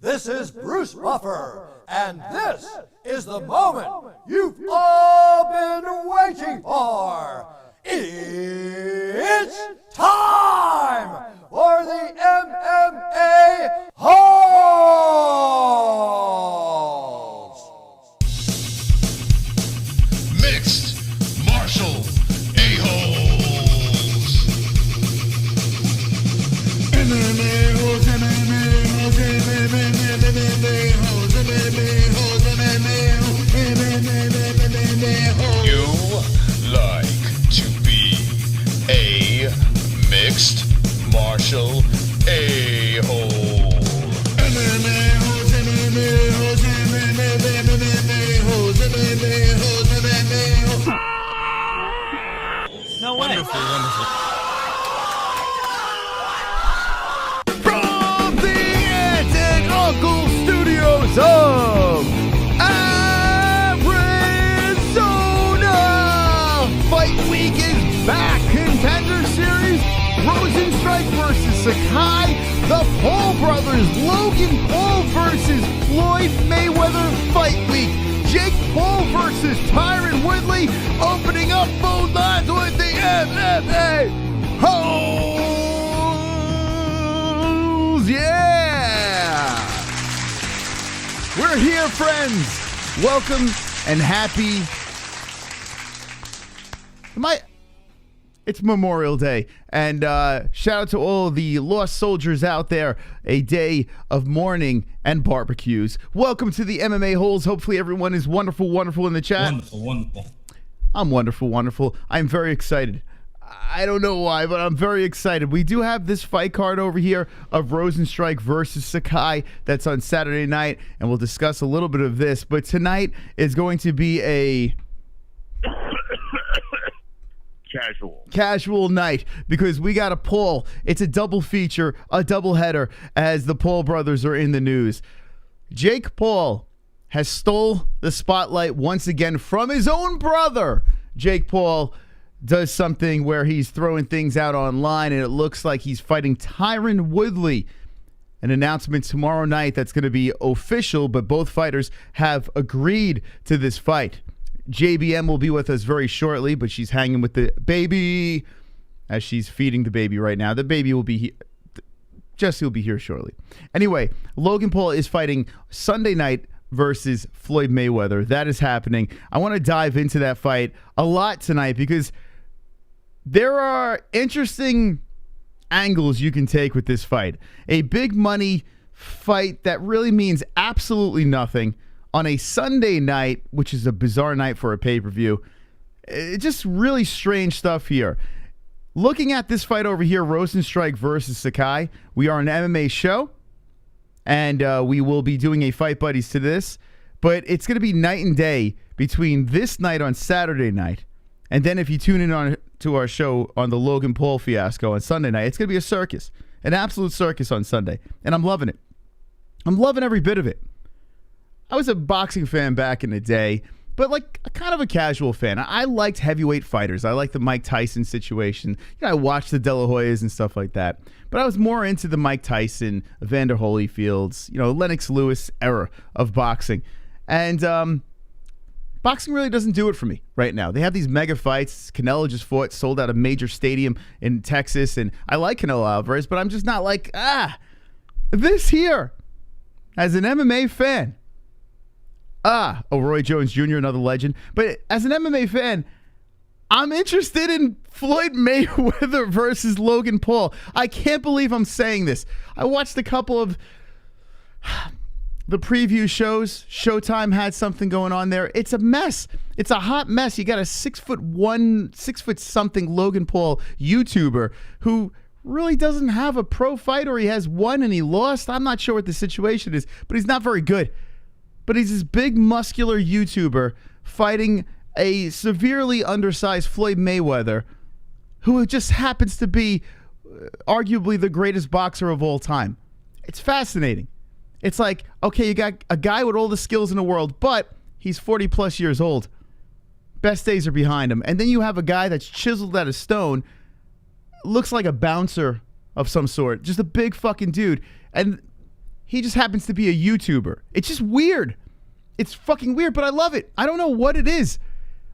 This is Bruce Buffer, and this is the moment you've all been waiting for. It's time for the MMA-Holes! Mixed martial a-holes. MMA-Holes, MMA-Holes, MMA-Holes, MMA-Holes, MMA-Holes. You like to be a mixed martial a-hole. MMA-Holes, MMA-Holes, MMA-Holes, MMA-Holes, MMA-Holes. No way. Wonderful, wonderful. From the Aunt and Uncle Studios of Arizona, Fight Week is back. Contender Series, Rosenstrike versus Sakai, the Paul brothers, Logan Paul versus Floyd Mayweather Fight Week, Jake Paul versus Tyron Woodley, opening up both lines with the MMA-Holes. Yeah! We're here, friends. Welcome and happy. It's Memorial Day, and shout out to all the lost soldiers out there. A day of mourning and barbecues. Welcome to the MMA Holes. Hopefully everyone is wonderful, wonderful in the chat. Wonderful, wonderful. I'm wonderful, wonderful. I'm very excited. I don't know why, but I'm very excited. We do have this fight card over here of Rosenstrike versus Sakai. That's on Saturday night, and we'll discuss a little bit of this. But tonight is going to be a casual night because we got a Paul. It's a double feature, a double header, as the Paul brothers are in the news. Jake Paul has stole the spotlight once again from his own brother. Jake Paul does something where he's throwing things out online, and it looks like he's fighting Tyron Woodley. An announcement tomorrow night that's going to be official, but both fighters have agreed to this fight. JBM will be with us very shortly, but she's hanging with the baby as she's feeding the baby right now. The baby will be here. Jesse will be here shortly. Anyway, Logan Paul is fighting Sunday night versus Floyd Mayweather. That is happening. I want to dive into that fight a lot tonight because there are interesting angles you can take with this fight. A big money fight that really means absolutely nothing on a Sunday night, which is a bizarre night for a pay-per-view. It's just really strange stuff here. Looking at this fight over here, Rosenstrike versus Sakai, we are an MMA show, and we will be doing a Fight Buddies to this, but it's going to be night and day between this night on Saturday night, and then if you tune in on to our show on the Logan Paul fiasco on Sunday night, it's going to be a circus, an absolute circus on Sunday, and I'm loving it. I'm loving every bit of it. I was a boxing fan back in the day, but like kind of a casual fan. I liked heavyweight fighters. I liked the Mike Tyson situation. You know, I watched the De La Hoyas and stuff like that. But I was more into the Mike Tyson, Evander Holyfields, Lennox Lewis era of boxing. And boxing really doesn't do it for me right now. They have these mega fights. Canelo just fought, sold out a major stadium in Texas. And I like Canelo Alvarez, but I'm just not like, this here. As an MMA fan, Roy Jones Jr., another legend. But as an MMA fan, I'm interested in Floyd Mayweather versus Logan Paul. I can't believe I'm saying this. I watched a couple of the preview shows. Showtime had something going on there. It's a mess. It's a hot mess. You got a 6'1", 6 foot something Logan Paul YouTuber who really doesn't have a pro fight, or he has one and he lost. I'm not sure what the situation is, but he's not very good. But he's this big, muscular YouTuber fighting a severely undersized Floyd Mayweather, who just happens to be arguably the greatest boxer of all time. It's fascinating. It's like, okay, you got a guy with all the skills in the world, but he's 40-plus years old. Best days are behind him. And then you have a guy that's chiseled out of stone, looks like a bouncer of some sort, just a big fucking dude. And he just happens to be a YouTuber. It's just weird. It's fucking weird, but I love it. I don't know what it is.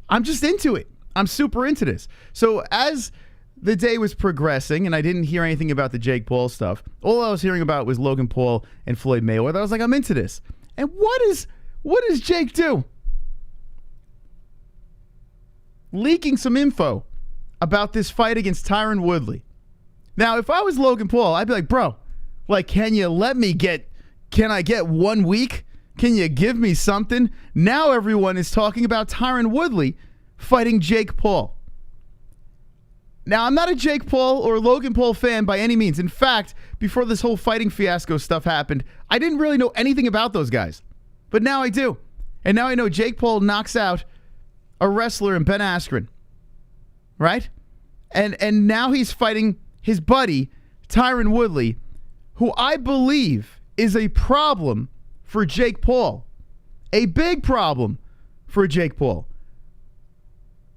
I'm just into it. I'm super into this. So as the day was progressing and I didn't hear anything about the Jake Paul stuff, all I was hearing about was Logan Paul and Floyd Mayweather. I was like, I'm into this. And what does Jake do? Leaking some info about this fight against Tyron Woodley. Now, if I was Logan Paul, I'd be like, bro, like, can I get 1 week? Can you give me something? Now everyone is talking about Tyron Woodley fighting Jake Paul. Now, I'm not a Jake Paul or Logan Paul fan by any means. In fact, before this whole fighting fiasco stuff happened, I didn't really know anything about those guys. But now I do. And now I know Jake Paul knocks out a wrestler in Ben Askren. Right? And now he's fighting his buddy, Tyron Woodley, who I believe is a problem for Jake Paul. A big problem for Jake Paul.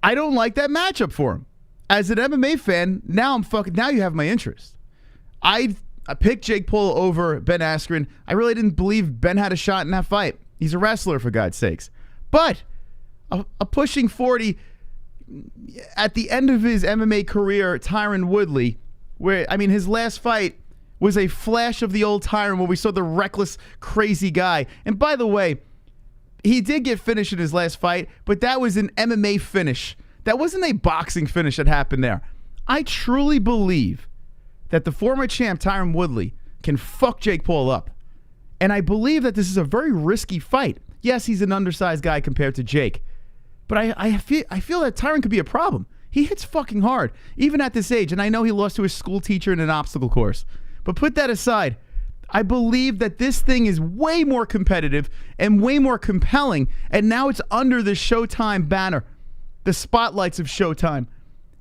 I don't like that matchup for him. As an MMA fan, now you have my interest. I picked Jake Paul over Ben Askren. I really didn't believe Ben had a shot in that fight. He's a wrestler, for God's sakes. But a pushing 40 at the end of his MMA career, Tyron Woodley, his last fight was a flash of the old Tyron where we saw the reckless, crazy guy. And by the way, he did get finished in his last fight, but that was an MMA finish. That wasn't a boxing finish that happened there. I truly believe that the former champ, Tyron Woodley, can fuck Jake Paul up. And I believe that this is a very risky fight. Yes, he's an undersized guy compared to Jake. But I feel that Tyron could be a problem. He hits fucking hard, even at this age. And I know he lost to his school teacher in an obstacle course. But put that aside, I believe that this thing is way more competitive and way more compelling. And now it's under the Showtime banner, the spotlights of Showtime.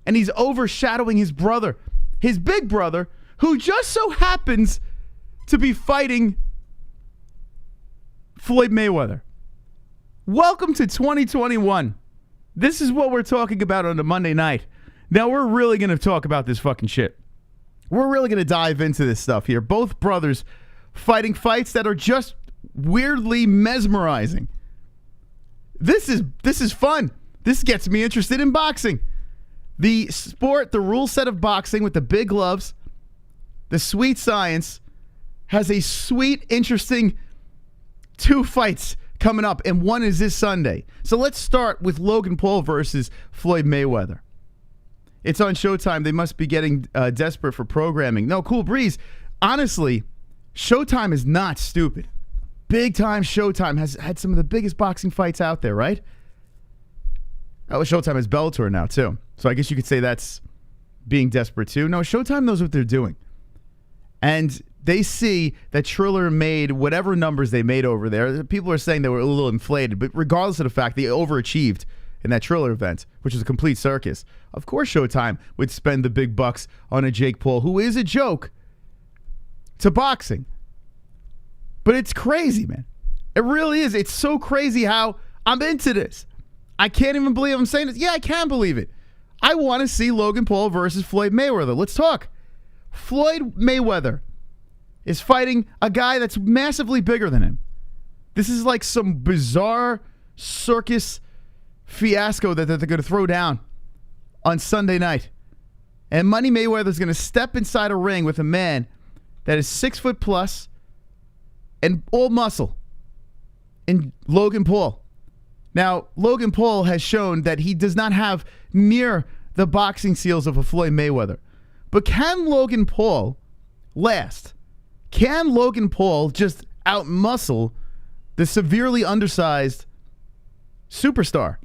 And he's overshadowing his brother, his big brother, who just so happens to be fighting Floyd Mayweather. Welcome to 2021. This is what we're talking about on a Monday night. Now, we're really going to talk about this fucking shit. We're really going to dive into this stuff here. Both brothers fighting fights that are just weirdly mesmerizing. This is fun. This gets me interested in boxing. The sport, the rule set of boxing with the big gloves, the sweet science, has a sweet, interesting 2 fights coming up, and one is this Sunday. So let's start with Logan Paul versus Floyd Mayweather. It's on Showtime. They must be getting desperate for programming. No, Cool Breeze. Honestly, Showtime is not stupid. Big time Showtime has had some of the biggest boxing fights out there, right? Oh, Showtime has Bellator now, too. So I guess you could say that's being desperate, too. No, Showtime knows what they're doing. And they see that Triller made whatever numbers they made over there. People are saying they were a little inflated, but regardless of the fact, they overachieved in that Triller event, which is a complete circus. Of course Showtime would spend the big bucks on a Jake Paul, who is a joke to boxing. But it's crazy, man. It really is. It's so crazy how I'm into this. I can't even believe I'm saying this. Yeah, I can believe it. I want to see Logan Paul versus Floyd Mayweather. Let's talk. Floyd Mayweather is fighting a guy that's massively bigger than him. This is like some bizarre circus fiasco that they're going to throw down on Sunday night. And Money Mayweather is going to step inside a ring with a man that is 6 foot plus and all muscle in Logan Paul. Now, Logan Paul has shown that he does not have near the boxing skills of a Floyd Mayweather. But can Logan Paul last? Can Logan Paul just outmuscle the severely undersized superstar?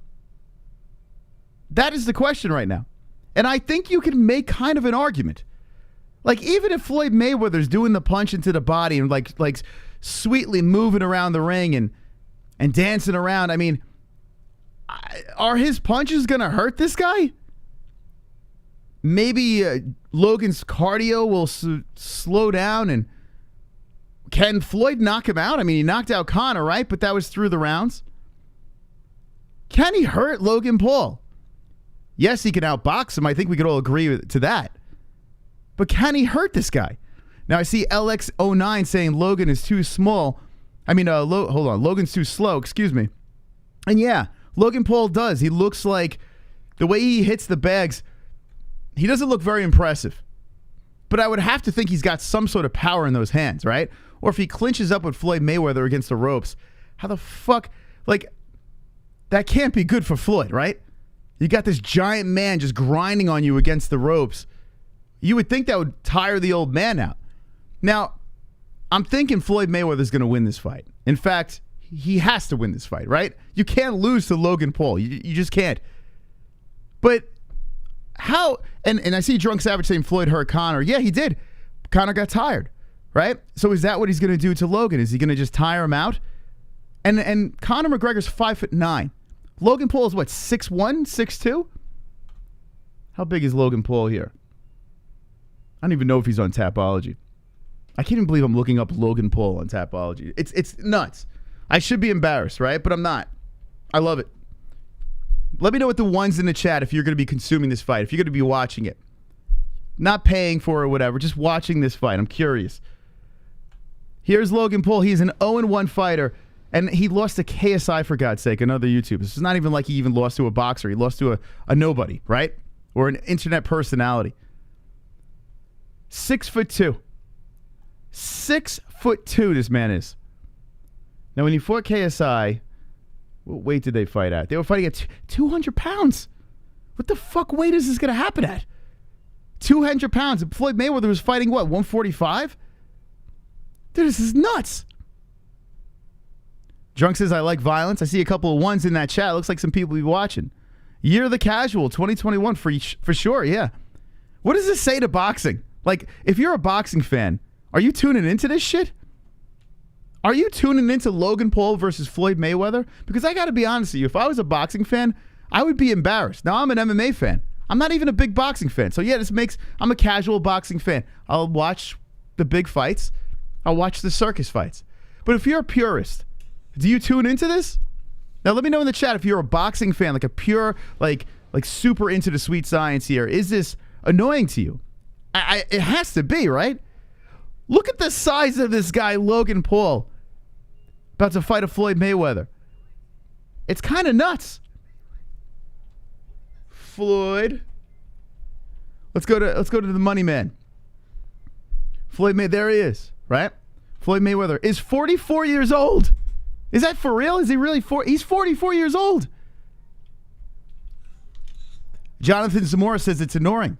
That is the question right now. And I think you can make kind of an argument. Like, even if Floyd Mayweather's doing the punch into the body and like sweetly moving around the ring and dancing around, I mean, are his punches going to hurt this guy? Maybe Logan's cardio will slow down, and can Floyd knock him out? I mean, he knocked out Conor, right? But that was through the rounds. Can he hurt Logan Paul? Yes, he can outbox him. I think we could all agree to that. But can he hurt this guy? Now I see LX09 saying Logan is too small. I mean, hold on. Logan's too slow. Excuse me. And yeah, Logan Paul does. He looks like the way he hits the bags, he doesn't look very impressive. But I would have to think he's got some sort of power in those hands, right? Or if he clinches up with Floyd Mayweather against the ropes, how the fuck, like, that can't be good for Floyd, right? You got this giant man just grinding on you against the ropes. You would think that would tire the old man out. Now, I'm thinking Floyd Mayweather's going to win this fight. In fact, he has to win this fight, right? You can't lose to Logan Paul. You just can't. But how, and I see Drunk Savage saying Floyd hurt Conor. Yeah, he did. Conor got tired, right? So is that what he's going to do to Logan? Is he going to just tire him out? And Conor McGregor's 5'9". Logan Paul is what, 6'1", 6'2"? How big is Logan Paul here? I don't even know if he's on Tapology. I can't even believe I'm looking up Logan Paul on Tapology. It's nuts. I should be embarrassed, right? But I'm not. I love it. Let me know what the ones in the chat if you're going to be consuming this fight, if you're going to be watching it. Not paying for it or whatever, just watching this fight. I'm curious. Here's Logan Paul. He's an 0-1 fighter, and he lost to KSI, for God's sake, another YouTuber. This is not even like he even lost to a boxer. He lost to a nobody, right? Or an internet personality. 6'2". 6'2" this man is. Now, when he fought KSI, what weight did they fight at? They were fighting at 200 pounds. What the fuck weight is this going to happen at? 200 pounds. And Floyd Mayweather was fighting, what, 145? Dude, this is nuts. Drunk says, I like violence. I see a couple of ones in that chat. Looks like some people be watching. Year of the Casual, 2021, for sure, yeah. What does this say to boxing? Like, if you're a boxing fan, are you tuning into this shit? Are you tuning into Logan Paul versus Floyd Mayweather? Because I got to be honest with you, if I was a boxing fan, I would be embarrassed. Now, I'm an MMA fan. I'm not even a big boxing fan. So, yeah, I'm a casual boxing fan. I'll watch the big fights. I'll watch the circus fights. But if you're a purist, do you tune into this? Now, let me know in the chat if you're a boxing fan, like a pure, like super into the sweet science here. Is this annoying to you? It has to be, right? Look at the size of this guy, Logan Paul, about to fight a Floyd Mayweather. It's kind of nuts. Floyd. Let's go to the money man. Floyd Mayweather, there he is, right? Floyd Mayweather is 44 years old. Is that for real? Is he really he's 44 years old. Jonathan Zamora says it's annoying.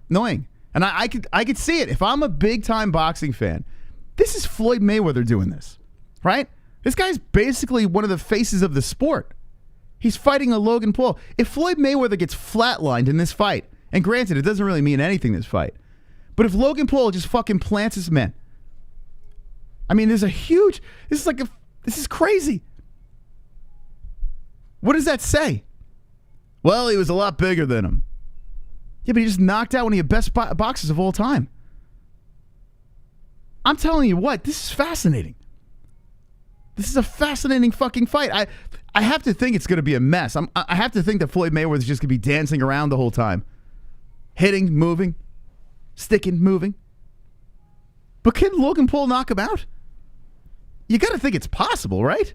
And I could see it. If I'm a big-time boxing fan, this is Floyd Mayweather doing this, right? This guy's basically one of the faces of the sport. He's fighting a Logan Paul. If Floyd Mayweather gets flatlined in this fight, and granted, it doesn't really mean anything, this fight, but if Logan Paul just fucking plants this man, I mean, this is crazy. What does that say? Well, he was a lot bigger than him. Yeah, but he just knocked out one of the best boxers of all time. I'm telling you what, this is fascinating. This is a fascinating fucking fight. I have to think it's going to be a mess. I have to think that Floyd Mayweather is just going to be dancing around the whole time. Hitting, moving, sticking, moving. But can Logan Paul knock him out? You got to think it's possible, right?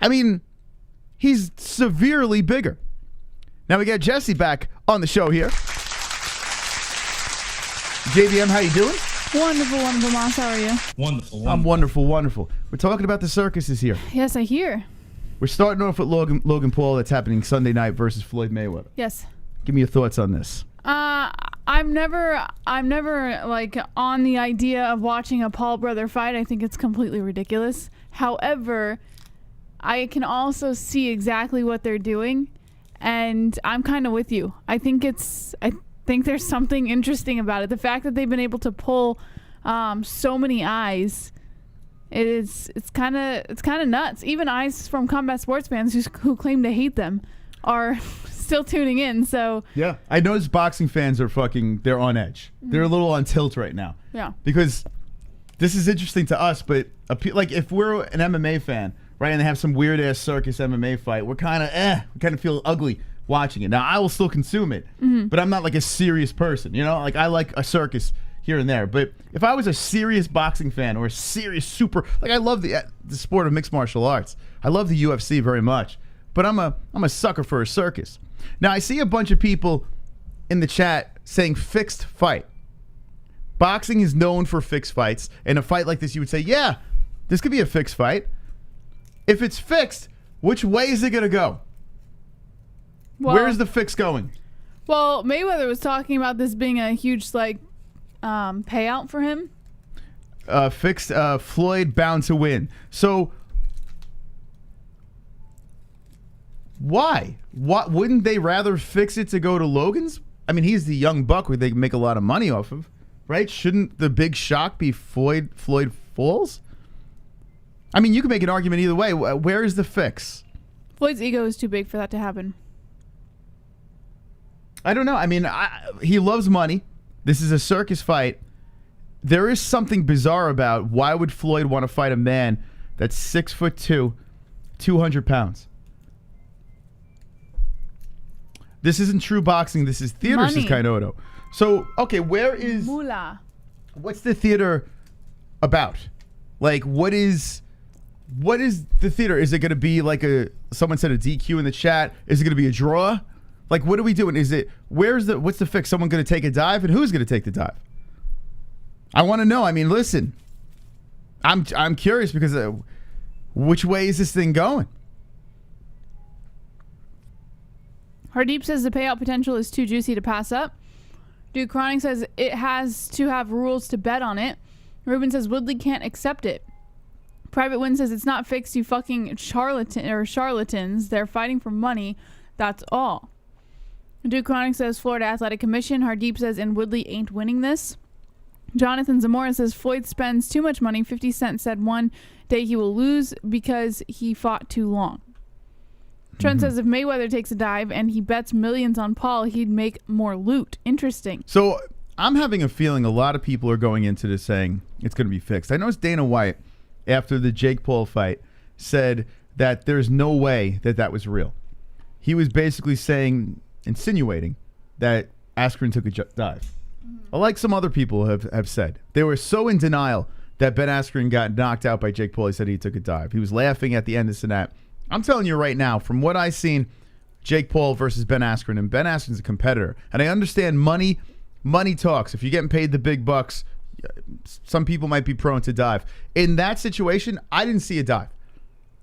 I mean, he's severely bigger. Now we got Jesse back on the show here. JVM, how you doing? Wonderful, Moss. How are you? Wonderful. I'm wonderful. We're talking about the circuses here. Yes, I hear. We're starting off with Logan Paul. That's happening Sunday night versus Floyd Mayweather. Yes. Give me your thoughts on this. I'm never like on the idea of watching a Paul brother fight. I think it's completely ridiculous. However, I can also see exactly what they're doing, and I'm kind of with you. I think there's something interesting about it. The fact that they've been able to pull so many eyes, it's kind of nuts. Even eyes from combat sports fans who claim to hate them are still tuning in. So yeah, I notice boxing fans are they're on edge. They're a little on tilt right now. Yeah, because this is interesting to us, but like if we're an MMA fan, right, and they have some weird ass circus MMA fight, we're kind of feel ugly watching it. Now I will still consume it, but I'm not like a serious person, you know. Like I like a circus here and there. But if I was a serious boxing fan or a serious super, like I love the sport of mixed martial arts. I love the UFC very much. But I'm a sucker for a circus. Now I see a bunch of people in the chat saying fixed fight. Boxing is known for fixed fights. In a fight like this, you would say, yeah, this could be a fixed fight. If it's fixed, which way is it going to go? Well, where's the fix going? Well, Mayweather was talking about this being a huge payout for him. Fixed Floyd bound to win. So why? What wouldn't they rather fix it to go to Logan's? I mean, he's the young buck where they can make a lot of money off of, right? Shouldn't the big shock be Floyd falls? I mean, you can make an argument either way. Where is the fix? Floyd's ego is too big for that to happen. I don't know. I mean, he loves money. This is a circus fight. There is something bizarre about why would Floyd want to fight a man that's 6'2", 200 pounds. This isn't true boxing. This is theater, says Kainoto. So, okay, where is... Moolah. What's the theater about? Like, what is the theater? Is it going to be like someone said a DQ in the chat? Is it going to be a draw? Like, what are we doing? What's the fix? Someone going to take a dive? And who's going to take the dive? I want to know. I mean, listen, I'm curious because which way is this thing going? Hardeep says the payout potential is too juicy to pass up. Duke Chronic says it has to have rules to bet on it. Ruben says Woodley can't accept it. Private Win says it's not fixed, you fucking charlatans. They're fighting for money. That's all. Duke Chronic says Florida Athletic Commission. Hardeep says and Woodley ain't winning this. Jonathan Zamora says Floyd spends too much money. 50 Cent said one day he will lose because he fought too long. Trent says if Mayweather takes a dive and he bets millions on Paul, he'd make more loot. Interesting. So I'm having a feeling a lot of people are going into this saying it's going to be fixed. I noticed Dana White, after the Jake Paul fight, said that there's no way that was real. He was basically insinuating that Askren took a dive. Like some other people have said. They were so in denial that Ben Askren got knocked out by Jake Paul. He said he took a dive. He was laughing at the end of this and that. I'm telling you right now, from what I've seen, Jake Paul versus Ben Askren, and Ben Askren's a competitor. And I understand money talks. If you're getting paid the big bucks, some people might be prone to dive. In that situation, I didn't see a dive.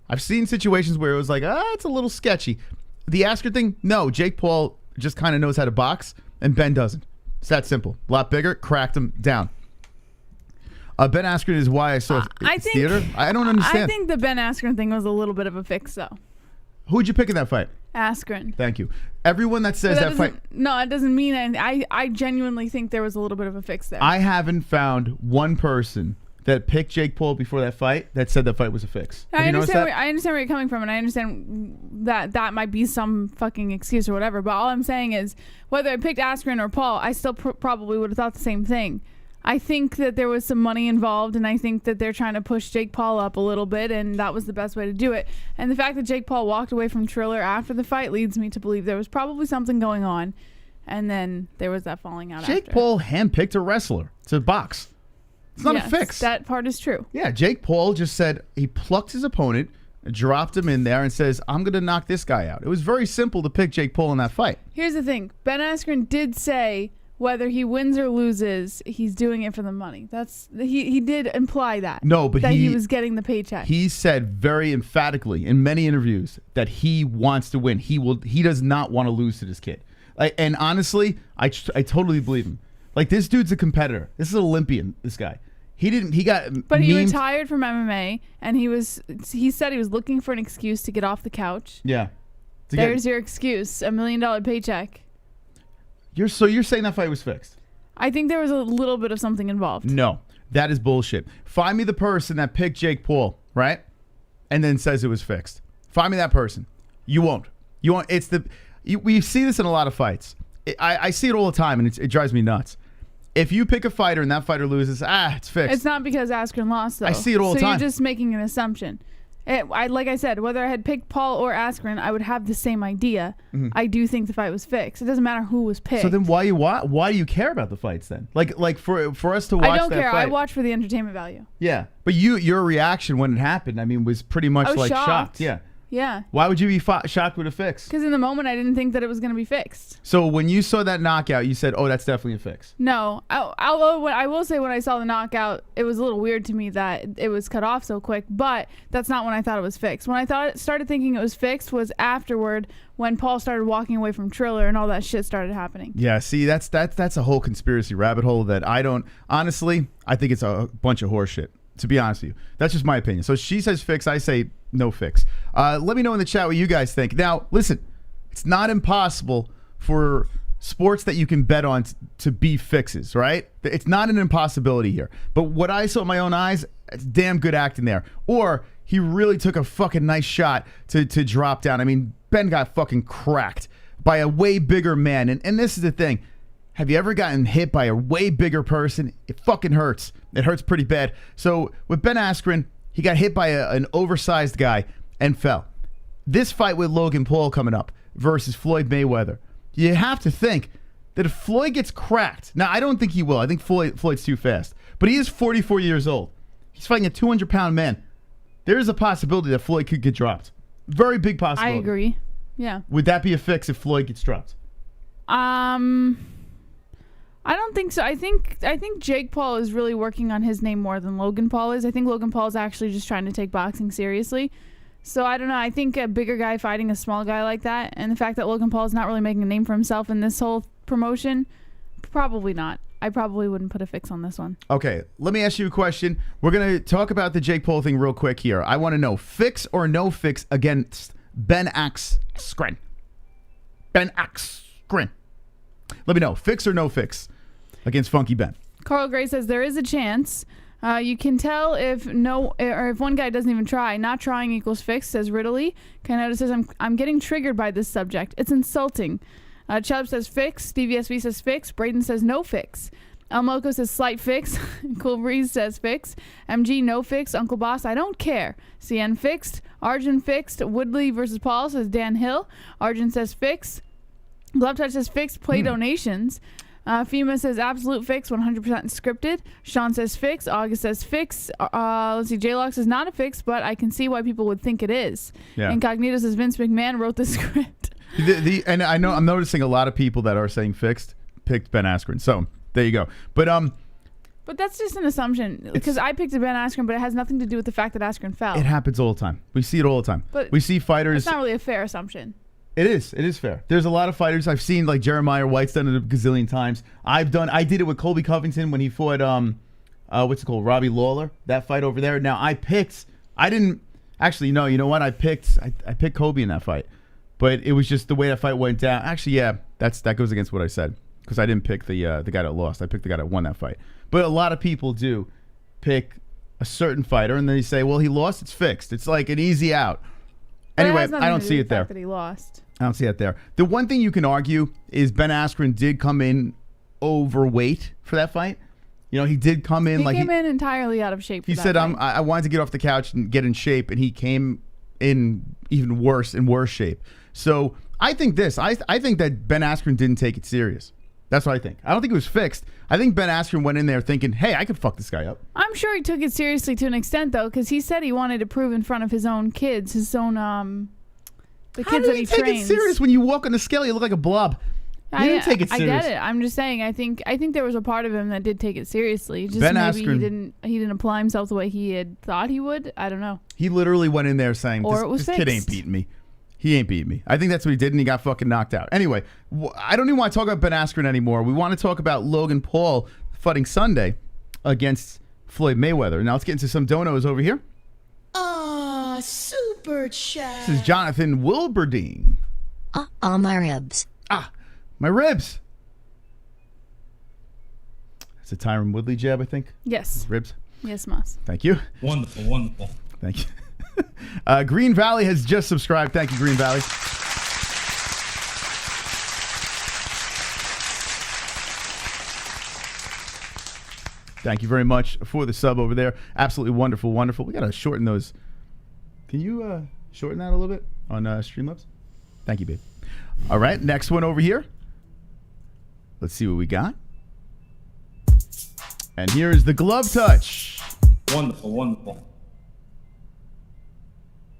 I've seen situations where it was like, it's a little sketchy. The Askren thing, no. Jake Paul just kind of knows how to box, and Ben doesn't. It's that simple. A lot bigger, cracked him down. Ben Askren is why I saw theater. I don't understand. I think the Ben Askren thing was a little bit of a fix, though. Who'd you pick in that fight? Askren. Thank you. Everyone that says that fight... No, it doesn't mean anything. I genuinely think there was a little bit of a fix there. I haven't found one person that picked Jake Paul before that fight that said that fight was a fix. I understand where you're coming from, and I understand that might be some fucking excuse or whatever, but all I'm saying is whether I picked Askren or Paul, I still probably would have thought the same thing. I think that there was some money involved, and I think that they're trying to push Jake Paul up a little bit, and that was the best way to do it. And the fact that Jake Paul walked away from Triller after the fight leads me to believe there was probably something going on, and then there was that falling out Jake Paul handpicked a wrestler to box. It's not a fix. That part is true. Yeah, Jake Paul just said he plucked his opponent, dropped him in there, and says, I'm going to knock this guy out. It was very simple to pick Jake Paul in that fight. Here's the thing. Ben Askren did say whether he wins or loses, he's doing it for the money. He did imply that. No, but he was getting the paycheck. He said very emphatically in many interviews that he wants to win. He does not want to lose to this kid. And honestly, I totally believe him. Like, this dude's a competitor. This is an Olympian, this guy. He retired from MMA, and he said he was looking for an excuse to get off the couch. Yeah. There's your excuse, $1 million paycheck. You're saying that fight was fixed? I think there was a little bit of something involved. No, that is bullshit. Find me the person that picked Jake Paul, right? And then says it was fixed. Find me that person. You won't. We see this in a lot of fights. I see it all the time, and it drives me nuts. If you pick a fighter and that fighter loses, it's fixed. It's not because Askren lost, though. I see it all the time. So you're just making an assumption. Like I said, whether I had picked Paul or Askren, I would have the same idea. I do think the fight was fixed. It doesn't matter who was picked. So then why do you care about the fights then? Like for us to watch that fight. I don't care. I watch for the entertainment value. Yeah. But your reaction when it happened, I mean, was pretty much like shocked. Yeah. Yeah. Why would you be shocked with a fix? Because in the moment, I didn't think that it was going to be fixed. So when you saw that knockout, you said, oh, that's definitely a fix. No. Although I will say when I saw the knockout, it was a little weird to me that it was cut off so quick. But that's not when I thought it was fixed. When I started thinking it was fixed was afterward when Paul started walking away from Triller and all that shit started happening. Yeah, see, that's a whole conspiracy rabbit hole that I don't... Honestly, I think it's a bunch of horse shit. To be honest with you. That's just my opinion. So she says fix, I say no fix. Let me know in the chat what you guys think. Now, listen, it's not impossible for sports that you can bet on to be fixes, right? It's not an impossibility here. But what I saw with my own eyes, it's damn good acting there. Or he really took a fucking nice shot to drop down. I mean, Ben got fucking cracked by a way bigger man. And this is the thing. Have you ever gotten hit by a way bigger person? It fucking hurts. It hurts pretty bad. So with Ben Askren, he got hit by an oversized guy and fell. This fight with Logan Paul coming up versus Floyd Mayweather, you have to think that if Floyd gets cracked, now I don't think he will. I think Floyd's too fast. But he is 44 years old. He's fighting a 200-pound man. There is a possibility that Floyd could get dropped. Very big possibility. I agree. Yeah. Would that be a fix if Floyd gets dropped? I don't think so. I think Jake Paul is really working on his name more than Logan Paul is. I think Logan Paul is actually just trying to take boxing seriously. So I don't know. I think a bigger guy fighting a small guy like that, and the fact that Logan Paul is not really making a name for himself in this whole promotion, probably not. I probably wouldn't put a fix on this one. Okay, let me ask you a question. We're going to talk about the Jake Paul thing real quick here. I want to know, fix or no fix against Ben Askren? Ben Askren. Let me know, fix or no fix against Funky Ben? Carl Gray says there is a chance. You can tell if one guy doesn't even try. Not trying equals fix, says Ridley. Canada says I'm getting triggered by this subject. It's insulting. Chubb says fix. Stevie SV says fix. Braden says no fix. El Moco says slight fix. Cool Breeze says fix. MG no fix. Uncle Boss I don't care. CN fixed. Arjun fixed. Woodley versus Paul says Dan Hill. Arjun says fix. Glove Touch says fix. Play donations. FEMA says absolute fix, 100% scripted. Sean says fix. August says fix. Let's see. J-Lock says not a fix, but I can see why people would think it is. Yeah. Incognito says Vince McMahon wrote the script. And I know I'm noticing a lot of people that are saying fixed picked Ben Askren. So there you go. But that's just an assumption because I picked a Ben Askren, but it has nothing to do with the fact that Askren fell. It happens all the time. We see it all the time. But we see fighters. It's not really a fair assumption. It is fair. There's a lot of fighters I've seen, like Jeremiah White's done it a gazillion times. I did it with Colby Covington when he fought what's it called, Robbie Lawler, that fight over there. Now I didn't actually no, you know what? I picked Colby in that fight. But it was just the way that fight went down. Actually, yeah, that goes against what I said because I didn't pick the guy that lost. I picked the guy that won that fight. But a lot of people do pick a certain fighter and then they say, "Well, he lost, it's fixed." It's like an easy out. Anyway, I don't see it there. That he lost. I don't see it there. The one thing you can argue is Ben Askren did come in overweight for that fight. You know, he did come in he came in entirely out of shape. He said, "I wanted to get off the couch and get in shape," and he came in even worse shape. So I think I think that Ben Askren didn't take it serious. That's what I think. I don't think it was fixed. I think Ben Askren went in there thinking, "Hey, I could fuck this guy up." I'm sure he took it seriously to an extent, though, because he said he wanted to prove in front of his own kids, the kids that he trains. How do you take it serious when you walk on the scale? You look like a blob. You didn't take it serious. I get it. I'm just saying. I think there was a part of him that did take it seriously. Just Ben maybe Askren, he didn't apply himself the way he had thought he would. I don't know. He literally went in there saying, "This kid ain't beating me. He ain't beating me." I think that's what he did, and he got fucking knocked out. Anyway, I don't even want to talk about Ben Askren anymore. We want to talk about Logan Paul fighting Sunday against Floyd Mayweather. Now let's get into some donos over here. Super chat. This is Jonathan Wilberding. My ribs. My ribs. It's a Tyron Woodley jab, I think. Yes. Ribs. Yes, Moss. Thank you. Wonderful. Thank you. Green Valley has just subscribed. Thank you, Green Valley. Thank you very much for the sub over there. Absolutely wonderful. We got to shorten those Can you shorten that a little bit on Streamlabs? Thank you, babe. All right, next one over here. Let's see what we got. And here is the glove touch. Wonderful, wonderful.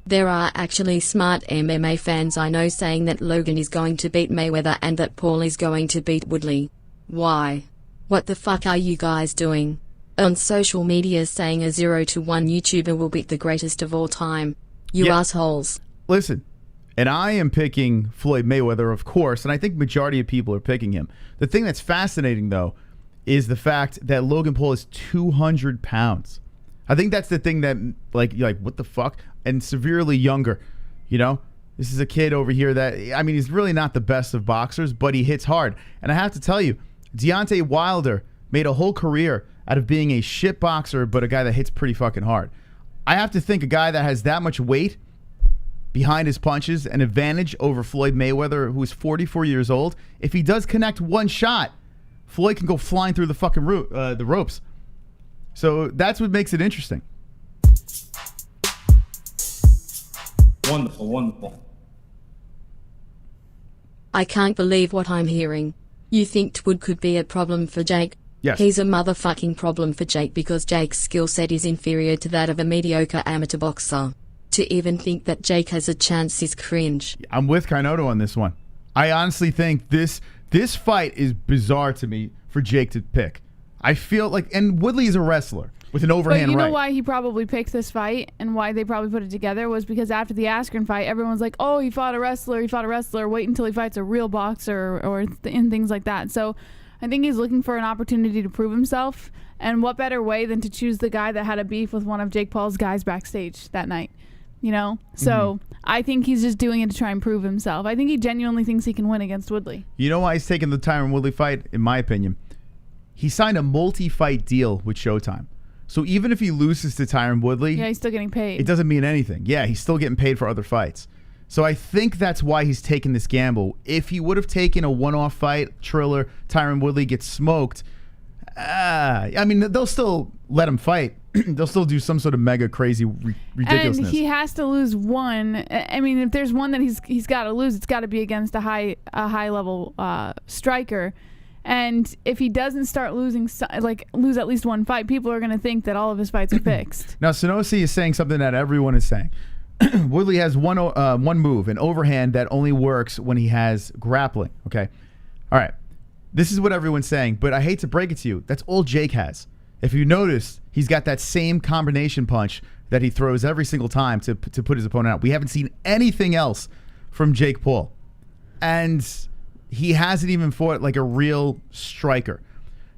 There are actually smart MMA fans I know saying that Logan is going to beat Mayweather and that Paul is going to beat Woodley. Why? What the fuck are you guys doing? On social media saying a 0-1 YouTuber will beat the greatest of all time. You assholes. Listen, and I am picking Floyd Mayweather, of course, and I think majority of people are picking him. The thing that's fascinating, though, is the fact that Logan Paul is 200 pounds. I think that's the thing that, like, you're like, what the fuck? And severely younger, you know? This is a kid over here that, I mean, he's really not the best of boxers, but he hits hard. And I have to tell you, Deontay Wilder made a whole career out of being a shit boxer, but a guy that hits pretty fucking hard. I have to think a guy that has that much weight behind his punches, an advantage over Floyd Mayweather, who is 44 years old. If he does connect one shot, Floyd can go flying through the fucking the ropes. So that's what makes it interesting. Wonderful, wonderful. I can't believe what I'm hearing. You think Wood could be a problem for Jake? Yes. He's a motherfucking problem for Jake because Jake's skill set is inferior to that of a mediocre amateur boxer. To even think that Jake has a chance is cringe. I'm with Kainoto on this one. I honestly think this fight is bizarre to me for Jake to pick. I feel like, and Woodley is a wrestler with an overhand right. But you know why he probably picked this fight and why they probably put it together was because after the Askren fight, everyone's like, oh, he fought a wrestler, wait until he fights a real boxer and things like that. So I think he's looking for an opportunity to prove himself, and what better way than to choose the guy that had a beef with one of Jake Paul's guys backstage that night, you know? So I think he's just doing it to try and prove himself. I think he genuinely thinks he can win against Woodley. You know why he's taking the Tyron Woodley fight, in my opinion? He signed a multi-fight deal with Showtime. So even if he loses to Tyron Woodley, yeah, he's still getting paid. It doesn't mean anything. Yeah, he's still getting paid for other fights. So I think that's why he's taking this gamble. If he would have taken a one-off fight, Triller, Tyron Woodley gets smoked, I mean, they'll still let him fight. They'll still do some sort of mega crazy ridiculousness. And he has to lose one. I mean, if there's one that he's got to lose, it's got to be against a high level striker. And if he doesn't start losing, lose at least one fight, people are going to think that all of his fights are fixed. Now, Sonosi is saying something that everyone is saying. Woodley has one move, an overhand that only works when he has grappling. Okay, all right. This is what everyone's saying, but I hate to break it to you. That's all Jake has. If you notice, he's got that same combination punch that he throws every single time to put his opponent out. We haven't seen anything else from Jake Paul, and he hasn't even fought like a real striker.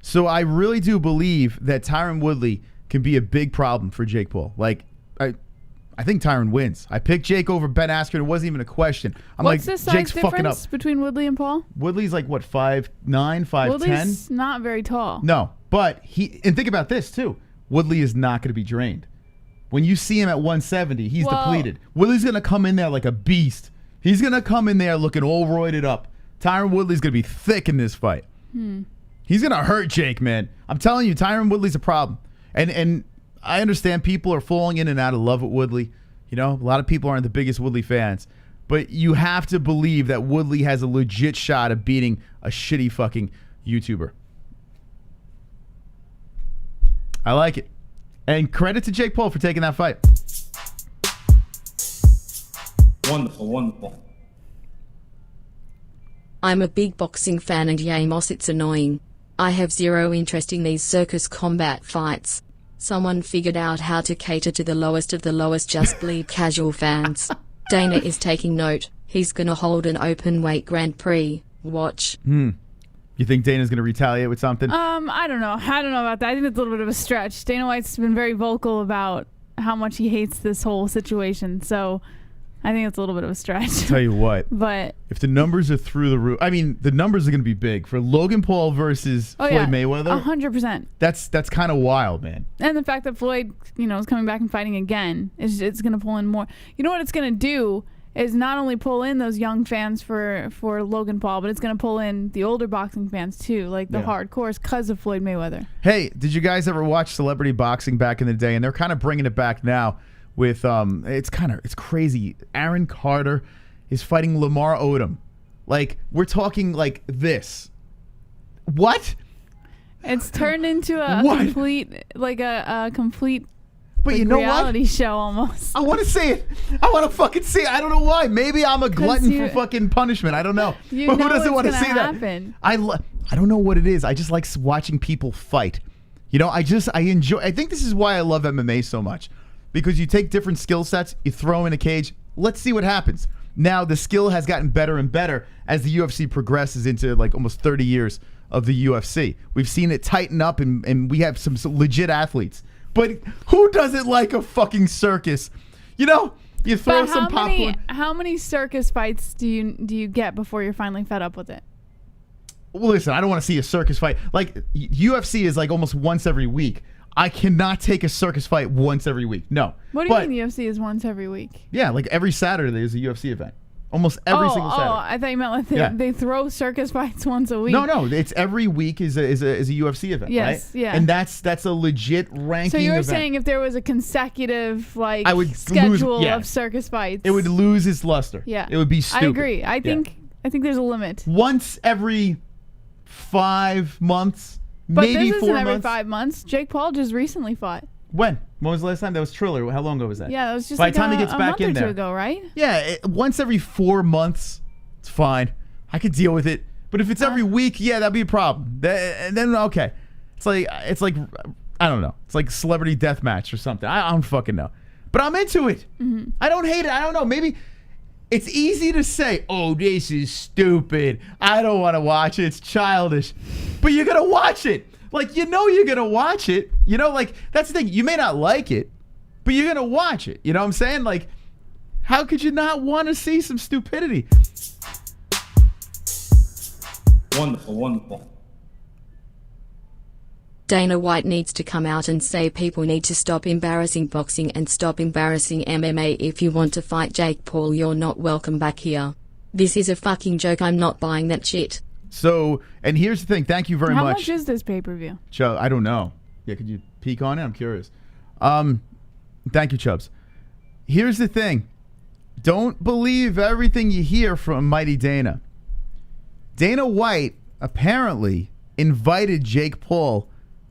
So I really do believe that Tyron Woodley can be a big problem for Jake Paul. Like, I think Tyron wins. I picked Jake over Ben Askren. It wasn't even a question. What's the size Jake's fucking up. difference between Woodley and Paul? Woodley's like, what, 5'9", 5'10"? Woodley's not very tall. No, but and think about this too. Woodley is not going to be drained. When you see him at 170, he's depleted. Woodley's going to come in there like a beast. He's going to come in there looking all roided up. Tyron Woodley's going to be thick in this fight. He's going to hurt Jake, man. I'm telling you, Tyron Woodley's a problem. And I understand people are falling in and out of love with Woodley. You know, a lot of people aren't the biggest Woodley fans. But you have to believe that Woodley has a legit shot of beating a shitty fucking YouTuber. I like it. And credit to Jake Paul for taking that fight. Wonderful, wonderful. I'm a big boxing fan and Yamos, it's annoying. I have zero interest in these circus combat fights. Someone figured out how to cater to the lowest of the lowest, just bleed casual fans. Dana is taking note. He's gonna hold an open weight Grand Prix. Watch. You think Dana's gonna retaliate with something? I don't know. I don't know about that. I think it's a little bit of a stretch. Dana White's been very vocal about how much he hates this whole situation. So I think it's a little bit of a stretch. I'll tell you what. But if the numbers are through the roof, I mean, the numbers are going to be big for Logan Paul versus Floyd Mayweather. 100%. That's kind of wild, man. And the fact that Floyd, is coming back and fighting again, it's going to pull in more. You know what it's going to do is not only pull in those young fans for Logan Paul, but it's going to pull in the older boxing fans too, like the hardcores, because of Floyd Mayweather. Hey, did you guys ever watch celebrity boxing back in the day? And they're kind of bringing it back now, with it's crazy. Aaron Carter is fighting Lamar Odom. Like, we're talking like this. What? It's turned into a What? complete, like a complete But like you know reality what? show almost. I want to say it. I want to fucking see it. I don't know why. Maybe I'm a glutton you- for fucking punishment. I don't know. You But know who doesn't want to what's see gonna that? happen. I don't know what it is. I just like watching people fight. You know, I enjoy. I think this is why I love MMA so much, because you take different skill sets, you throw in a cage. Let's see what happens. Now the skill has gotten better and better as the UFC progresses into like almost 30 years of the UFC. We've seen it tighten up, and we have some legit athletes. But who doesn't like a fucking circus? You know, you throw But some popcorn. how many circus fights do you get before you're finally fed up with it? Well, listen, I don't want to see a circus fight. Like, UFC is like almost once every week. I cannot take a circus fight once every week. No. What do you mean UFC is once every week? Yeah, like every Saturday there's a UFC event. Almost every single Saturday. Oh, I thought you meant like they throw circus fights once a week. No, it's every week is a UFC event, Yes, right? yeah. And that's a legit ranking So you were event. saying if there was a consecutive like I would schedule lose, yeah. of circus fights, It would lose its luster. Yeah, It would be stupid. I agree. I Yeah. think there's a limit. Once every 5 months, But maybe this 4 isn't every months. 5 months. Jake Paul just recently fought. When was the last time? That was Triller. How long ago was that? Yeah, that was just By like the time he a gets back month or in two there. ago, right? Yeah, once every 4 months, it's fine. I could deal with it. But if it's every week, yeah, that'd be a problem. And then okay, it's like I don't know. It's like celebrity death match or something. I don't fucking know. But I'm into it. Mm-hmm. I don't hate it. I don't know. Maybe it's easy to say, "Oh, this is stupid. I don't want to watch it. It's childish." But you're gonna watch it. Like, you know you're gonna watch it. You know, like, that's the thing. You may not like it, but you're gonna watch it. You know what I'm saying? Like, how could you not want to see some stupidity? Wonderful, wonderful. Dana White needs to come out and say people need to stop embarrassing boxing and stop embarrassing MMA. If you want to fight Jake Paul, you're not welcome back here. This is a fucking joke. I'm not buying that shit. So, and here's the thing. Thank you very How much. much is this pay-per-view? Chubb, I don't know. Yeah, could you peek on it? I'm curious. Thank you, Chubbs. Here's the thing. Don't believe everything you hear from Mighty Dana. Dana White apparently invited Jake Paul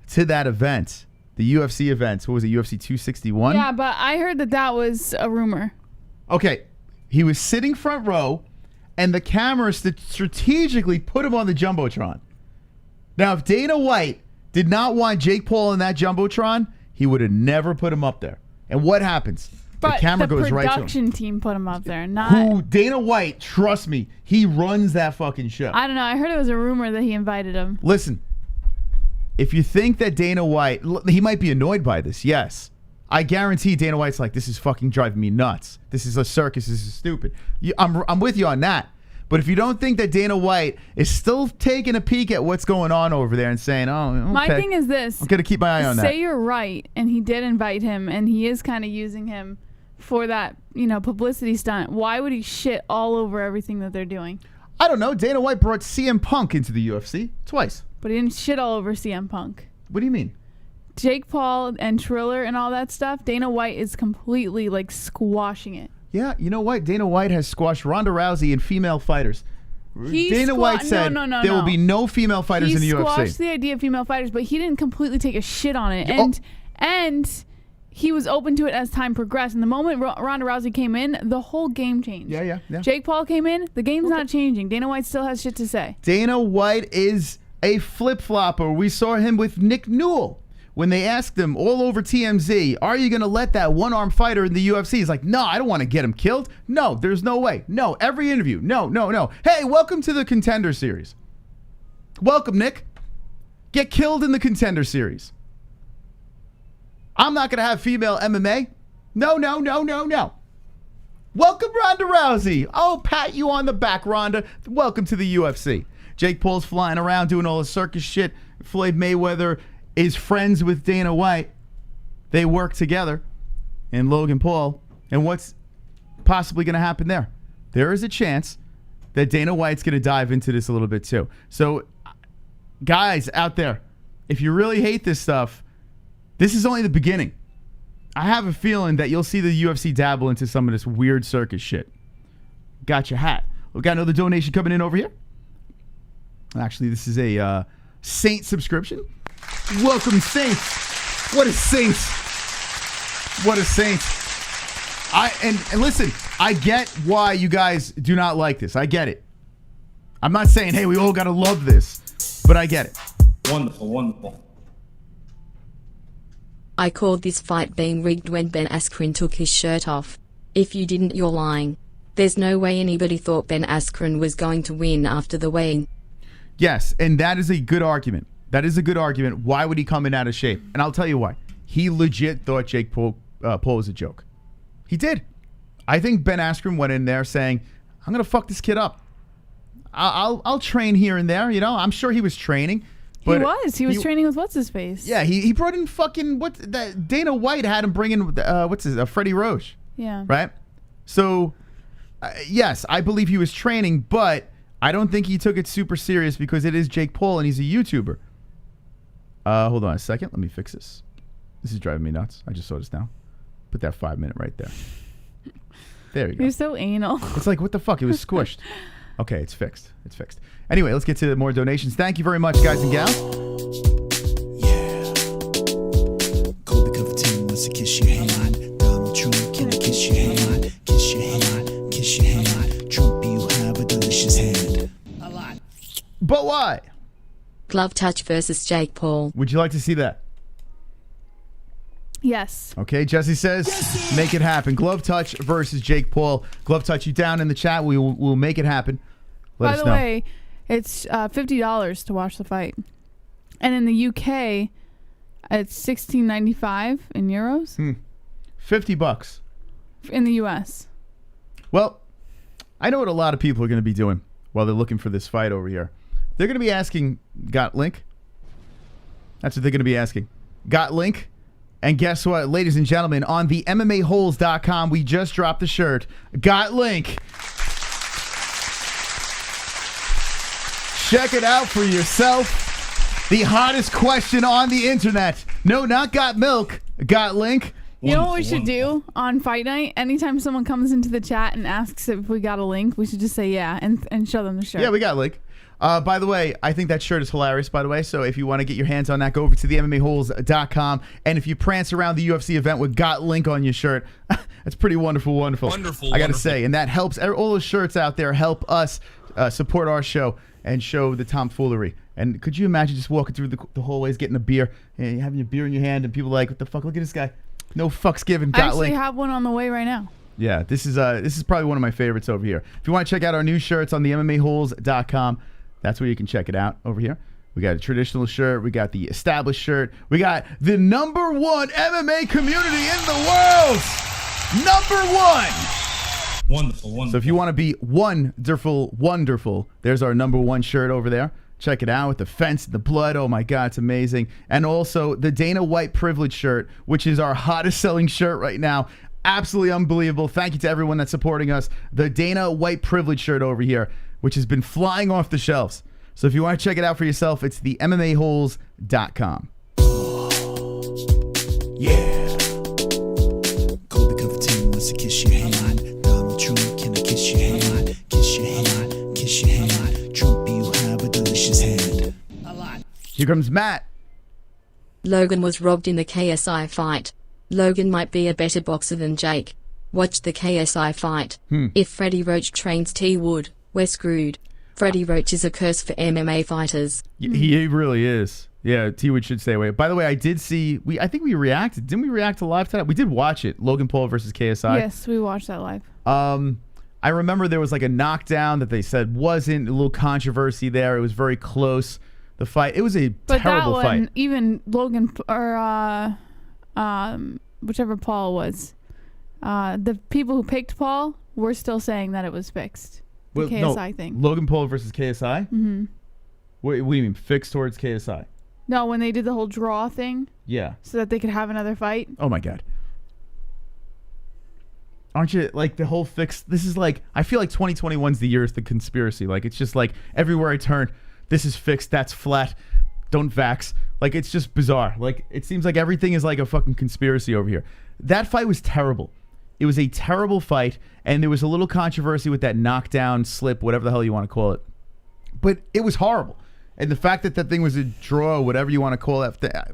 to that event, the UFC event. What was it, UFC 261? Yeah, but I heard that was a rumor. Okay, he was sitting front row, and the camera strategically put him on the Jumbotron. Now, if Dana White did not want Jake Paul in that Jumbotron, he would have never put him up there. And what happens? But the camera goes right to him. production team put him up there, not... Who? Dana White, trust me, he runs that fucking show. I don't know. I heard it was a rumor that he invited him. Listen, if you think that Dana White, he might be annoyed by this, yes. I guarantee Dana White's like, this is fucking driving me nuts. This is a circus. This is stupid. I'm with you on that. But if you don't think that Dana White is still taking a peek at what's going on over there and saying, oh, okay, My thing is this. I'm going to keep my eye on that. Say you're right, and he did invite him, and he is kind of using him for that, publicity stunt. Why would he shit all over everything that they're doing? I don't know. Dana White brought CM Punk into the UFC twice. But he didn't shit all over CM Punk. What do you mean? Jake Paul and Triller and all that stuff, Dana White is completely squashing it. Yeah, you know what? Dana White has squashed Ronda Rousey and female fighters. Dana White said there will be no female fighters in the UFC. He squashed the idea of female fighters, but he didn't completely take a shit on it. Oh. And he was open to it as time progressed. And the moment Ronda Rousey came in, the whole game changed. Yeah. Jake Paul came in, the game's not changing. Dana White still has shit to say. Dana White is a flip-flopper. We saw him with Nick Newell. When they asked him all over TMZ, are you going to let that one-armed fighter in the UFC? He's like, no, I don't want to get him killed. No, there's no way. No, every interview. No. Hey, welcome to the Contender Series. Welcome, Nick. Get killed in the Contender Series. I'm not going to have female MMA. No. Welcome, Ronda Rousey. Oh, pat you on the back, Ronda. Welcome to the UFC. Jake Paul's flying around doing all the circus shit. Floyd Mayweather is friends with Dana White. They work together. And Logan Paul. And what's possibly going to happen there? There is a chance that Dana White's going to dive into this a little bit too. So, guys out there, if you really hate this stuff, this is only the beginning. I have a feeling that you'll see the UFC dabble into some of this weird circus shit. Got your hat. We got another donation coming in over here. Actually, this is a Saint subscription. Welcome, Saints. What a saint. What a saint. And listen, I get why you guys do not like this. I get it. I'm not saying, hey, we all got to love this, but I get it. Wonderful, wonderful. I called this fight being rigged when Ben Askren took his shirt off. If you didn't, you're lying. There's no way anybody thought Ben Askren was going to win after the weigh-in. Yes, and that is a good argument. That is a good argument. Why would he come in out of shape? And I'll tell you why. He legit thought Jake Paul was a joke. He did. I think Ben Askren went in there saying, I'm going to fuck this kid up. I'll train here and there, you know. I'm sure he was training. But he was training with what's his face. Yeah, he brought in fucking Dana White had him bring in Freddie Roach. Yeah. Right? So yes, I believe he was training, but I don't think he took it super serious because it is Jake Paul and he's a YouTuber. Hold on a second. Let me fix this. This is driving me nuts. I just saw this now. Put that 5-minute right there. There you go. You're so anal. It's like, what the fuck? It was squished. Okay, it's fixed. It's fixed. Anyway, let's get to more donations. Thank you very much, guys and gals. Yeah. Colby Covington wants to kiss your hand. Donald Trump, can I kiss your hand? Kiss your hand. Kiss your hand. Trump, you have a delicious hand. A lot. But why? Glove touch versus Jake Paul. Would you like to see that? Yes. Okay, Jesse says, make it happen. Glove touch versus Jake Paul. Glove touch you down in the chat. We'll make it happen. Let us know. By the way, it's $50 to watch the fight. And in the UK, it's $16.95 in euros. $50 in the US. Well, I know what a lot of people are going to be doing while they're looking for this fight over here. They're going to be asking, got link? That's what they're going to be asking. Got link? And guess what, ladies and gentlemen, on the MMA-Holes.com, we just dropped the shirt. Got link. Check it out for yourself. The hottest question on the internet. No, not got milk. Got link. You know what we should do on fight night? Anytime someone comes into the chat and asks if we got a link, we should just say yeah and show them the shirt. Yeah, we got a link. By the way, I think that shirt is hilarious, by the way. So if you want to get your hands on that, go over to the MMA-Holes.com. And if you prance around the UFC event with got link on your shirt, that's pretty wonderful. I got to say. And that helps. All those shirts out there help us support our show and show the tomfoolery. And could you imagine just walking through the hallways, getting a beer, and having your beer in your hand, and people are like, what the fuck? Look at this guy. No fucks given. Got link. I actually have one on the way right now. Yeah, this is probably one of my favorites over here. If you want to check out our new shirts on the MMA-Holes.com, that's where you can check it out over here. We got a traditional shirt. We got the established shirt. We got the #1 MMA community in the world. #1. Wonderful. So if you want to be wonderful, there's our #1 shirt over there. Check it out with the fence, the blood. Oh my God, it's amazing. And also the Dana White Privilege shirt, which is our hottest selling shirt right now. Absolutely unbelievable. Thank you to everyone that's supporting us. The Dana White Privilege shirt over here, which has been flying off the shelves. So if you want to check it out for yourself, it's the MMA-Holes.com. Yeah. Colby Covington wants to kiss your hand. Donald Trump, can I kiss your hand? Kiss your hand. Kiss your hand. Trump, you have a delicious hand. A lot. Here comes Matt. Logan was robbed in the KSI fight. Logan might be a better boxer than Jake. Watch the KSI fight. If Freddie Roach trains T. Wood, we're screwed. Freddie Roach is a curse for MMA fighters. He really is. Yeah, T-Wood should stay away. By the way, I did see, I think we reacted. Didn't we react to live to that? We did watch it. Logan Paul versus KSI. Yes, we watched that live. I remember there was like a knockdown that they said wasn't, a little controversy there. It was very close. The fight, it was a terrible that one, fight. Even Logan, or whichever Paul was, the people who picked Paul were still saying that it was fixed. The KSI thing. Logan Paul versus KSI? Mm-hmm. What do you mean, fixed towards KSI? No, when they did the whole draw thing. Yeah. So that they could have another fight. Oh my God. Aren't you, like, the whole fix, this is like, I feel like 2021's the year of the conspiracy. Like, it's just like, everywhere I turn, this is fixed, that's flat, don't vax. Like, it's just bizarre. Like, it seems like everything is like a fucking conspiracy over here. That fight was terrible. It was a terrible fight, and there was a little controversy with that knockdown, slip, whatever the hell you want to call it. But it was horrible. And the fact that that thing was a draw, whatever you want to call that,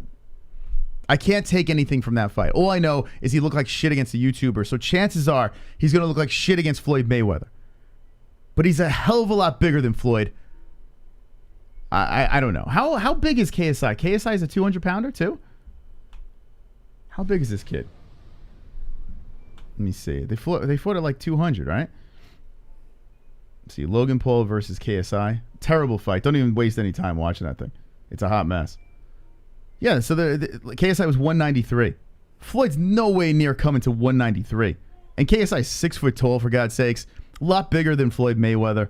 I can't take anything from that fight. All I know is he looked like shit against a YouTuber, so chances are he's going to look like shit against Floyd Mayweather. But he's a hell of a lot bigger than Floyd. I don't know. How big is KSI? KSI is a 200-pounder too? How big is this kid? Let me see. They fought at like 200, right? Let's see, Logan Paul versus KSI. Terrible fight. Don't even waste any time watching that thing. It's a hot mess. Yeah, so the KSI was 193. Floyd's no way near coming to 193. And KSI is 6 foot tall, for God's sakes. A lot bigger than Floyd Mayweather.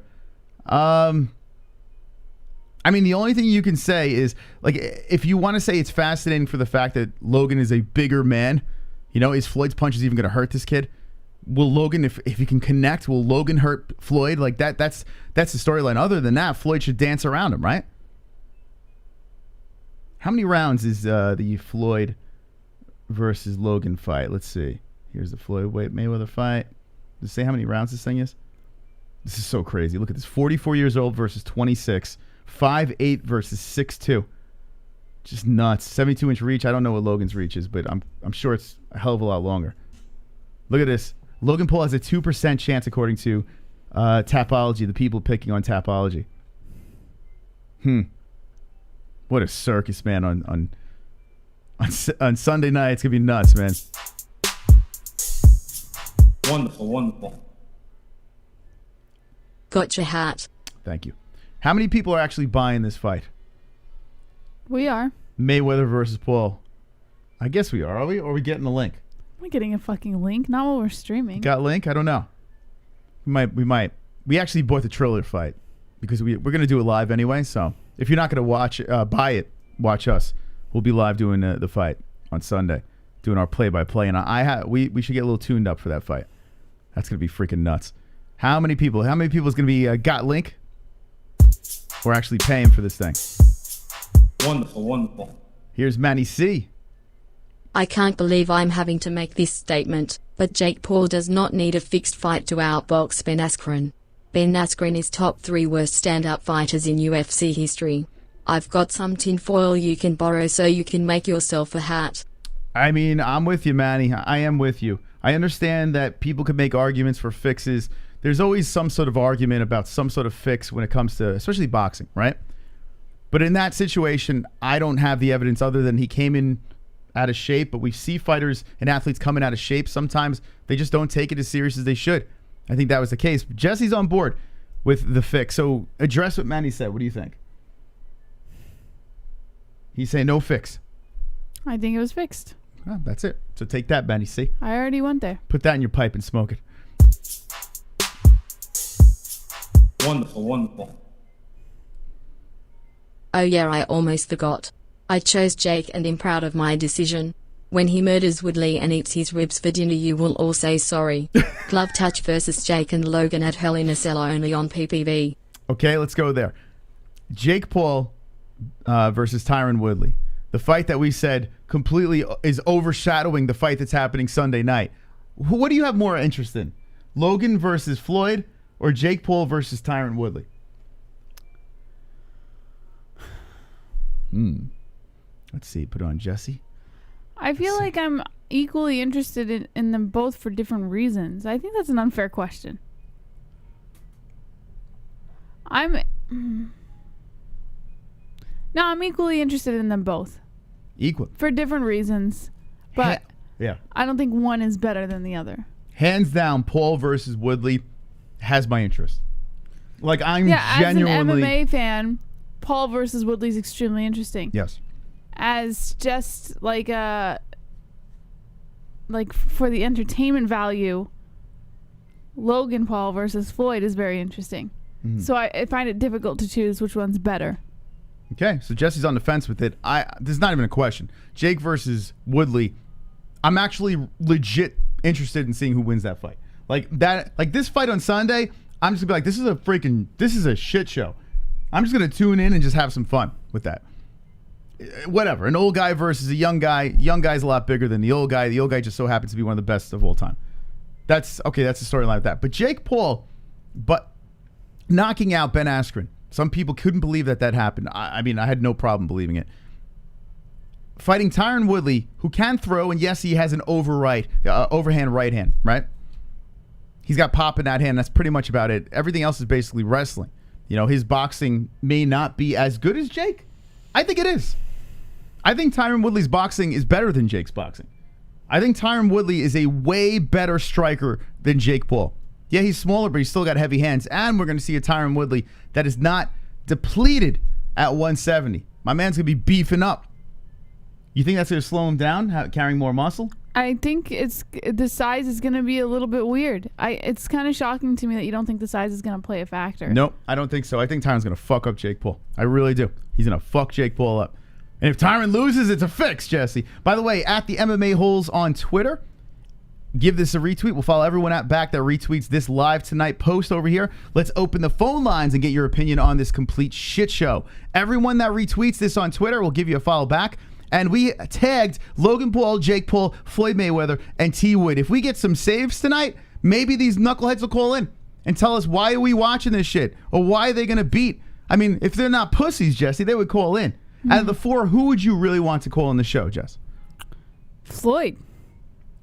I mean, the only thing you can say is, like, if you want to say it's fascinating for the fact that Logan is a bigger man, you know, is Floyd's punches even going to hurt this kid? Will Logan, if he can connect, will Logan hurt Floyd? Like, that's the storyline. Other than that, Floyd should dance around him, right? How many rounds is the Floyd versus Logan fight? Let's see. Here's the Floyd Mayweather fight. Does it say how many rounds this thing is? This is so crazy. Look at this. 44 years old versus 26. 5'8" versus 6'2". Just nuts. 72-inch reach. I don't know what Logan's reach is, but I'm sure it's a hell of a lot longer. Look at this. Logan Paul has a 2% chance according to Tapology, the people picking on Tapology. What a circus, man, on Sunday night. It's going to be nuts, man. Wonderful, wonderful. Got your hat. Thank you. How many people are actually buying this fight? We are. Mayweather versus Paul. I guess we are we? Or are we getting the link? We're getting a fucking link, not while we're streaming. Got link? I don't know. We might. We actually bought the Triller fight because we're going to do it live anyway. So if you're not going to buy it, watch us. We'll be live doing the fight on Sunday, doing our play-by-play. And we should get a little tuned up for that fight. That's going to be freaking nuts. How many people is going to be got link? We're actually paying for this thing. Wonderful, wonderful. Here's Manny C. I can't believe I'm having to make this statement, but Jake Paul does not need a fixed fight to outbox Ben Askren. Ben Askren is top 3 worst stand-up fighters in UFC history. I've got some tinfoil you can borrow so you can make yourself a hat. I mean, I'm with you, Manny. I am with you. I understand that people can make arguments for fixes. There's always some sort of argument about some sort of fix when it comes to, especially boxing, right? But in that situation, I don't have the evidence other than he came in out of shape. But we see fighters and athletes coming out of shape. Sometimes they just don't take it as serious as they should. I think that was the case. Jesse's on board with the fix. So address what Manny said. What do you think? He's saying no fix. I think it was fixed. Oh, that's it. So take that, Manny C. I already went there. Put that in your pipe and smoke it. Wonderful, wonderful. Oh yeah, I almost forgot. I chose Jake and am proud of my decision. When he murders Woodley and eats his ribs for dinner, you will all say sorry. Glove touch versus Jake and Logan at Hell in a Cell only on PPV. Okay, let's go there. Jake Paul versus Tyron Woodley. The fight that we said completely is overshadowing the fight that's happening Sunday night. What do you have more interest in? Logan versus Floyd or Jake Paul versus Tyron Woodley? Let's see. Put on Jesse. I feel like I'm equally interested in them both for different reasons. I think that's an unfair question. I'm equally interested in them both. Equal. For different reasons. But yeah. I don't think one is better than the other. Hands down, Paul versus Woodley has my interest. Like, I'm genuinely... as an MMA fan, Paul versus Woodley is extremely interesting. Yes. As just like for the entertainment value, Logan Paul versus Floyd is very interesting. Mm-hmm. So I find it difficult to choose which one's better. Okay, so Jesse's on the fence with it. This is not even a question. Jake versus Woodley, I'm actually legit interested in seeing who wins that fight. Like this fight on Sunday, I'm just gonna be like, this is a shit show. I'm just gonna tune in and just have some fun with that. whatever. An old guy versus a young guy. Young guy's a lot bigger than the old guy. The old guy just so happens to be one of the best of all time. That's okay. That's the storyline of that. But Jake Paul, knocking out Ben Askren. Some people couldn't believe that happened. I mean, I had no problem believing it. Fighting Tyron Woodley, who can throw, and yes, he has an overhand right hand, right? He's got pop in that hand. That's pretty much about it. Everything else is basically wrestling. You know, his boxing may not be as good as Jake. I think it is. I think Tyron Woodley's boxing is better than Jake's boxing. I think Tyron Woodley is a way better striker than Jake Paul. Yeah, he's smaller, but he's still got heavy hands. And we're going to see a Tyron Woodley that is not depleted at 170. My man's going to be beefing up. You think that's going to slow him down, carrying more muscle? I think the size is going to be a little bit weird. It's kind of shocking to me that you don't think the size is going to play a factor. Nope, I don't think so. I think Tyron's going to fuck up Jake Paul. I really do. He's going to fuck Jake Paul up. And if Tyron loses, it's a fix, Jesse. By the way, at the MMA-Holes on Twitter, give this a retweet. We'll follow everyone back that retweets this live tonight post over here. Let's open the phone lines and get your opinion on this complete shit show. Everyone that retweets this on Twitter will give you a follow back. And we tagged Logan Paul, Jake Paul, Floyd Mayweather, and T. Wood. If we get some saves tonight, maybe these knuckleheads will call in and tell us why are we watching this shit, or why are they going to beat. I mean, if they're not pussies, Jesse, they would call in. Out of the four, who would you really want to call on the show, Jess? Floyd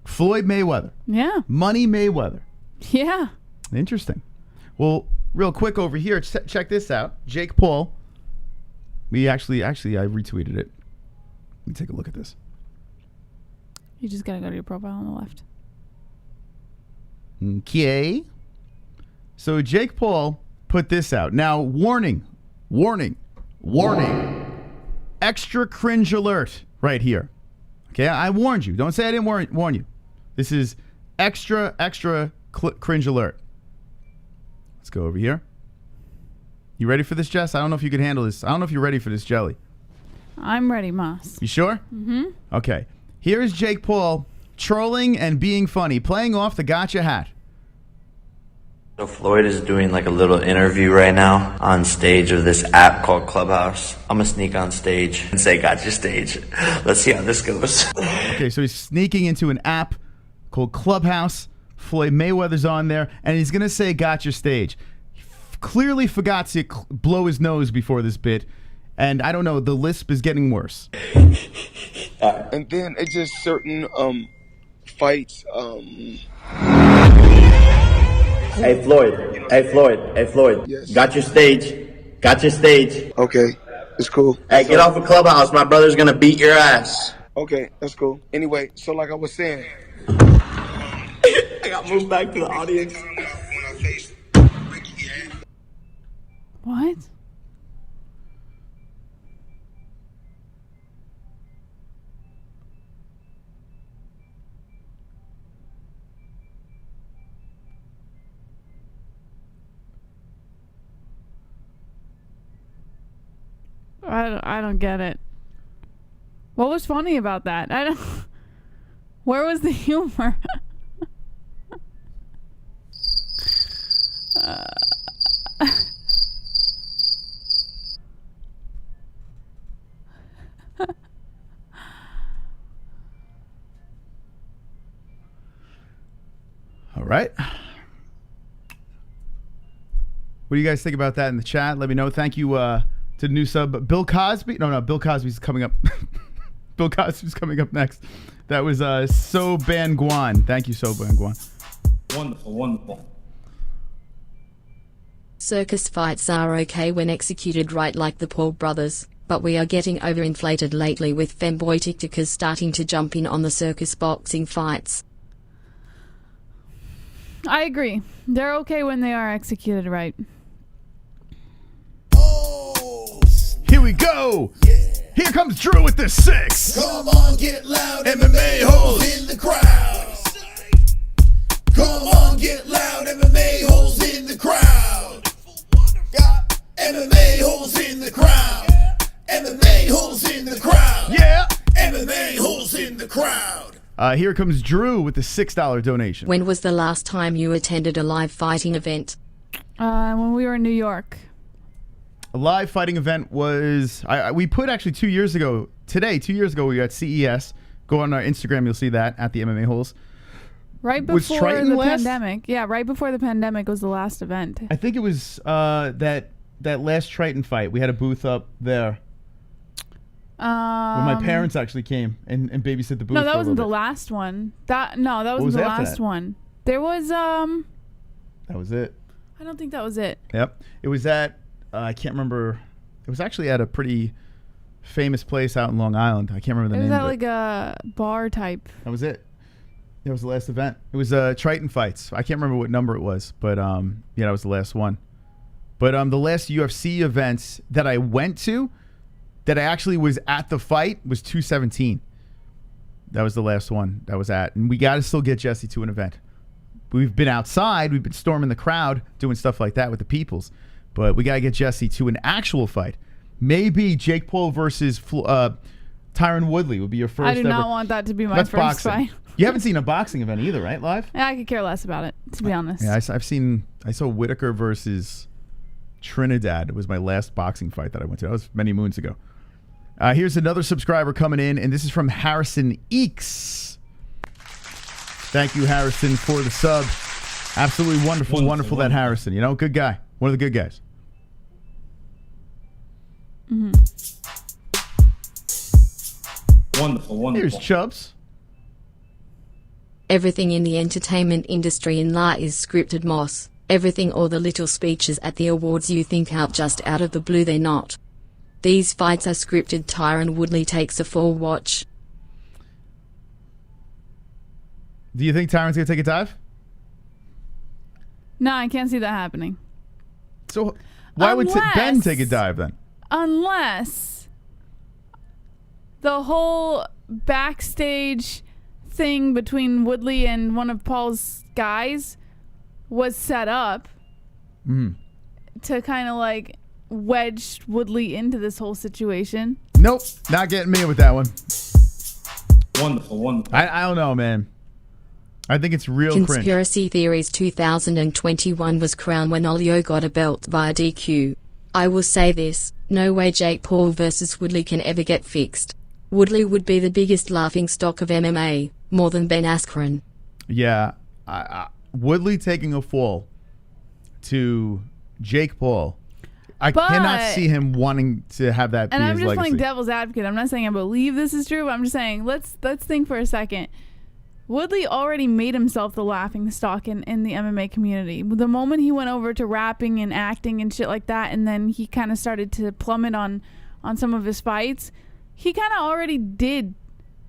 Mayweather. Yeah. Money Mayweather. Yeah. Interesting. Well, real quick over here, check this out. Jake Paul. I retweeted it. Let me take a look at this. You just got to go to your profile on the left. Okay. So Jake Paul put this out. Now, warning. Extra cringe alert right here. Okay, I warned you. Don't say I didn't warn you. This is extra cringe alert. Let's go over here. You ready for this, Jess? I don't know if you can handle this. I don't know if you're ready for this, Jelly. I'm ready, Moss. You sure? Mm-hmm. Okay. Here's Jake Paul trolling and being funny, playing off the gotcha hat. So Floyd is doing like a little interview right now on stage of this app called Clubhouse. I'm gonna sneak on stage and say, "Got your stage." Let's see how this goes. Okay, so he's sneaking into an app called Clubhouse. Floyd Mayweather's on there, and he's gonna say, "Got your stage." He clearly forgot to blow his nose before this bit, and I don't know, the lisp is getting worse. And then it's just certain fights. Hey Floyd. Yes. Got your stage. Okay, it's cool. Hey, get off of Clubhouse. My brother's gonna beat your ass. Okay, that's cool. Anyway, so like I was saying, I got moved back to the audience. What? I don't get it. What was funny about that? Where was the humor? All right. What do you guys think about that in the chat? Let me know. Thank you to the new sub, Bill Cosby. No, Bill Cosby's coming up. Bill Cosby's coming up next. That was So Ban Guan. Thank you, So Ban Guan. Wonderful. Circus fights are okay when executed right, like the Paul brothers, but we are getting overinflated lately with femboy TikTokers starting to jump in on the circus boxing fights. I agree. They're okay when they are executed right. Here we go. Yeah. Here comes Drew with the 6. Come on, get loud, MMA-Holes in the crowd. Come on, get loud, MMA-Holes in the crowd. Got MMA-Holes in the crowd. MMA-Holes in the crowd. Yeah. MMA-Holes in the crowd. Here comes Drew with the $6 donation. When was the last time you attended a live fighting event? When we were in New York. A live fighting event was we put actually 2 years ago. Today, 2 years ago, we got CES. Go on our Instagram, you'll see that at the MMA-Holes. Right Was before Triton the last? pandemic. Yeah, right before the pandemic was the last event. I think it was that last Triton fight. We had a booth up there. Where my parents actually came and babysat the booth. No, that for a wasn't the little bit. last one. That wasn't was the after last that? one. There was That was it. I don't think that was it. Yep. It was at I can't remember. It was actually at a pretty famous place out in Long Island. I can't remember the It was name at of like a bar type. That was it. That was the last event. It was Triton fights. I can't remember what number it was, but yeah, that was the last one. But the last UFC events that I went to, that I actually was at the fight, was 217. That was the last one that was at, and we got to still get Jesse to an event. We've been outside, we've been storming the crowd, doing stuff like that with the peoples, but we got to get Jesse to an actual fight. Maybe Jake Paul versus Tyron Woodley would be your first. I do ever. not want that to be my That's first boxing. fight. You haven't seen a boxing event either, right? Live? Yeah, I could care less about it, to be honest. Yeah, I saw Whitaker versus Trinidad. It was my last boxing fight that I went to. That was many moons ago. Here's another subscriber coming in, and this is from Harrison Eeks. Thank you, Harrison, for the sub. Absolutely wonderful that Harrison. You know, good guy. One of the good guys. Mm-hmm. Wonderful. Here's Chubbs. Everything in the entertainment industry in life is scripted, Moss. Everything, all the little speeches at the awards you think out just out of the blue, they're not. These fights are scripted. Tyron Woodley takes a full watch. Do you think Tyron's going to take a dive? No, I can't see that happening. So why would Unless- Ben take a dive then? Unless the whole backstage thing between Woodley and one of Paul's guys was set up to kind of like wedge Woodley into this whole situation. Nope, not getting me with that one. Wonderful. I don't know, man. I think it's real cringe. Conspiracy Theories 2021 was crowned when Olio got a belt via DQ. I will say this, no way Jake Paul versus Woodley can ever get fixed. Woodley would be the biggest laughingstock of MMA, more than Ben Askren. Yeah, Woodley taking a fall to Jake Paul. I cannot see him wanting to have that be And I'm his just legacy. playing devil's advocate. I'm not saying I believe this is true, but I'm just saying let's think for a second. Woodley already made himself the laughing stock in the MMA community. The moment he went over to rapping and acting and shit like that, and then he kind of started to plummet on some of his fights, he kind of already did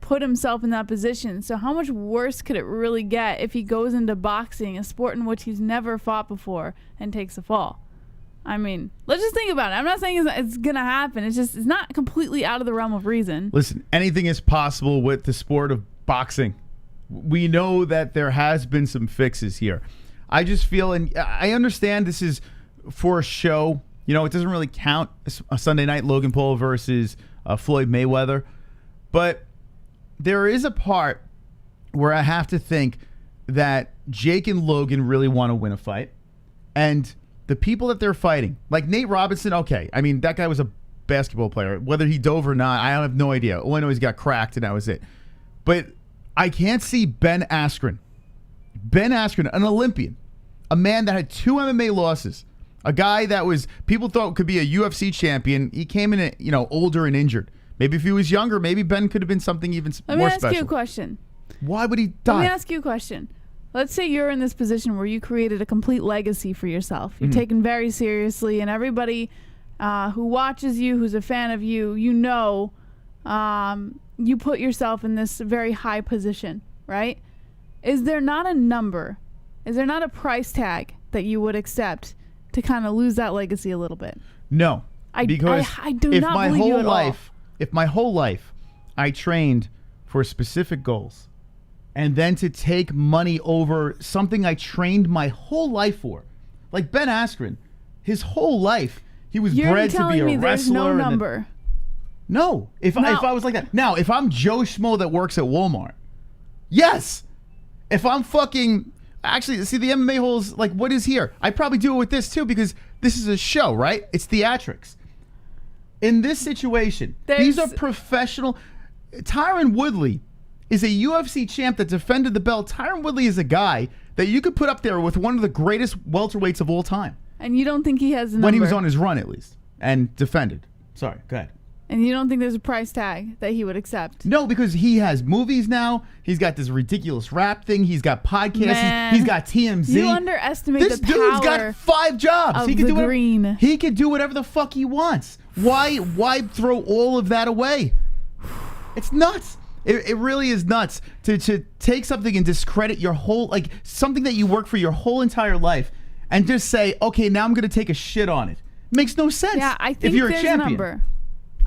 put himself in that position. So how much worse could it really get if he goes into boxing, a sport in which he's never fought before, and takes a fall? I mean, let's just think about it. I'm not saying it's going to happen. It's not completely out of the realm of reason. Listen, anything is possible with the sport of boxing. We know that there has been some fixes here. I just feel, and I understand this is for a show. You know, it doesn't really count. A Sunday night Logan Paul versus Floyd Mayweather. But there is a part where I have to think that Jake and Logan really want to win a fight. And the people that they're fighting, like Nate Robinson, okay. I mean, that guy was a basketball player. Whether he dove or not, I have no idea. All I know, he's got cracked, and that was it. But I can't see Ben Askren. Ben Askren, an Olympian, a man that had 2 MMA losses, a guy that was people thought could be a UFC champion. He came in, older and injured. Maybe if he was younger, maybe Ben could have been something even more special. Let me ask you a question. Why would he die? Let me ask you a question. Let's say you're in this position where you created a complete legacy for yourself. You're taken very seriously, and everybody who watches you, who's a fan of you, you put yourself in this very high position, right? Is there not a number? Is there not a price tag that you would accept to kind of lose that legacy a little bit? No, because I do not believe you at all. If my whole life I trained for specific goals, and then to take money over something I trained my whole life for, like Ben Askren, his whole life he was bred to be a wrestler. You're telling me there's no number. No. If I was like that. Now, if I'm Joe Schmo that works at Walmart, yes. If I'm fucking... Actually, see, the MMA Holes, like, what is here? I probably do it with this, too, because this is a show, right? It's theatrics. In this situation, these are professional. Tyron Woodley is a UFC champ that defended the belt. Tyron Woodley is a guy that you could put up there with one of the greatest welterweights of all time. And you don't think he has a number? When he was on his run, at least, and defended. Sorry, go ahead. And you don't think there's a price tag that he would accept? No, because he has movies now. He's got this ridiculous rap thing. He's got podcasts. Man, he's got TMZ. You underestimate this the power. This dude's got 5 jobs. Of He can the do whatever, green. He can do whatever the fuck he wants. Why throw all of that away? It's nuts. It really is nuts to take something and discredit your whole, like, something that you work for your whole entire life and just say, okay, now I'm going to take a shit on it. Makes no sense. Yeah, I think if you're there's a champion. a number.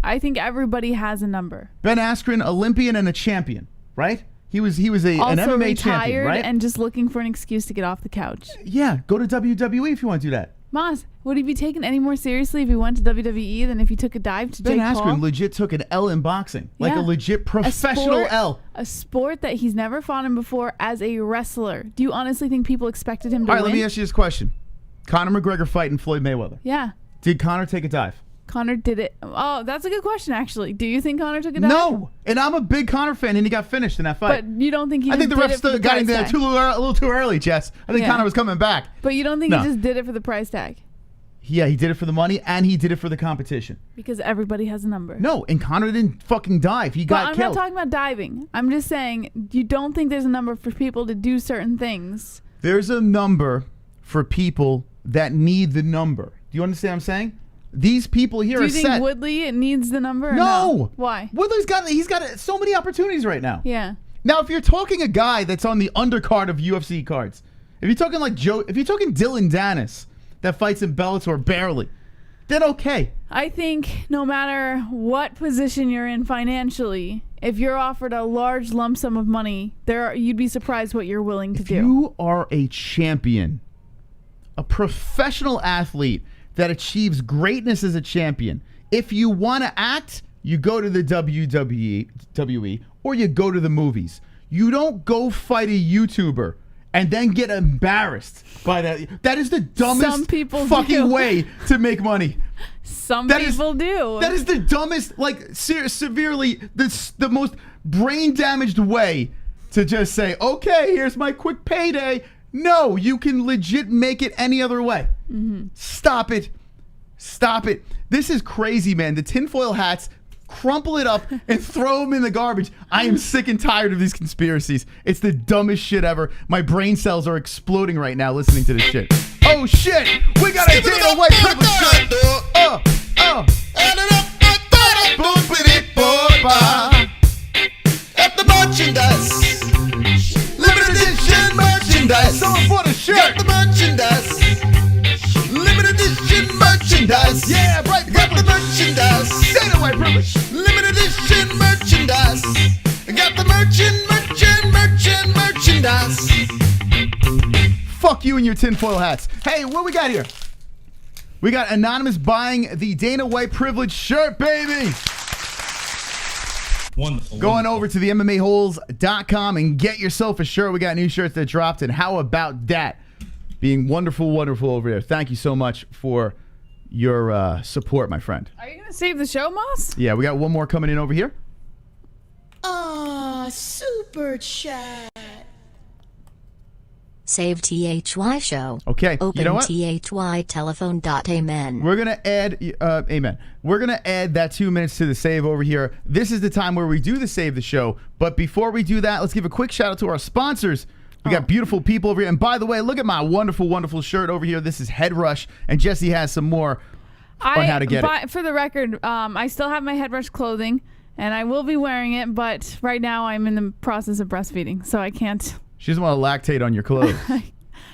I think everybody has a number. Ben Askren, Olympian and a champion, right? He was an Also MMA champion, right? and just looking for an excuse to get off the couch. Yeah, go to WWE if you want to do that. Moss, would he be taken any more seriously if he went to WWE than if he took a dive to Ben Jake Askren Paul? legit took an L in boxing, like a legit professional L. A sport that he's never fought in before as a wrestler. Do you honestly think people expected him to All right, win? let me ask you this question. Conor McGregor fighting Floyd Mayweather. Yeah. Did Conor take a dive? Conor did it. Oh, that's a good question, actually. Do you think Conor took a dive? No. And I'm a big Conor fan, and he got finished in that fight. But you don't think he I think the just did refs it for the got him price there tag? a little too early, Jess. I think Yeah. Conor was coming back. But you don't think No. he just did it for the price tag? Yeah, he did it for the money, and he did it for the competition. Because everybody has a number. No, and Conor didn't fucking dive. He But got I'm killed. not talking about diving. I'm just saying you don't think there's a number for people to do certain things. There's a number for people that need the number. Do you understand what I'm saying? These people here Do are you think set. Woodley needs the number? Or No. Why? Woodley's got so many opportunities right now. Yeah. Now, if you're talking a guy that's on the undercard of UFC cards, if you're talking like if you're talking Dylan Dennis that fights in Bellator barely, then okay. I think no matter what position you're in financially, if you're offered a large lump sum of money, you'd be surprised what you're willing to do. If you are a champion, a professional athlete that achieves greatness as a champion, if you want to act, you go to the WWE or you go to the movies. You don't go fight a YouTuber and then get embarrassed by that. That is the dumbest fucking way to make money. Some people do. That is the dumbest, like severely, the most brain damaged way to just say, okay, here's my quick payday. No, you can legit make it any other way. Mm-hmm. Stop it. Stop it. This is crazy, man. The tinfoil hats, crumple it up and throw them in the garbage. I am sick and tired of these conspiracies. It's the dumbest shit ever. My brain cells are exploding right now listening to this shit. Oh, shit. We got a Dana White privilege shirt. At the merchandise. Limited edition merchandise. Someone bought a shirt. Got the merchandise. Limited edition merchandise. Yeah, right. Got the merchandise. Dana White privilege. Limited edition merchandise. Got the merchandise. Fuck you and your tinfoil hats. Hey, what we got here? We got Anonymous buying the Dana White privilege shirt, baby. Wonderful. Going over to the MMA-Holes.com and get yourself a shirt. We got new shirts that dropped, and how about that? Being wonderful, wonderful over there. Thank you so much for your support, my friend. Are you going to save the show, Moss? Yeah, we got one more coming in over here. Super chat. Save THY show. Okay, Open you know what? THY telephone.amen. We're going to add, amen. We're going to add that 2 minutes to the save over here. This is the time where we do the save the show. But before we do that, let's give a quick shout out to our sponsors. We got beautiful people over here. And by the way, look at my wonderful, wonderful shirt over here. This is Head Rush. And Jesse has some more on how to get it. For the record, I still have my Head Rush clothing, and I will be wearing it. But right now I'm in the process of breastfeeding, so I can't. She doesn't want to lactate on your clothes.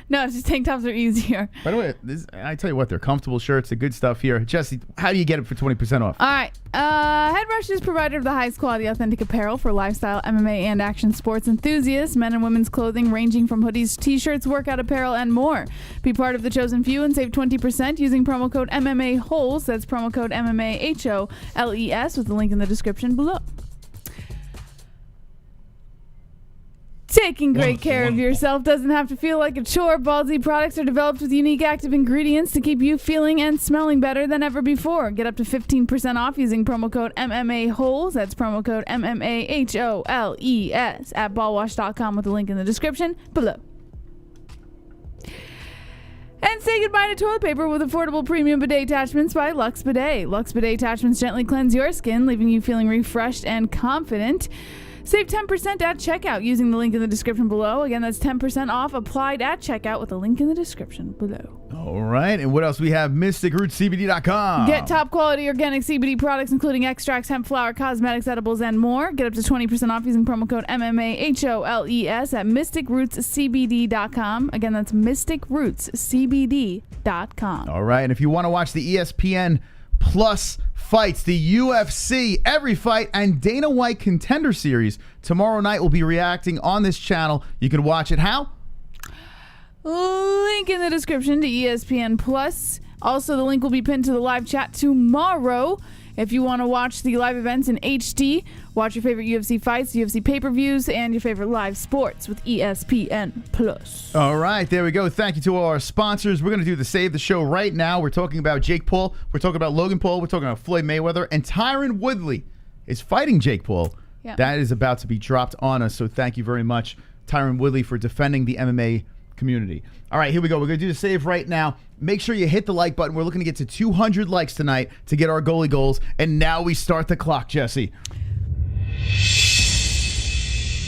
No, it's just tank tops are easier. By the way, I tell you what, they're comfortable shirts, the good stuff here. Jesse, how do you get it for 20% off? All right. Head Rush is provider of the highest quality authentic apparel for lifestyle, MMA, and action sports enthusiasts. Men and women's clothing ranging from hoodies, t-shirts, workout apparel, and more. Be part of the chosen few and save 20% using promo code MMA-Holes. That's promo code MMA-HOLES with the link in the description below. Taking great care of yourself doesn't have to feel like a chore. Ballsy products are developed with unique active ingredients to keep you feeling and smelling better than ever before. Get up to 15% off using promo code MMA-Holes. That's promo code MMA-HOLES at ballwash.com with the link in the description below. And say goodbye to toilet paper with affordable premium bidet attachments by Lux Bidet. Lux Bidet attachments gently cleanse your skin, leaving you feeling refreshed and confident. Save 10% at checkout using the link in the description below. Again, that's 10% off applied at checkout with the link in the description below. All right. And what else we have? MysticRootsCBD.com. Get top quality organic CBD products, including extracts, hemp flower, cosmetics, edibles, and more. Get up to 20% off using promo code MMA-HOLES at MysticRootsCBD.com. Again, that's MysticRootsCBD.com. All right. And if you want to watch the ESPN Plus fights, the UFC, every fight, and Dana White Contender Series, tomorrow night we'll be reacting on this channel. You can watch it how? Link in the description to ESPN Plus. Also, the link will be pinned to the live chat tomorrow. If you want to watch the live events in HD, watch your favorite UFC fights, UFC pay-per-views, and your favorite live sports with ESPN Plus. All right, there we go. Thank you to all our sponsors. We're going to do the Save the Show right now. We're talking about Jake Paul. We're talking about Logan Paul. We're talking about Floyd Mayweather. And Tyron Woodley is fighting Jake Paul. Yeah. That is about to be dropped on us. So thank you very much, Tyron Woodley, for defending the MMA community. All right, here we go. We're going to do the save right now. Make sure you hit the like button. We're looking to get to 200 likes tonight to get our goalie goals. And now we start the clock, Jesse.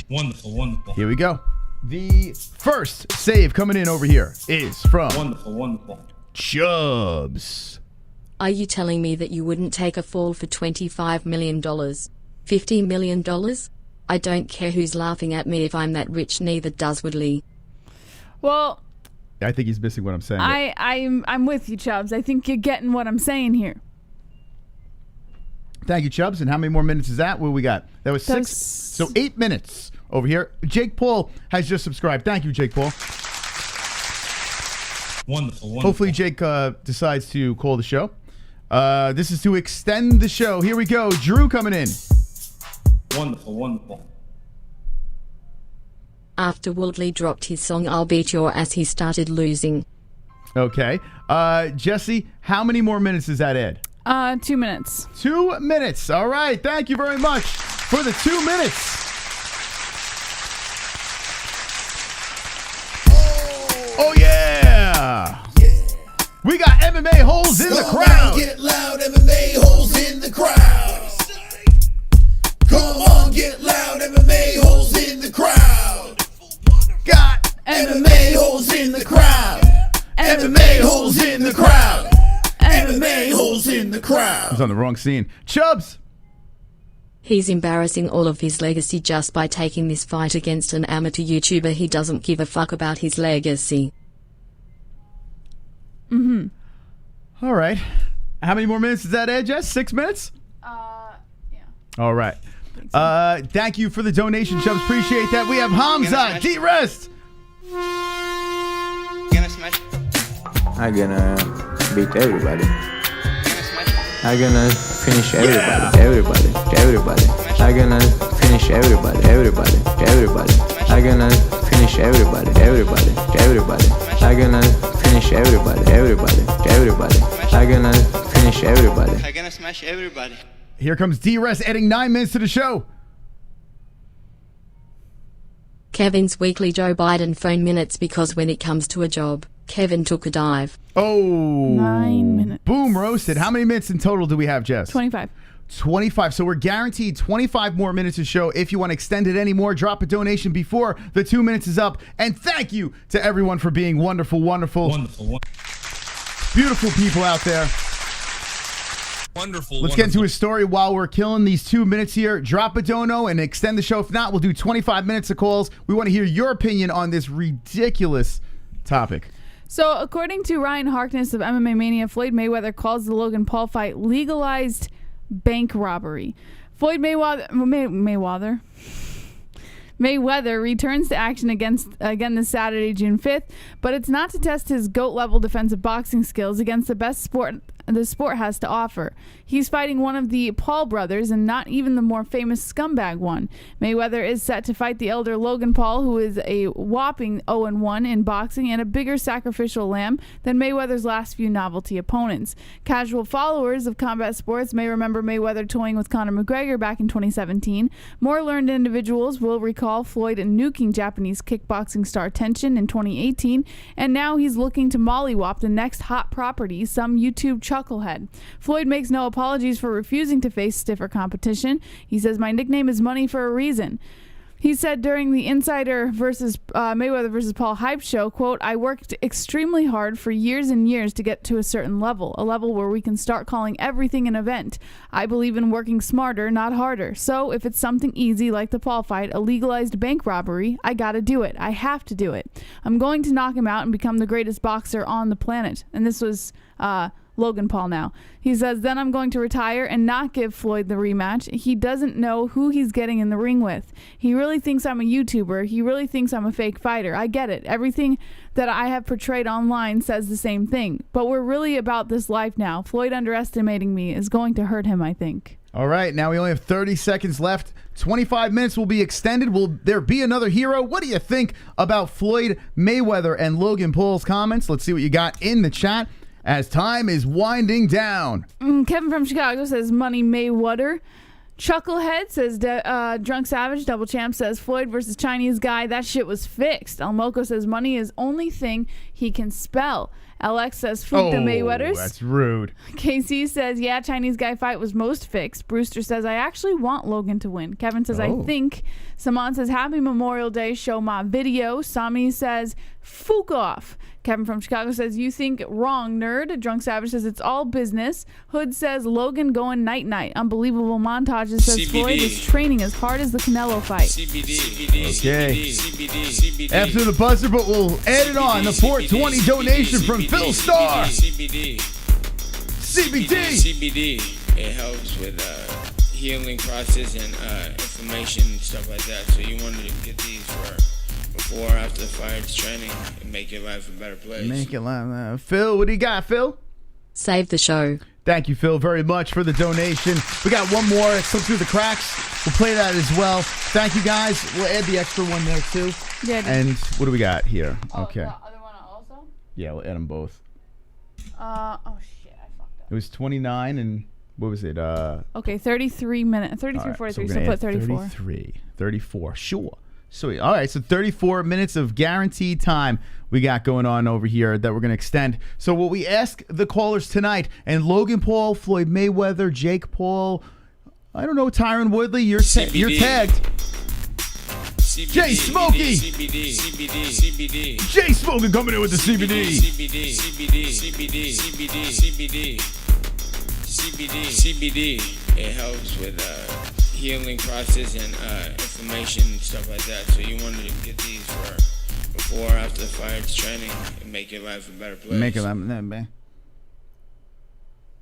Wonderful, wonderful. Here we go. The first save coming in over here is from Wonderful, wonderful. Chubbs. Are you telling me that you wouldn't take a fall for $25 million? $50 million? I don't care who's laughing at me if I'm that rich, neither does Woodley. Well, I think he's missing what I'm saying. I'm with you, Chubbs. I think you're getting what I'm saying here. Thank you, Chubbs. And how many more minutes is that? What we got? That was 6. So 8 minutes over here. Jake Paul has just subscribed. Thank you, Jake Paul. Wonderful, wonderful. Hopefully Jake decides to call the show. This is to extend the show. Here we go. Drew coming in. Wonderful, wonderful. After Woodley dropped his song I'll Beat Your Ass, he started losing. Okay. Jesse, how many more minutes does that add? 2 minutes. 2 minutes. All right. Thank you very much for the 2 minutes. Oh, yeah. We got MMA-Holes in the crowd. Get loud, MMA-Holes in the crowd. Come on, get loud, MMA-Holes in the crowd. Got MMA-Holes in the crowd. MMA-Holes in the crowd. MMA-Holes in the I crowd. was on the wrong scene. Chubbs. He's embarrassing all of his legacy just by taking this fight against an amateur YouTuber. He doesn't give a fuck about his legacy. All right. How many more minutes does that add, Jess? 6 minutes? Yeah. All right. Thank you for the donation, Chubbs. Appreciate that. We have HELWANI, D-Rest. I'm gonna beat everybody. I'm gonna finish everybody. I'm gonna finish everybody. I'm gonna finish everybody. I'm gonna finish everybody. I'm gonna finish everybody. I'm gonna smash everybody. Here comes D-Rest adding 9 minutes to the show. Kevin's weekly Joe Biden phone minutes because when it comes to a job, Kevin took a dive. Oh. 9 minutes. Boom, roasted. How many minutes in total do we have, Jess? 25. 25. So we're guaranteed 25 more minutes of show. If you want to extend it any more, drop a donation before the 2 minutes is up. And thank you to everyone for being wonderful, wonderful, beautiful people out there. Wonderful. Let's get into a story while we're killing these 2 minutes here. Drop a dono and extend the show. If not, we'll do 25 minutes of calls. We want to hear your opinion on this ridiculous topic. So, according to Ryan Harkness of MMA Mania, Floyd Mayweather calls the Logan Paul fight legalized bank robbery. Floyd Mayweather returns to action again this Saturday, June 5th, but it's not to test his GOAT-level defensive boxing skills against the best sport the sport has to offer. He's fighting one of the Paul brothers and not even the more famous scumbag one. Mayweather is set to fight the elder Logan Paul, who is a whopping 0-1 in boxing and a bigger sacrificial lamb than Mayweather's last few novelty opponents. Casual followers of combat sports may remember Mayweather toying with Conor McGregor back in 2017. More learned individuals will recall Floyd nuking Japanese kickboxing star Tenshin in 2018, and now he's looking to mollywop the next hot property, some YouTube chucklehead. Floyd makes no apologies for refusing to face stiffer competition. He says, "My nickname is money for a reason." He said during the Insider versus Mayweather versus Paul hype show, quote, "I worked extremely hard for years and years to get to a certain level, a level where we can start calling everything an event. I believe in working smarter, not harder. So if it's something easy like the Paul fight, a legalized bank robbery, I gotta do it. I have to do it. I'm going to knock him out and become the greatest boxer on the planet." And this was Logan Paul now. He says, "Then I'm going to retire and not give Floyd the rematch. He doesn't know who he's getting in the ring with. He really thinks I'm a YouTuber. He really thinks I'm a fake fighter. I get it. Everything that I have portrayed online says the same thing. But we're really about this life now. Floyd underestimating me is going to hurt him, I think." All right, now we only have 30 seconds left. 25 minutes will be extended. Will there be another hero? What do you think about Floyd Mayweather and Logan Paul's comments? Let's see what you got in the chat as time is winding down. Kevin from Chicago says, "Money Mayweather." Chucklehead says, Drunk Savage. Double Champ says, "Floyd versus Chinese guy, that shit was fixed." El Moco says, "Money is only thing he can spell." LX says, "Fuck the Mayweathers." That's rude. KC says, "Yeah, Chinese guy fight was most fixed." Brewster says, "I actually want Logan to win." Kevin says, "I think." Saman says, "Happy Memorial Day, show my video." Sami says, "Fuck off." Kevin from Chicago says, "You think wrong, nerd." Drunk Savage says, "It's all business." Hood says, "Logan going night-night." Unbelievable montages says, CBD. "Floyd is training as hard as the Canelo fight." Okay. After the buzzer, but we'll add it on. The 420 donation from Phil Starr. CBD. It helps with healing process and inflammation and stuff like that. So you want to get these for before or after the fight training and make your life a better place. Make it live. Phil, what do you got, Phil? Save the show. Thank you, Phil, very much for the donation. We got one more. It slipped through the cracks. We'll play that as well. Thank you, guys. We'll add the extra one there, too. Yeah. And what do we got here? Okay. The other one also? Yeah, we'll add them both. Oh, shit. I fucked up. It was 29 and what was it? Okay, 33 minutes. 33, right, 43. So, So we're put gonna add 34. 34. Sure. Sweet. All right, so 34 minutes of guaranteed time we got going on over here that we're going to extend. So what we ask the callers tonight, and Logan Paul, Floyd Mayweather, Jake Paul, I don't know, Tyron Woodley, you're tagged. Jay Smokey. Jay Smokey coming in with the CBD. CBD. It helps with healing process and inflammation and stuff like that. So you want to get these for before or after the fight training and make your life a better place. Make it man.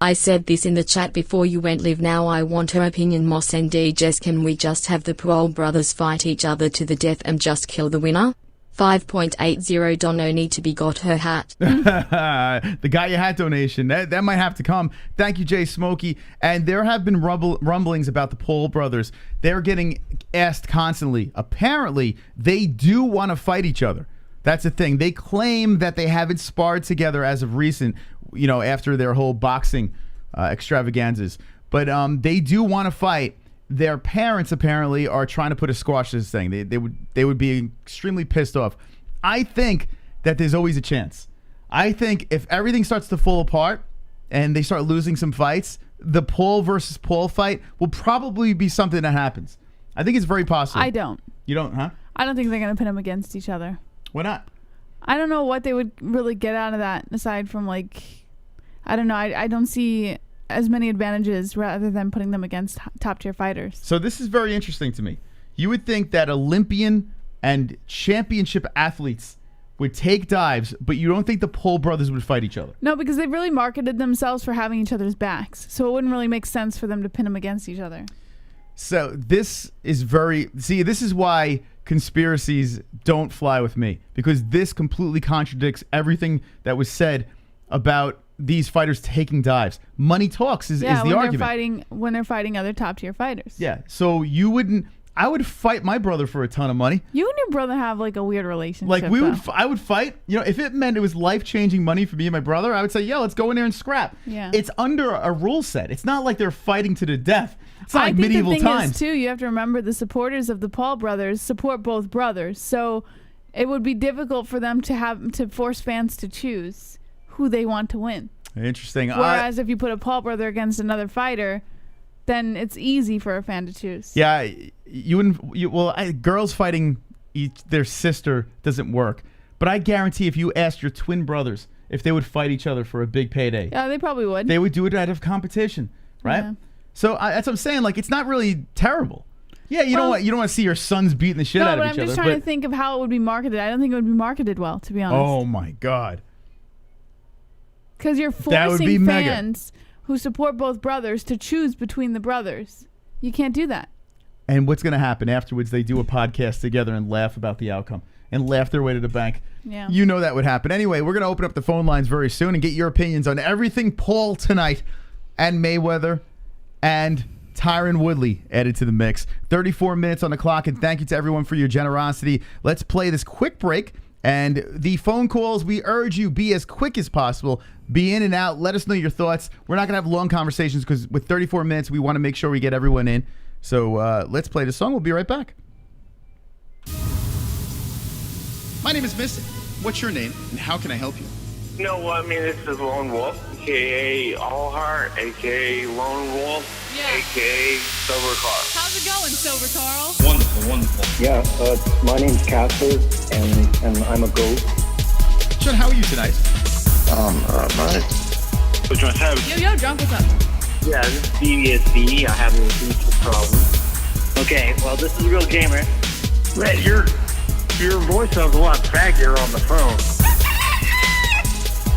I said this in the chat before you went live. Now I want her opinion. Moss and DJs, can we just have the Paul brothers fight each other to the death and just kill the winner? 5.80 don't no need to be got her hat. The Got Your Hat donation. That might have to come. Thank you, Jay Smokey. And there have been rumblings about the Paul brothers. They're getting asked constantly. Apparently, they do want to fight each other. That's the thing. They claim that they haven't sparred together as of recent, you know, after their whole boxing extravaganzas. But they do want to fight. Their parents apparently are trying to put a squash to this thing. They would be extremely pissed off. I think that there's always a chance. I think if everything starts to fall apart and they start losing some fights, the Paul versus Paul fight will probably be something that happens. I think it's very possible. I don't. You don't, huh? I don't think they're going to pit them against each other. Why not? I don't know what they would really get out of that aside from, like, I don't know. I don't see as many advantages rather than putting them against top tier fighters. So this is very interesting to me. You would think that Olympian and championship athletes would take dives, but you don't think the Paul brothers would fight each other? No, because they've really marketed themselves for having each other's backs. So it wouldn't really make sense for them to pin them against each other. So this is this is why conspiracies don't fly with me, because this completely contradicts everything that was said about these fighters taking dives. Money talks is the argument. When they're fighting other top tier fighters. Yeah. So you wouldn't. I would fight my brother for a ton of money. You and your brother have like a weird relationship. Like I would fight. You know, if it meant it was life-changing money for me and my brother, I would say, yeah, let's go in there and scrap. Yeah. It's under a rule set. It's not like they're fighting to the death. It's not like I think medieval the thing times. is too, you have to remember the supporters of the Paul brothers support both brothers. So it would be difficult for them to force fans to choose who they want to win. Interesting. Whereas if you put a Paul brother against another fighter, then it's easy for a fan to choose. Yeah, you wouldn't. Girls fighting their sister doesn't work. But I guarantee if you asked your twin brothers if they would fight each other for a big payday, yeah, they probably would. They would do it out of competition, right? Yeah. So that's what I'm saying. Like, it's not really terrible. Yeah, you don't want to see your sons beating the shit out of each other. No, but I'm just trying to think of how it would be marketed. I don't think it would be marketed well, to be honest. Oh my God. Because you're forcing fans who support both brothers to choose between the brothers. You can't do that. And what's going to happen afterwards? They do a podcast together and laugh about the outcome and laugh their way to the bank. Yeah. You know that would happen. Anyway, we're going to open up the phone lines very soon and get your opinions on everything Paul tonight and Mayweather and Tyron Woodley added to the mix. 34 minutes on the clock, and thank you to everyone for your generosity. Let's play this quick break. And the phone calls, we urge you be as quick as possible. Be in and out. Let us know your thoughts. We're not going to have long conversations because with 34 minutes, we want to make sure we get everyone in. So let's play the song. We'll be right back. My name is Mystic. What's your name, and how can I help you? No, I mean, this is Lone Wolf, a.k.a. Allheart, a.k.a. Lone Wolf, a.k.a. Silver Carl. How's it going, Silver Carl? Wonderful, wonderful. Yeah, my name's Casper, and I'm a ghost. John, how are you tonight? Which one's having? Yo, drunk, what's up? Yeah, this is DIAZ. I have a huge problem. Okay, well, this is a real gamer. Man, your voice sounds a lot faggier on the phone.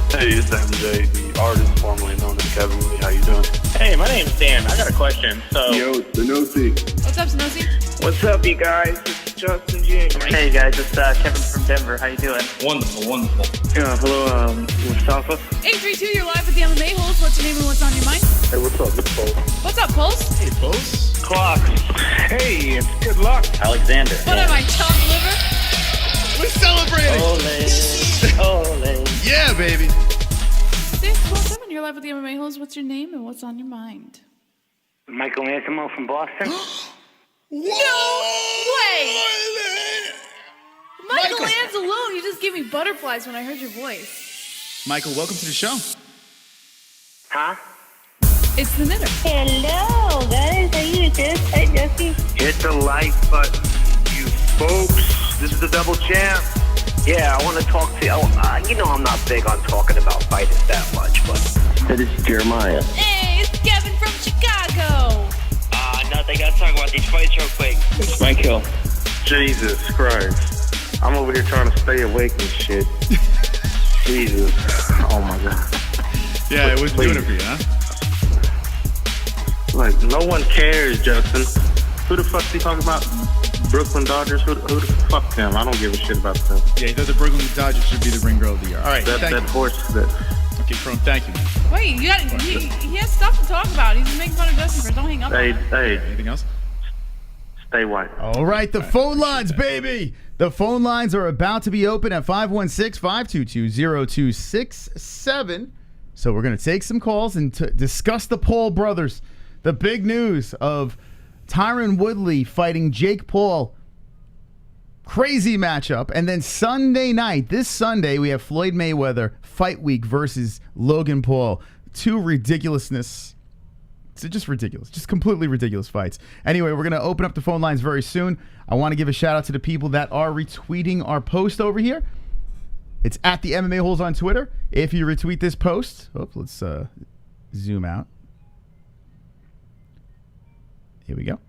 Hey, it's MJ, the artist formerly known as Kevin Lee. How you doing? Hey, my name's Dan. I got a question. So, Yo, Sanosi. What's up, Sanosi? What's up, you guys? This is Justin Jr. Hey, guys, it's Kevin from Denver. How you doing? Wonderful, wonderful. Hello, Mustafa. 832, you're live with the MMA-Holes. What's your name and what's on your mind? Hey, what's up? It's Pulse. What's up, Pulse? Hey, Pulse. Clock. Hey, it's good luck. Alexander. What am I, chopped liver? We're celebrating. Ole. Yeah, baby. 617, you're live with the MMA-Holes. What's your name and what's on your mind? Michael Antimo from Boston. No way! Michael Anzalone, you just gave me butterflies when I heard your voice. Michael, welcome to the show. Huh? It's the knitter. Hello, guys. How you doing? Hi, Jesse. Hit the like button, you folks. This is the double champ. Yeah, I want to talk to you. You know I'm not big on talking about fighters that much, but... This is Jeremiah. Hey, it's Kevin from Chicago. No, they got to talk about these fights real quick. It's Mike Hill. Jesus Christ. I'm over here trying to stay awake and shit. Jesus. Oh, my God. Yeah, it was doing it for you, huh? Like, no one cares, Justin. Who the fuck's he talking about? Brooklyn Dodgers? Who the fuck them? I don't give a shit about them. Yeah, he thought the Brooklyn Dodgers should be the ring girl of the year. All right, that horse. Okay, Chrome, thank you, man. Wait, he has stuff to talk about. He's making fun of Justin first. Don't hang up on him. Hey. Anything else? Stay white. All right, the phone lines, baby. The phone lines are about to be open at 516-522-0267. So we're going to take some calls and discuss the Paul brothers. The big news of Tyron Woodley fighting Jake Paul. Crazy matchup. And then Sunday night, this Sunday, we have Floyd Mayweather Fight Week versus Logan Paul. Two ridiculousness. It's just ridiculous. Just completely ridiculous fights. Anyway, we're going to open up the phone lines very soon. I want to give a shout out to the people that are retweeting our post over here. It's at the MMA-Holes on Twitter. If you retweet this post, let's zoom out. Here we go.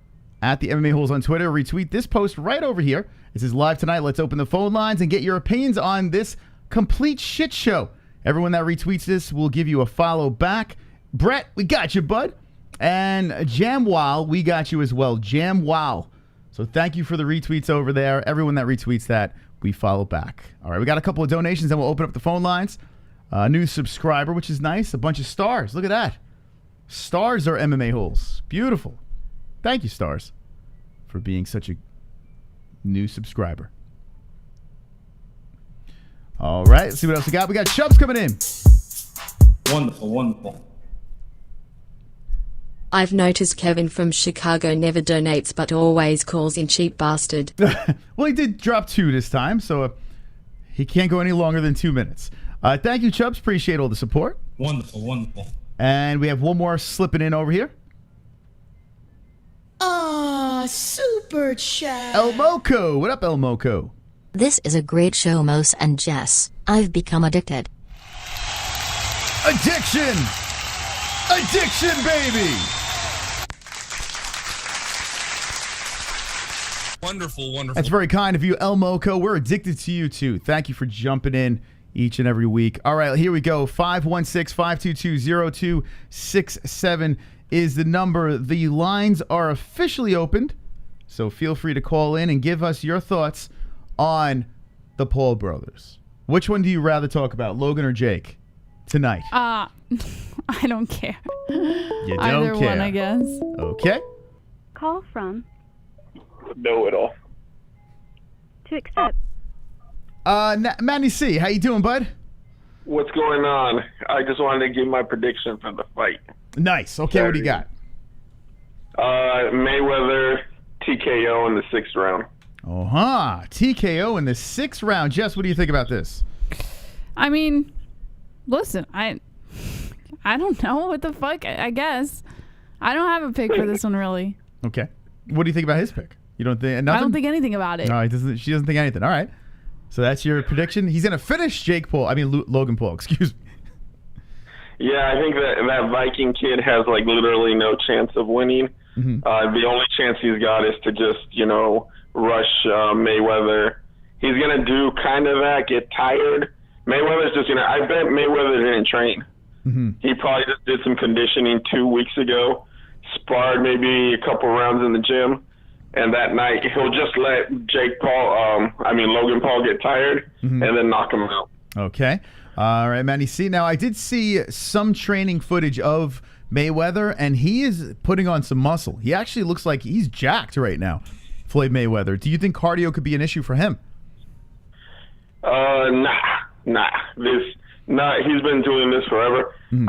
At the MMA-Holes on Twitter, retweet this post right over here. This is live tonight. Let's open the phone lines and get your opinions on this complete shit show. Everyone that retweets this will give you a follow back. Brett, we got you, bud. And Jamwal, we got you as well. Jamwal. So thank you for the retweets over there. Everyone that retweets that, we follow back. All right, we got a couple of donations, and we'll open up the phone lines. A new subscriber, which is nice. A bunch of stars. Look at that. Stars are MMA holes. Beautiful. Thank you, stars, for being such a new subscriber. All right, let's see what else we got. We got Chubbs coming in. Wonderful, wonderful. I've noticed Kevin from Chicago never donates but always calls in cheap bastard. Well, he did drop 2 this time, so he can't go any longer than 2 minutes. Thank you, Chubbs. Appreciate all the support. Wonderful, wonderful. And we have one more slipping in over here. Super chat. El Moco. What up, El Moco? This is a great show, Mos and Jess. I've become addicted. Addiction! Addiction, baby! Wonderful, wonderful. That's very kind of you, El Moco. We're addicted to you, too. Thank you for jumping in each and every week. All right, here we go. 516-522-0267 is the number. The lines are officially opened, so feel free to call in and give us your thoughts on the Paul brothers. Which one do you rather talk about, Logan or Jake, tonight? I don't care. You don't Either care. one, I guess. Okay. Call from Know it all. to accept. Manny C, how you doing, bud? What's going on? I just wanted to give my prediction for the fight. Nice. Okay, what do you got? Mayweather TKO in the 6th round. TKO in the 6th round. Jess, what do you think about this? I mean, listen, I don't know what the fuck. I guess I don't have a pick for this one really. Okay. What do you think about his pick? You don't think nothing? I don't think anything about it. No, he doesn't. She doesn't think anything. All right. So that's your prediction. He's gonna finish Logan Paul. Excuse me. Yeah, I think that Viking kid has like literally no chance of winning. Mm-hmm. The only chance he's got is to just rush Mayweather. He's gonna do kind of that, get tired. Mayweather's just I bet Mayweather didn't train. Mm-hmm. He probably just did some conditioning 2 weeks ago, sparred maybe a couple rounds in the gym, and that night he'll just let Logan Paul get tired and then knock him out. Okay. All right, Manny C. Now, I did see some training footage of Mayweather, and he is putting on some muscle. He actually looks like he's jacked right now, Floyd Mayweather. Do you think cardio could be an issue for him? Nah. He's been doing this forever. Floyd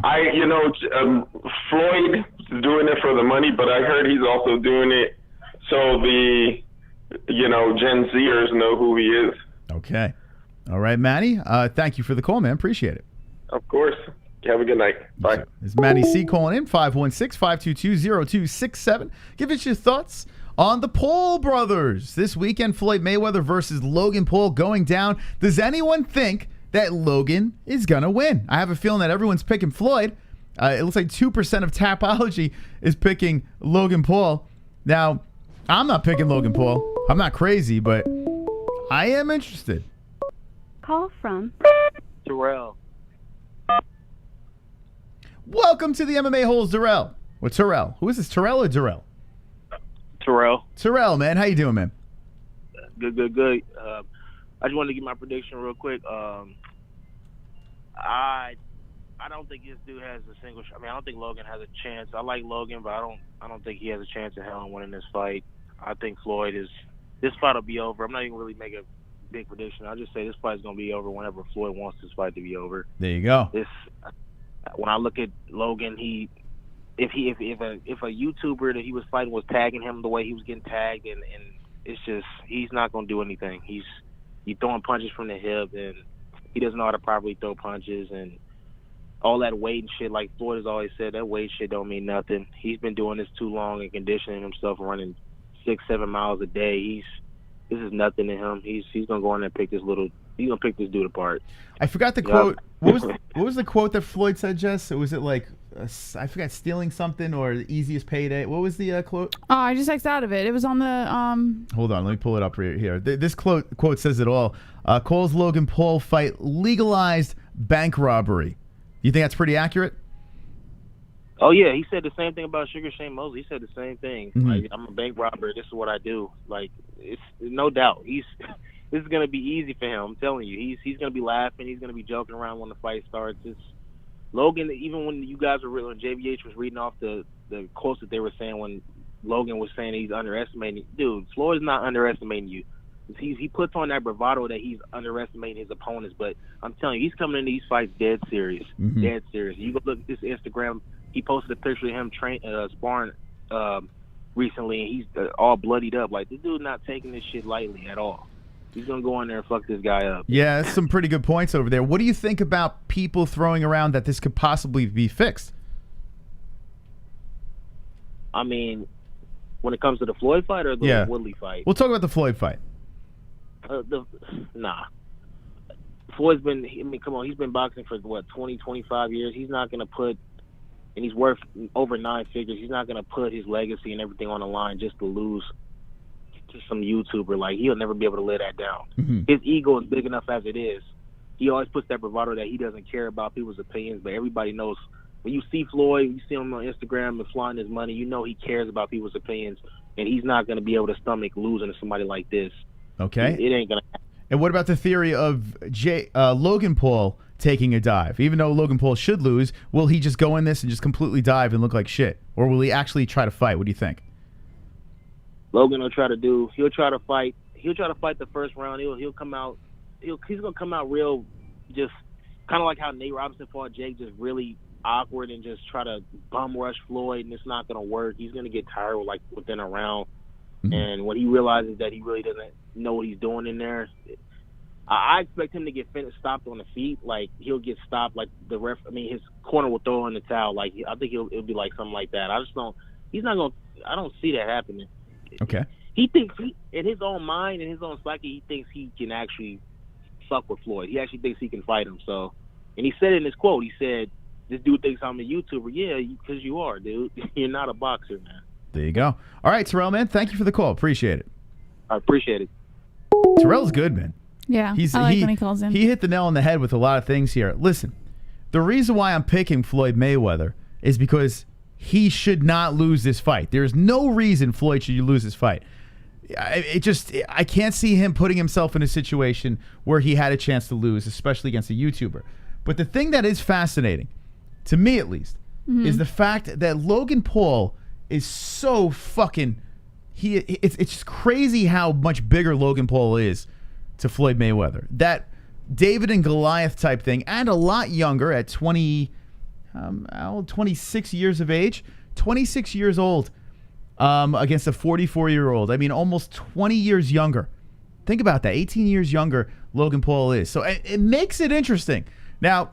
is doing it for the money, but I heard he's also doing it so the, Gen Zers know who he is. Okay. All right, Manny. Thank you for the call, man. Appreciate it. Of course. Have a good night. Bye. This is Manny C calling in, 516-522-0267. Give us your thoughts on the Paul brothers. This weekend, Floyd Mayweather versus Logan Paul going down. Does anyone think that Logan is going to win? I have a feeling that everyone's picking Floyd. It looks like 2% of Tapology is picking Logan Paul. Now, I'm not picking Logan Paul. I'm not crazy, but I am interested. Call from Terrell. Welcome to the MMA-Holes, Darrell. Or Terrell. Who is this, Terrell or Darrell? Terrell. Terrell, man. How you doing, man? Good. I just wanted to give my prediction real quick. I don't think this dude has a single shot. I don't think Logan has a chance. I like Logan, but I don't think he has a chance in hell in winning this fight. I think this fight will be over. I'm not even really making a big prediction. I'll just say this fight is going to be over whenever Floyd wants this fight to be over. There you go. When I look at Logan, if a YouTuber that he was fighting was tagging him the way he was getting tagged, and it's just he's not going to do anything. He's throwing punches from the hip, and he doesn't know how to properly throw punches, and all that weight and shit. Like Floyd has always said, that weight shit don't mean nothing. He's been doing this too long and conditioning himself, running 6-7 miles a day. This is nothing to him. He's gonna go in there and pick this dude apart. I forgot the quote. What was the quote that Floyd said, Jess? Was it like I forgot, stealing something or the easiest payday? What was the quote? Oh, I just X'd out of it. It was on the Hold on, let me pull it up right here. This quote says it all. Calls Logan Paul fight legalized bank robbery. You think that's pretty accurate? Oh yeah, he said the same thing about Sugar Shane Mosley. He said the same thing. Mm-hmm. Like, I'm a bank robber. This is what I do. Like, it's no doubt. this is gonna be easy for him. I'm telling you, he's gonna be laughing. He's gonna be joking around when the fight starts. It's Logan. Even when you guys were when JVH was reading off the quotes that they were saying when Logan was saying he's underestimating, dude, Floyd's not underestimating you. He puts on that bravado that he's underestimating his opponents, but I'm telling you, he's coming into these fights dead serious. Dead serious. You go look at his Instagram, he posted a picture of him sparring recently, and he's all bloodied up. Like, this dude's not taking this shit lightly at all. He's going to go in there and fuck this guy up. Yeah, that's some pretty good points over there. What do you think about people throwing around that this could possibly be fixed? I mean, when it comes to the Floyd fight or the Woodley fight? We'll talk about the Floyd fight. Nah. Floyd's been, I mean, come on, he's been boxing for, 20, 25 years. He's not going to put, and he's worth over 9 figures, he's not going to put his legacy and everything on the line just to lose to some YouTuber. Like, he'll never be able to lay that down. His ego is big enough as it is. He always puts that bravado that he doesn't care about people's opinions, but everybody knows. When you see Floyd, you see him on Instagram and flying his money, you know he cares about people's opinions, and he's not going to be able to stomach losing to somebody like this. Okay. It ain't going to happen. And what about the theory of Logan Paul taking a dive? Even though Logan Paul should lose, will he just go in this and just completely dive and look like shit? Or will he actually try to fight? What do you think? Logan will try to fight the first round. He'll come out, he's going to come out real, just kind of like how Nate Robinson fought Jake, just really awkward and just try to bum rush Floyd, and it's not going to work. He's going to get tired within a round. And when he realizes that he really doesn't know what he's doing in there, I expect him to get stopped on the feet. Like, he'll get stopped. Like, the ref, I mean, his corner will throw in the towel. Like, I think it'll be like something like that. I don't see that happening. Okay. He thinks in his own mind, in his own psyche, he thinks he can actually fuck with Floyd. He actually thinks he can fight him. So, and he said in his quote, he said, "This dude thinks I'm a YouTuber." Yeah, because you are, dude. You're not a boxer, man. There you go. All right, Terrell, man, thank you for the call. Appreciate it. I appreciate it. Terrell's good, man. Yeah, I like when he calls in. He hit the nail on the head with a lot of things here. Listen, the reason why I'm picking Floyd Mayweather is because he should not lose this fight. There's no reason Floyd should lose this fight. I can't see him putting himself in a situation where he had a chance to lose, especially against a YouTuber. But the thing that is fascinating, to me at least, is the fact that Logan Paul is so fucking... It's just crazy how much bigger Logan Paul is to Floyd Mayweather. That David and Goliath type thing, and a lot younger at 26 years of age, 26 years old against a 44-year-old. I mean, almost 20 years younger. Think about that. 18 years younger Logan Paul is. So it makes it interesting. Now,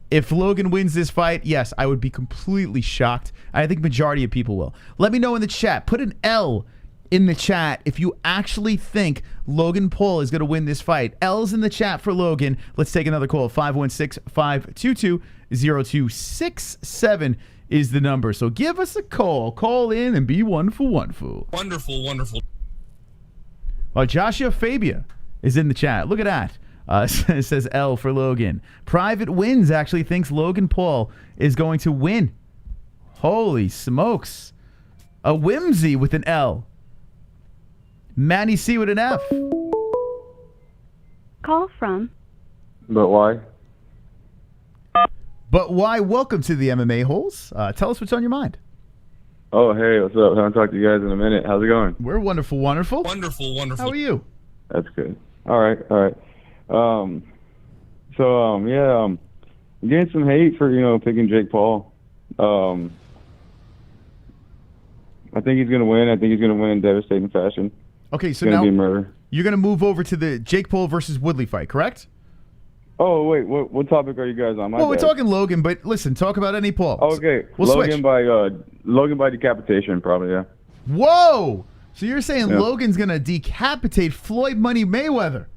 if Logan wins this fight, yes, I would be completely shocked. I think majority of people will. Let me know in the chat. Put an L in the chat if you actually think Logan Paul is going to win this fight. L's in the chat for Logan. Let's take another call. 516-522-0267 is the number. So give us a call. Call in and be one for one, fool. Wonderful, wonderful. Well, Joshua Fabia is in the chat. Look at that. It says L for Logan. Private Wins actually thinks Logan Paul is going to win. Holy smokes. A Whimsy with an L. Manny C with an F. Call from. But why? But why? Welcome to the MMA-Holes. Tell us what's on your mind. Oh, hey, what's up? I haven't talked to you guys in a minute. How's it going? We're wonderful, wonderful. Wonderful, wonderful. How are you? That's good. All right, all right. I'm getting some hate for, picking Jake Paul. I think he's going to win. I think he's going to win in devastating fashion. Okay, so it's now be murder. You're going to move over to the Jake Paul versus Woodley fight, correct? Oh, wait, what topic are you guys on? We're talking Logan, but listen, talk about any Paul. Oh, okay, we'll Logan switch. Logan by decapitation, probably, yeah. Whoa! So you're saying Yeah. Logan's going to decapitate Floyd Money Mayweather?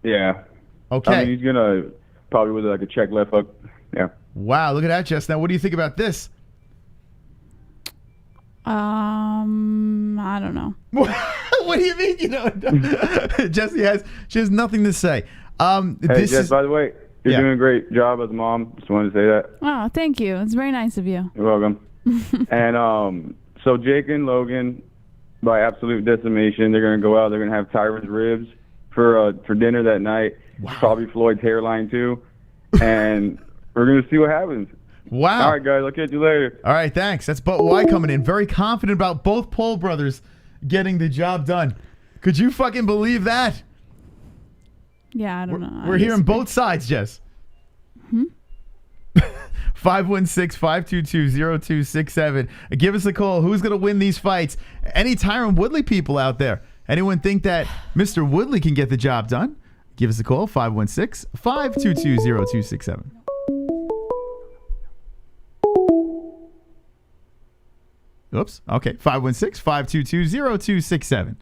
Yeah. Okay. I mean, he's going to probably with like a check left hook. Yeah. Wow, look at that, Jess. Now, what do you think about this? I don't know. What do you mean you don't know? Jessie she has nothing to say. Hey, Jess, by the way, you're doing a great job as a mom. Just wanted to say that. Oh, thank you. It's very nice of you. You're welcome. And so Jake and Logan, by absolute decimation. They're going to go out. They're going to have Tyron's ribs for dinner that night. Wow. Probably Floyd's hairline too. And we're going to see what happens. Wow. All right, guys. I'll catch you later. All right, thanks. That's But Y coming in. Very confident about both Paul brothers getting the job done. Could you fucking believe that? Yeah, I don't know. We're hearing both sides, Jess. 516-522-0267. Give us a call. Who's going to win these fights? Any Tyron Woodley people out there? Anyone think that Mr. Woodley can get the job done? Give us a call. 516-522-0267. Oops. Okay. 516-522-0267.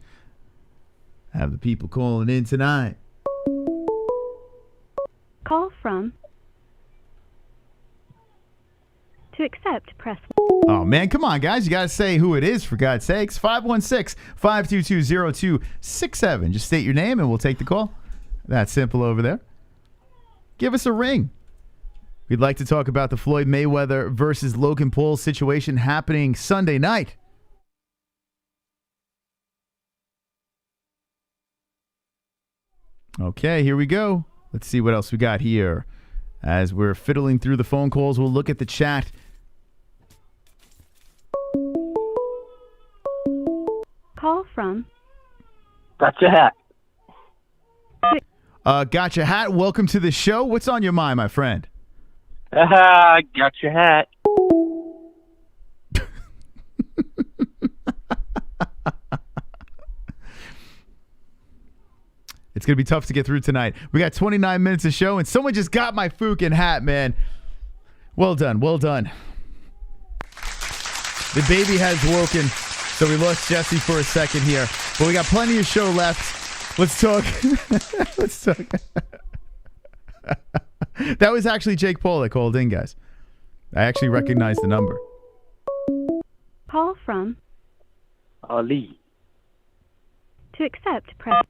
Have the people calling in tonight. Call from. To accept, press 1. Oh, man. Come on, guys. You got to say who it is, for God's sakes. 516-522-0267. Just state your name and we'll take the call. That's simple over there. Give us a ring. We'd like to talk about the Floyd Mayweather versus Logan Paul situation happening Sunday night. Okay, here we go. Let's see what else we got here. As we're fiddling through the phone calls, we'll look at the chat. Call from. Got your hat. Got your hat. Welcome to the show. What's on your mind, my friend? Got your hat. It's going to be tough to get through tonight. We got 29 minutes of show, and someone just got my fucking hat, man. Well done. Well done. The baby has woken, so we lost Jesse for a second here. But we got plenty of show left. Let's talk. Let's talk. That was actually Jake Paul that called in, guys. I actually recognized the number. Call from. Ali. To accept, press.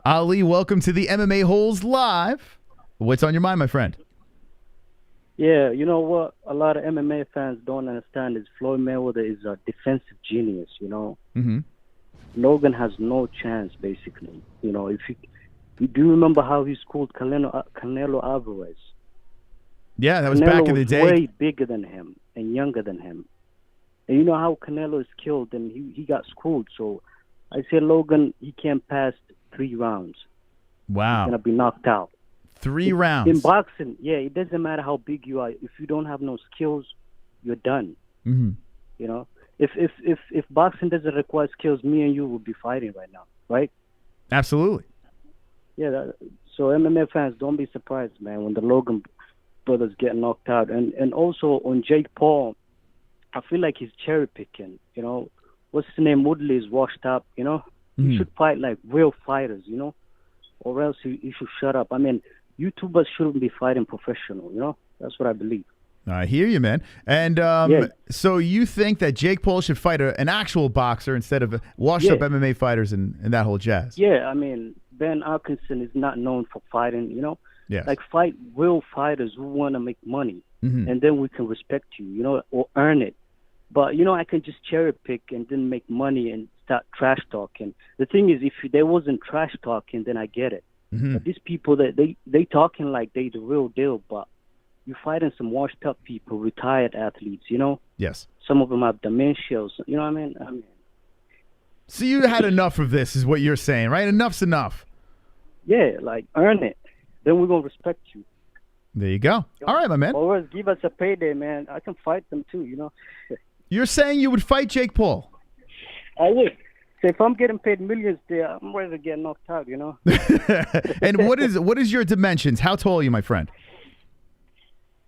Ali, welcome to the MMA-Holes Live. What's on your mind, my friend? Yeah, you know what? A lot of MMA fans don't understand is Floyd Mayweather is a defensive genius, you know? Mm-hmm. Logan has no chance, basically. You know, if you do remember how he schooled Canelo Alvarez. Yeah, that was Canelo back in the day. Way bigger than him and younger than him. And you know how Canelo is killed and he got schooled. So I say Logan, he can't pass 3 rounds. Wow. He's going to be knocked out. 3 rounds. In boxing, yeah, it doesn't matter how big you are. If you don't have no skills, you're done. Mm-hmm. You know? If boxing doesn't require skills, me and you would be fighting right now, right? Absolutely. Yeah, so MMA fans, don't be surprised, man, when the Logan brothers get knocked out. And also on Jake Paul, I feel like he's cherry picking. You know, what's his name? Woodley is washed up. You know, he should fight like real fighters. You know, or else he should shut up. I mean, YouTubers shouldn't be fighting professional. You know, that's what I believe. I hear you, man. And so you think that Jake Paul should fight an actual boxer instead of washed-up MMA fighters and that whole jazz? Yeah, I mean, Ben Atkinson is not known for fighting, you know? Yes. Like, fight real fighters who want to make money, Mhm. and then we can respect you, you know, or earn it. But, you know, I can just cherry pick and then make money and start trash talking. The thing is, if there wasn't trash talking, then I get it. Mhm. But these people, they talking like they the real deal, but you're fighting some washed up people, retired athletes, you know? Yes. Some of them have dementia, you know what I mean? So you had enough of this is what you're saying, right? Enough's enough. Yeah, like, earn it. Then we're going to respect you. There you go. All right, my man. Or else give us a payday, man. I can fight them too, you know? You're saying you would fight Jake Paul? I would. So if I'm getting paid millions there, I'm ready to get knocked out, you know? And what is your dimensions? How tall are you, my friend?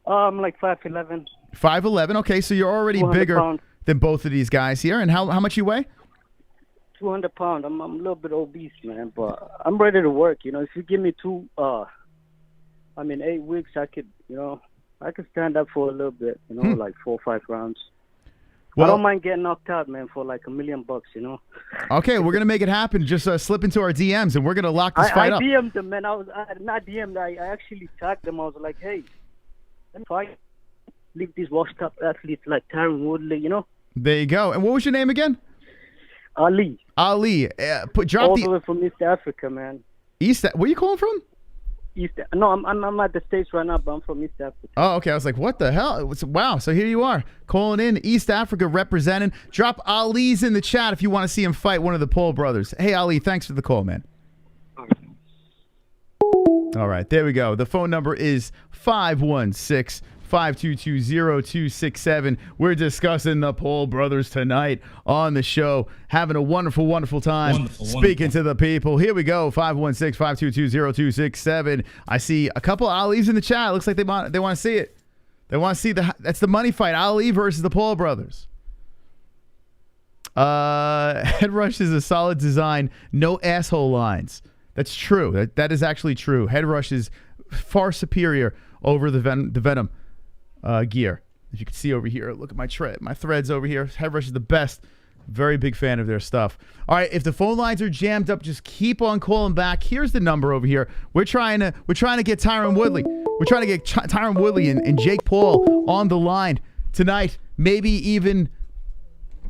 I'm like 5'11". 5'11". Okay, so you're already 200 bigger pounds. than both of these guys here. And how much you weigh? 200 pounds. I'm a little bit obese, man, but I'm ready to work. You know, if you give me 8 weeks, I could stand up for a little bit, you know, like 4 or 5 rounds. Well, I don't mind getting knocked out, man, for like $1 million, you know. Okay, we're gonna make it happen. Just slip into our DMs, and we're gonna lock this fight I up. DM'd them, man. I not DM'd. I actually tagged them. I was like, hey, let me fight. Leave these washed up athletes like Tyron Woodley, you know. There you go. And what was your name again? Ali. Ali, drop All the the way from East Africa, man. East. Where you calling from? No, I'm at the States right now, but I'm from East Africa. Oh, okay. I was like, what the hell? Wow. So here you are, calling in, East Africa representing. Drop Ali's in the chat if you want to see him fight one of the Paul brothers. Hey, Ali, thanks for the call, man. All right, there we go. The phone number is 516-522-0267. We're discussing the Paul brothers tonight on the show. Having a wonderful, wonderful time speaking to the people. Here we go, 516-522-0267. I see a couple Ali's in the chat. Looks like they want to see it. They want to see that's the money fight, Ali versus the Paul brothers. Head rush is a solid design. No asshole lines. That's true. That is actually true. Head rush is far superior over the Venom gear. If you can see over here, look at my threads over here. Head rush is the best. Very big fan of their stuff. All right, if the phone lines are jammed up, just keep on calling back. Here's the number over here. We're trying to get Tyron Woodley. We're trying to get Tyron Woodley and Jake Paul on the line tonight. Maybe even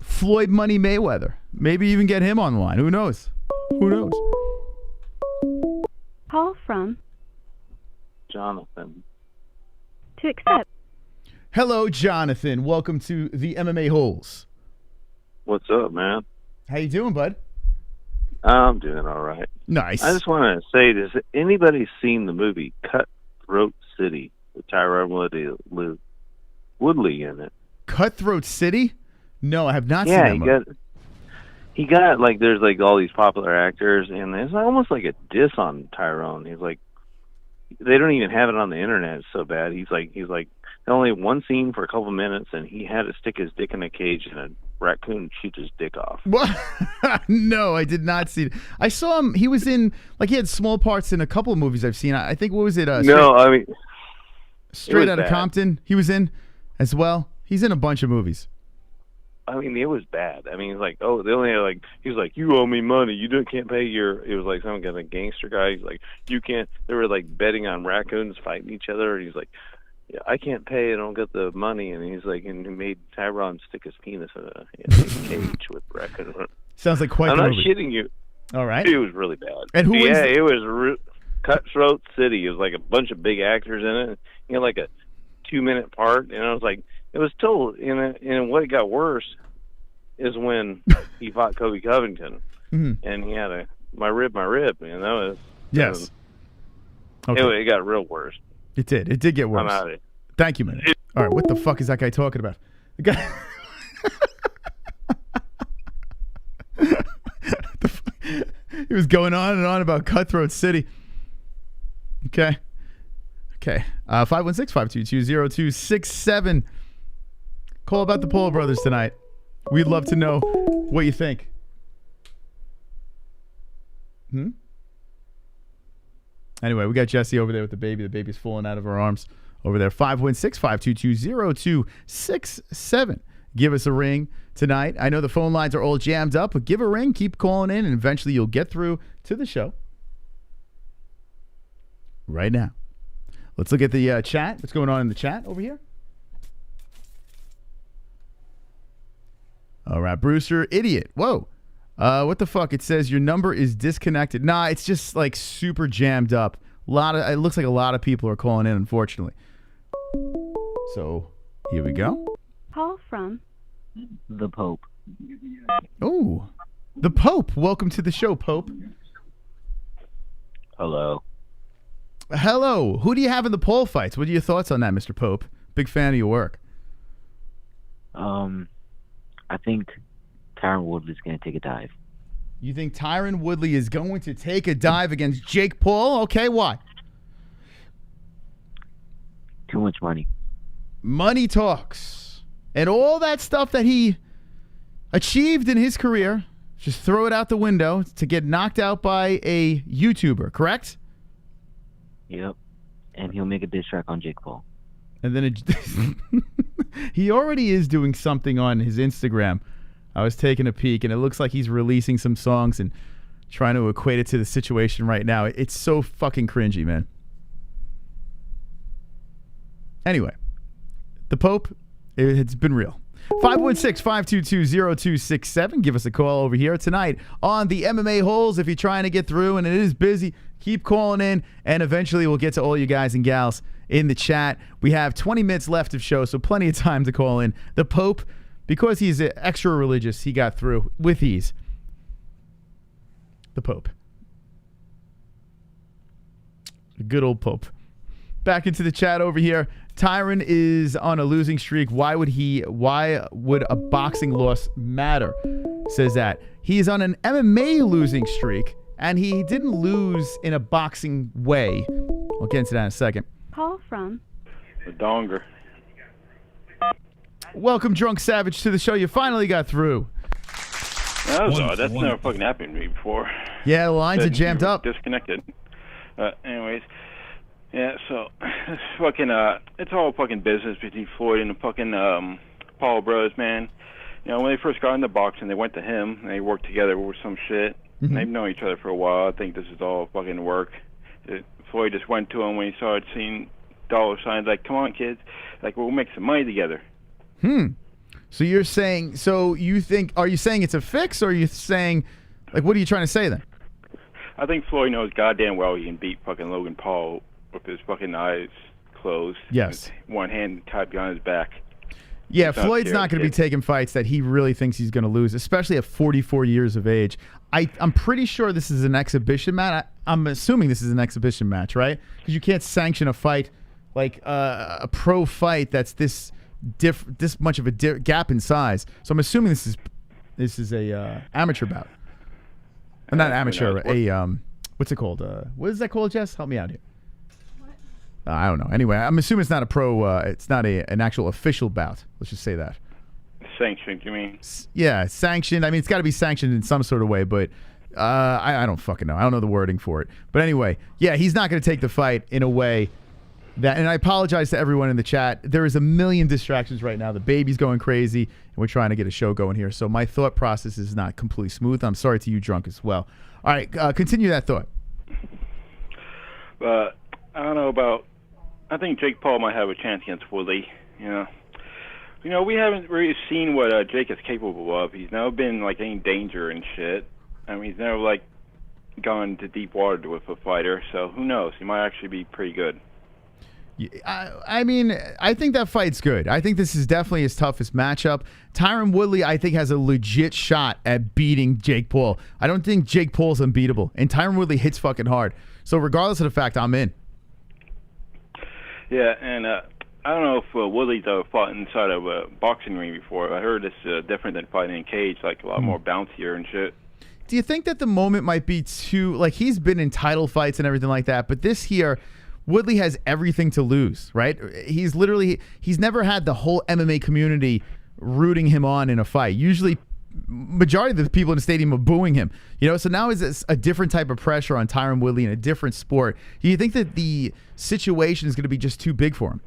Floyd Money Mayweather. Maybe even get him on the line. Who knows? Who knows? Call from Jonathan. to accept. Hello, Jonathan. Welcome to the MMA-Holes. What's up, man? How you doing, bud? I'm doing all right. Nice. I just want to say, has anybody seen the movie Cutthroat City with Tyron Woodley in it? Cutthroat City? No, I have not seen that movie. He got like, there's like all these popular actors, and it's almost like a diss on Tyrone. He's like, they don't even have it on the internet. It's so bad. He's like only one scene for a couple minutes, and he had to stick his dick in a cage, and a raccoon shoot his dick off. What? No, I did not see it. I saw him. He was in, like, he had small parts in a couple of movies I've seen. I think, what was it? Straight Outta Compton. He was in as well. He's in a bunch of movies. I mean, it was bad. I mean, he's like, oh, they only had like, he's like, you owe me money. You can't pay your. It was like some kind of gangster guy. He's like, you can't. They were like betting on raccoons fighting each other. And he's like, yeah, I can't pay. I don't get the money. And he's like, and he made Tyron stick his penis in a cage with raccoon. Sounds like quite. I'm the not movie. shitting you. All right. It was really bad. And who? Yeah, it was Cutthroat City. It was like a bunch of big actors in it. You know, like a 2-minute part, and I was like, it was told. And what got worse is when he fought Colby Covington, and he had my rib, and that was yes. Okay. It got real worse. It did. It did get worse. I'm out of it. Thank you, man. All right, what the fuck is that guy talking about? The guy. He was going on and on about Cutthroat City. Okay. 516-522-0267. Call about the Paul brothers tonight. We'd love to know what you think. Anyway, we got Jesse over there with the baby. The baby's falling out of her arms over there. 516-522-0267. Give us a ring tonight. I know the phone lines are all jammed up, but give a ring. Keep calling in, and eventually you'll get through to the show. Right now. Let's look at the chat. What's going on in the chat over here? All right, Brewster, idiot. Whoa. What the fuck? It says your number is disconnected. Nah, it's just like super jammed up. It looks like a lot of people are calling in, unfortunately. So here we go. Call from the Pope. Oh, the Pope. Welcome to the show, Pope. Hello. Hello. Who do you have in the pole fights? What are your thoughts on that, Mr. Pope? Big fan of your work. I think Tyron Woodley's going to take a dive. You think Tyron Woodley is going to take a dive against Jake Paul? Okay, why? Too much money. Money talks. And all that stuff that he achieved in his career, just throw it out the window to get knocked out by a YouTuber, correct? Yep. And he'll make a diss track on Jake Paul. And then he already is doing something on his Instagram. I was taking a peek, and it looks like he's releasing some songs and trying to equate it to the situation right now. It's so fucking cringy, man. Anyway, the Pope, it's been real. 516-522-0267. Give us a call over here tonight on the MMA Holes. If you're trying to get through and it is busy, keep calling in, and eventually we'll get to all you guys and gals in the chat. We have 20 minutes left of show, so plenty of time to call in. The Pope, because he's extra religious, he got through with ease. The Pope. The good old Pope. Back into the chat over here. Tyron is on a losing streak. Why would a boxing loss matter? Says that. He's on an MMA losing streak, and he didn't lose in a boxing way. We'll get into that in a second. Call from The Donger. Welcome, Drunk Savage, to the show. You finally got through. That was odd. That's never fucking happened to me before. Yeah, the lines are jammed up. Disconnected. Anyways. Yeah, so it's fucking it's all fucking business between Floyd and the fucking Paul Bros, man. You know, when they first got into boxing, they went to him and they worked together with some shit. Mm-hmm. And they've known each other for a while. I think this is all fucking work. Floyd just went to him when he started seeing dollar signs, like, come on, kids, like, we'll make some money together. So you're saying, are you saying it's a fix, or are you saying, like, what are you trying to say then? I think Floyd knows goddamn well he can beat fucking Logan Paul with his fucking eyes closed. Yes. With one hand tied behind his back. Yeah, Floyd's not going to be taking fights that he really thinks he's going to lose, especially at 44 years of age. I'm pretty sure this is an exhibition match. I'm assuming this is an exhibition match, right? Because you can't sanction a fight like a pro fight that's this much of a gap in size. So I'm assuming this is a amateur bout. Not amateur, what's it called? What is that called, Jess? Help me out here. I don't know. Anyway, I'm assuming it's not a pro. It's not an actual official bout. Let's just say that. Sanctioned, you mean? Yeah, sanctioned. I mean, it's got to be sanctioned in some sort of way, but I don't fucking know. I don't know the wording for it. But anyway, yeah, he's not going to take the fight in a way that. And I apologize to everyone in the chat. There is a million distractions right now. The baby's going crazy, and we're trying to get a show going here. So my thought process is not completely smooth. I'm sorry to you, Drunk, as well. All right, continue that thought. I don't know about. I think Jake Paul might have a chance against Woodley. You know, we haven't really seen what Jake is capable of. He's never been like any danger and shit. I mean, he's never like gone to deep water with a fighter. So who knows? He might actually be pretty good. I mean, I think that fight's good. I think this is definitely his toughest matchup. Tyron Woodley, I think, has a legit shot at beating Jake Paul. I don't think Jake Paul's unbeatable, and Tyron Woodley hits fucking hard. So regardless of the fact, I'm in. Yeah, and I don't know if Woodley's ever fought inside of a boxing ring before. I heard it's different than fighting in a cage, like a lot more bouncier and shit. Do you think that the moment might be too, like, he's been in title fights and everything like that, but this here, Woodley has everything to lose, right? He's never had the whole MMA community rooting him on in a fight. Usually, majority of the people in the stadium are booing him, so now is a different type of pressure on Tyron Woodley in a different sport. Do you think that the situation is going to be just too big for him?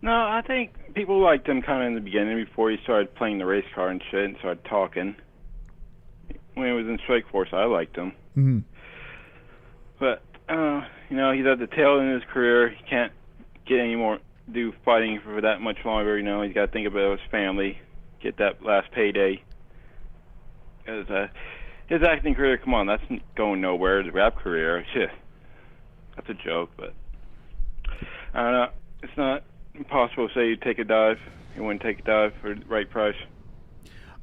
No, I think people liked him kind of in the beginning before he started playing the race car and shit and started talking. When he was in Strikeforce, I liked him. Mm-hmm. But, he's at the tail end of his career. He can't get any more, do fighting for that much longer, He's got to think about his family, get that last payday. Because his acting career, come on, that's going nowhere. His rap career, shit, that's a joke, but I don't know. It's not impossible to say you'd take a dive. You wouldn't take a dive for the right price.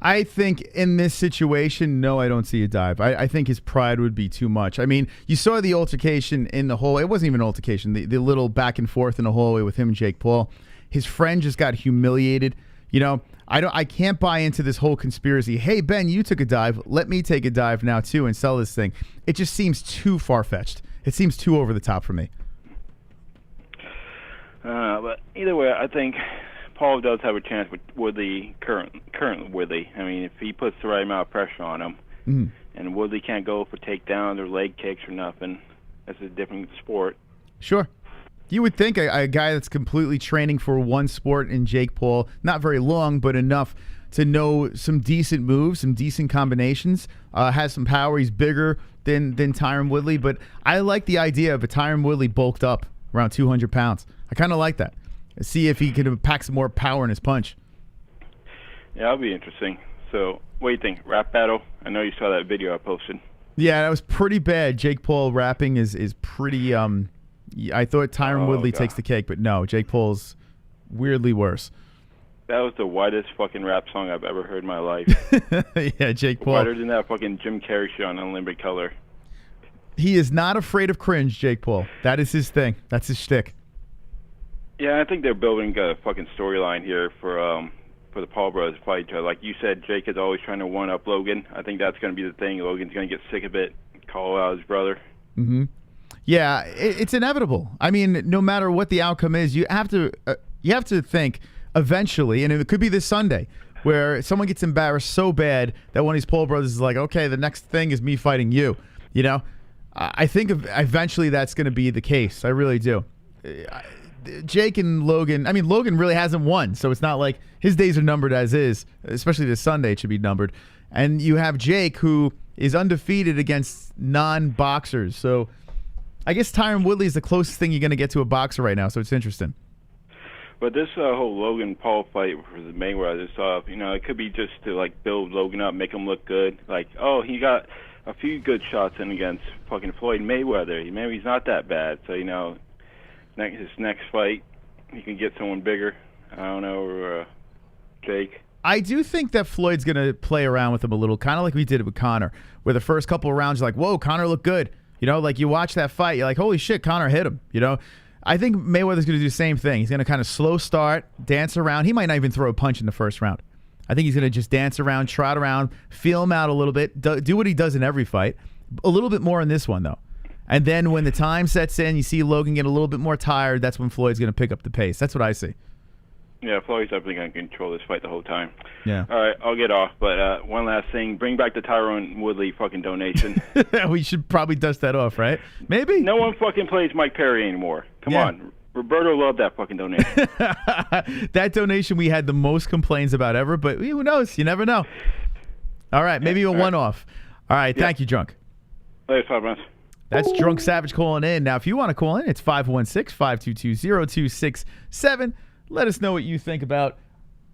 I think in this situation, no, I don't see a dive. I think his pride would be too much. I mean, you saw the altercation in the hallway. It wasn't even an altercation. The little back and forth in the hallway with him and Jake Paul. His friend just got humiliated. I can't buy into this whole conspiracy. Hey, Ben, you took a dive. Let me take a dive now, too, and sell this thing. It just seems too far-fetched. It seems too over the top for me. But either way, I think Paul does have a chance with Woodley, current Woodley. I mean, if he puts the right amount of pressure on him, and Woodley can't go for takedowns or leg kicks or nothing, that's a different sport. Sure. You would think a guy that's completely training for one sport in Jake Paul, not very long, but enough to know some decent moves, some decent combinations, has some power. He's bigger than Tyron Woodley, but I like the idea of a Tyron Woodley bulked up around 200 pounds. I kind of like that. See if he can pack some more power in his punch. Yeah, that'll be interesting. So, what do you think? Rap battle? I know you saw that video I posted. Yeah, that was pretty bad. Jake Paul rapping is pretty. I thought Tyron Woodley takes the cake, but no, Jake Paul's weirdly worse. That was the whitest fucking rap song I've ever heard in my life. Yeah, Jake Paul. Whiter than that fucking Jim Carrey show on Unlimited Color. He is not afraid of cringe, Jake Paul. That is his thing. That's his shtick. Yeah, I think they're building a fucking storyline here for the Paul brothers to fight each other. Like you said, Jake is always trying to one-up Logan. I think that's going to be the thing. Logan's going to get sick of it, call out his brother. Mm-hmm. Yeah, it's inevitable. I mean, no matter what the outcome is, you have to think eventually, and it could be this Sunday, where someone gets embarrassed so bad that one of these Paul brothers is like, okay, the next thing is me fighting you. You know, I think eventually that's going to be the case. I really do. Jake and Logan, I mean, Logan really hasn't won, so it's not like his days are numbered as is, especially this Sunday it should be numbered. And you have Jake, who is undefeated against non-boxers. So I guess Tyron Woodley is the closest thing you're going to get to a boxer right now, so it's interesting. But this whole Logan Paul fight for the Mayweather stuff, you know, it could be just to like build Logan up, make him look good. Like, oh, he got a few good shots in against fucking Floyd Mayweather. Maybe he's not that bad. So, you know, his next fight, he can get someone bigger. I don't know, or Jake. I do think that Floyd's going to play around with him a little, kind of like we did with Conor, where the first couple of rounds, you're like, whoa, Conor looked good. You know, like you watch that fight, you're like, holy shit, Conor hit him, you know? I think Mayweather's going to do the same thing. He's going to kind of slow start, dance around. He might not even throw a punch in the first round. I think he's going to just dance around, trot around, feel him out a little bit, do what he does in every fight. A little bit more in this one, though. And then when the time sets in, you see Logan get a little bit more tired, that's when Floyd's going to pick up the pace. That's what I see. Yeah, Floyd's definitely going to control this fight the whole time. Yeah. All right, I'll get off. But one last thing. Bring back the Tyron Woodley fucking donation. We should probably dust that off, right? Maybe. No one fucking plays Mike Perry anymore. Come on. Roberto loved that fucking donation. That donation we had the most complaints about ever, but who knows? You never know. All right, maybe a one-off. All right, thank you, Drunk. Later, 5 months. That's Drunk Savage calling in. Now, if you want to call in, it's 516-522-0267. Let us know what you think about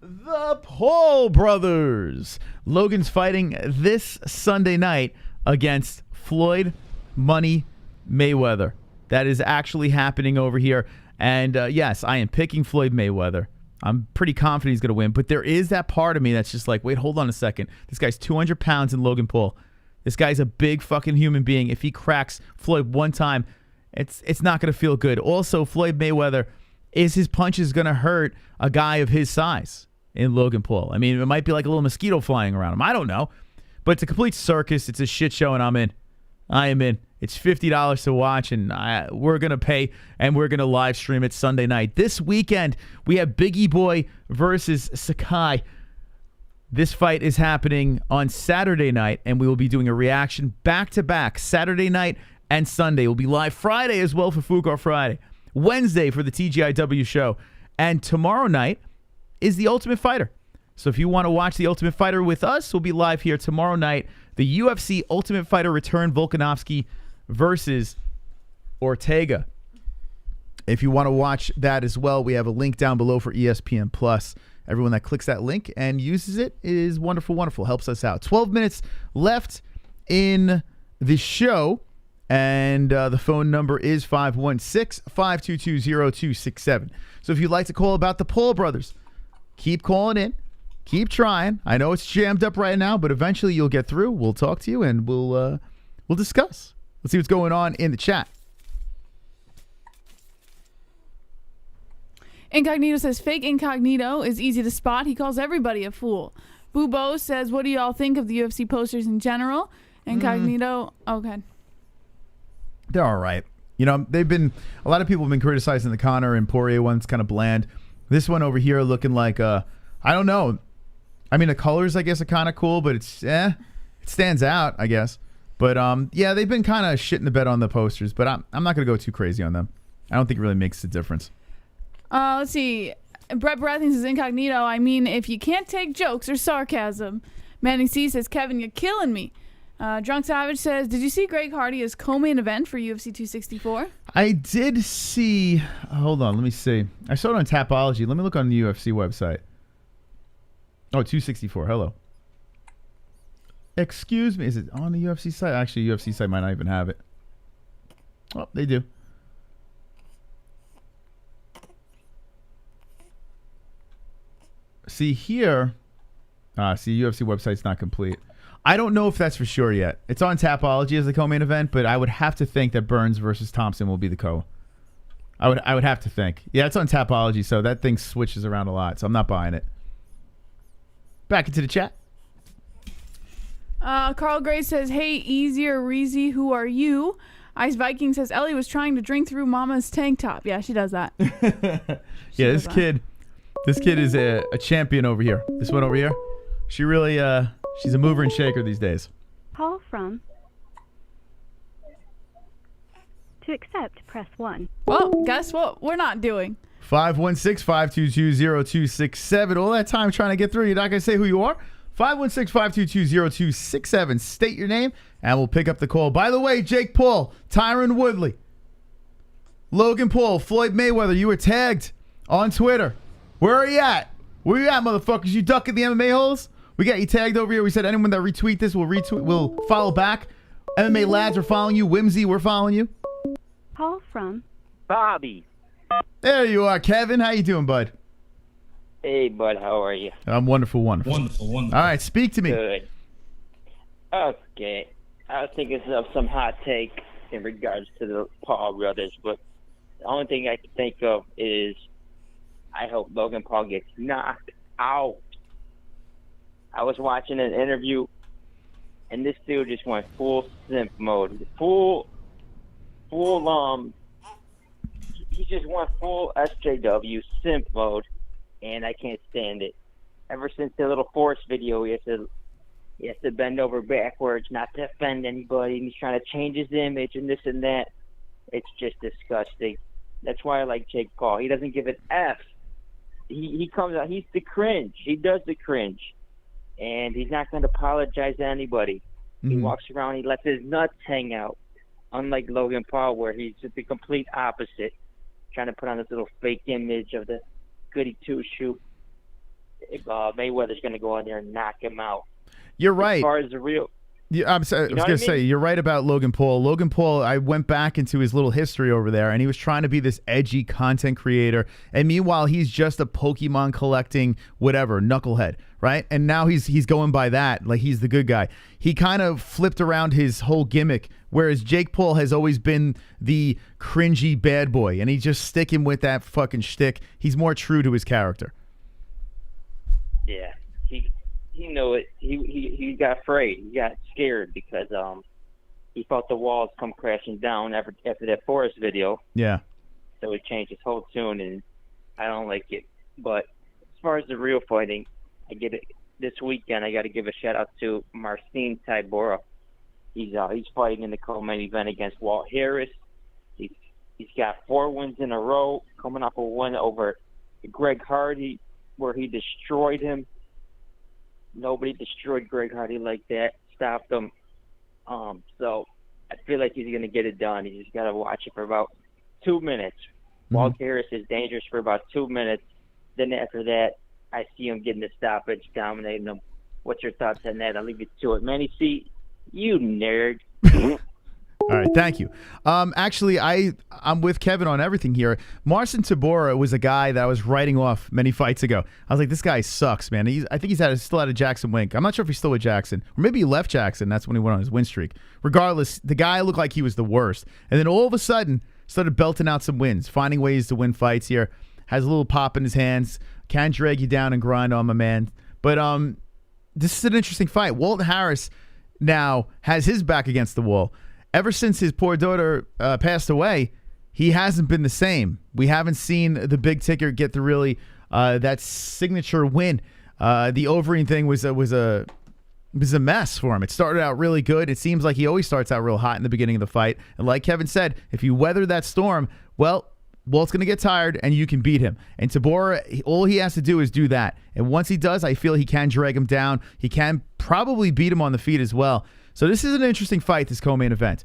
the Paul brothers. Logan's fighting this Sunday night against Floyd Money Mayweather. That is actually happening over here. And yes, I am picking Floyd Mayweather. I'm pretty confident he's going to win. But there is that part of me that's just like, wait, hold on a second. This guy's 200 pounds in Logan Paul. This guy's a big fucking human being. If he cracks Floyd one time, it's not going to feel good. Also, Floyd Mayweather, is his punches going to hurt a guy of his size in Logan Paul? I mean, it might be like a little mosquito flying around him. I don't know. But it's a complete circus. It's a shit show, and I'm in. I am in. It's $50 to watch, and we're going to pay, and we're going to live stream it Sunday night. This weekend, we have Biggie Boy versus Sakai. This fight is happening on Saturday night, and we will be doing a reaction back-to-back, Saturday night and Sunday. We'll be live Friday as well for Fugar Friday. Wednesday for the TGIW show. And tomorrow night is The Ultimate Fighter. So if you want to watch The Ultimate Fighter with us, we'll be live here tomorrow night. The UFC Ultimate Fighter return, Volkanovski versus Ortega. If you want to watch that as well, we have a link down below for ESPN Plus. Everyone that clicks that link and uses it is wonderful, wonderful. Helps us out. 12 minutes left in the show. And the phone number is 516-522-0267. So if you'd like to call about the Paul brothers, keep calling in. Keep trying. I know it's jammed up right now, but eventually you'll get through. We'll talk to you, and we'll discuss. Let's see what's going on in the chat. Incognito says, fake Incognito is easy to spot. He calls everybody a fool. Boobo says, what do y'all think of the UFC posters in general? Incognito, okay. They're all right. You know, a lot of people have been criticizing the Conor and Poirier one's kind of bland. This one over here looking like, I don't know. I mean, the colors, I guess, are kind of cool, but it stands out, I guess. But, yeah, they've been kind of shitting the bed on the posters, but I'm not going to go too crazy on them. I don't think it really makes a difference. Let's see. Brett Brathing says, Incognito, I mean, if you can't take jokes or sarcasm. Manny C says, Kevin, you're killing me. Drunk Savage says, did you see Greg Hardy as co-main event for UFC 264? I did see. Hold on, let me see. I saw it on Tapology. Let me look on the UFC website. Oh, 264. Hello. Excuse me. Is it on the UFC site? Actually, UFC site might not even have it. Oh, they do. See here. See, UFC website's not complete. I don't know if that's for sure yet. It's on Tapology as the co-main event, but I would have to think that Burns versus Thompson will be the co. I would have to think. Yeah, it's on Tapology, so that thing switches around a lot, so I'm not buying it. Back into the chat. Carl Gray says, hey, Easy or Reezy, who are you? Ice Viking says, Ellie was trying to drink through Mama's tank top. Yeah, she does that. Yeah, this kid is a champion over here. This one over here, she really, she's a mover and shaker these days. Call from. To accept, press 1. Well, guess what we're not doing? 516-522-0267. All that time trying to get through. You're not going to say who you are? 516-522-0267. State your name, and we'll pick up the call. By the way, Jake Paul, Tyron Woodley, Logan Paul, Floyd Mayweather, you were tagged on Twitter. Where are you at? Where you at, motherfuckers? You ducking the MMA-Holes? We got you tagged over here. We said anyone that retweet this will follow back. MMA lads are following you. Whimsy, we're following you. Call from. Bobby. There you are, Kevin. How you doing, bud? Hey, bud. How are you? I'm wonderful. Wonderful. All right, speak to me. Good. Okay. I was thinking of some hot take in regards to the Paul brothers, but the only thing I can think of is I hope Logan Paul gets knocked out. I was watching an interview, and this dude just went full simp mode. He just went full SJW simp mode, and I can't stand it. Ever since the little Force video, he has to bend over backwards, not to offend anybody, and he's trying to change his image and this and that. It's just disgusting. That's why I like Jake Paul. He doesn't give an F. He comes out, he's the cringe. He does the cringe. And he's not going to apologize to anybody. Mm-hmm. He walks around, he lets his nuts hang out. Unlike Logan Paul, where he's just the complete opposite, trying to put on this little fake image of the goody two-shoe. Mayweather's going to go in there and knock him out. You're right. As far as the real... Yeah, I was going to say, you're right about Logan Paul. Logan Paul, I went back into his little history over there, and he was trying to be this edgy content creator. And meanwhile, he's just a Pokemon collecting whatever, knucklehead, right? And now he's going by that, like he's the good guy. He kind of flipped around his whole gimmick, whereas Jake Paul has always been the cringy bad boy, and he's just sticking with that fucking shtick. He's more true to his character. Yeah, he knew it. He got afraid. He got scared because he felt the walls come crashing down after that Forrest video. Yeah. So he changed his whole tune, and I don't like it. But as far as the real fighting, I get it. This weekend, I got to give a shout out to Marcin Tybura. He's fighting in the co-main event against Walt Harris. He's got 4 wins in a row, coming off a win over Greg Hardy, where he destroyed him. Nobody destroyed Greg Hardy like that, stopped him. So I feel like he's going to get it done. He's just got to watch it for about 2 minutes. Walt Harris is dangerous for about 2 minutes. Then after that, I see him getting the stoppage, dominating him. What's your thoughts on that? I'll leave it to it. Manny C, you nerd. All right, thank you. Actually, I'm with Kevin on everything here. Marcin Tybura was a guy that I was writing off many fights ago. I was like, this guy sucks, man. I think he's still out of Jackson Wink. I'm not sure if he's still with Jackson. Or maybe he left Jackson. That's when he went on his win streak. Regardless, the guy looked like he was the worst. And then all of a sudden, started belting out some wins, finding ways to win fights here. Has a little pop in his hands. Can drag you down and grind on my man. But this is an interesting fight. Walt Harris now has his back against the wall. Ever since his poor daughter passed away, he hasn't been the same. We haven't seen the big ticker get the really that signature win. The ovary thing was a mess for him. It started out really good. It seems like he always starts out real hot in the beginning of the fight. And like Kevin said, if you weather that storm, well, Walt's going to get tired and you can beat him. And Tybura, all he has to do is do that. And once he does, I feel he can drag him down. He can probably beat him on the feet as well. So this is an interesting fight, this co-main event.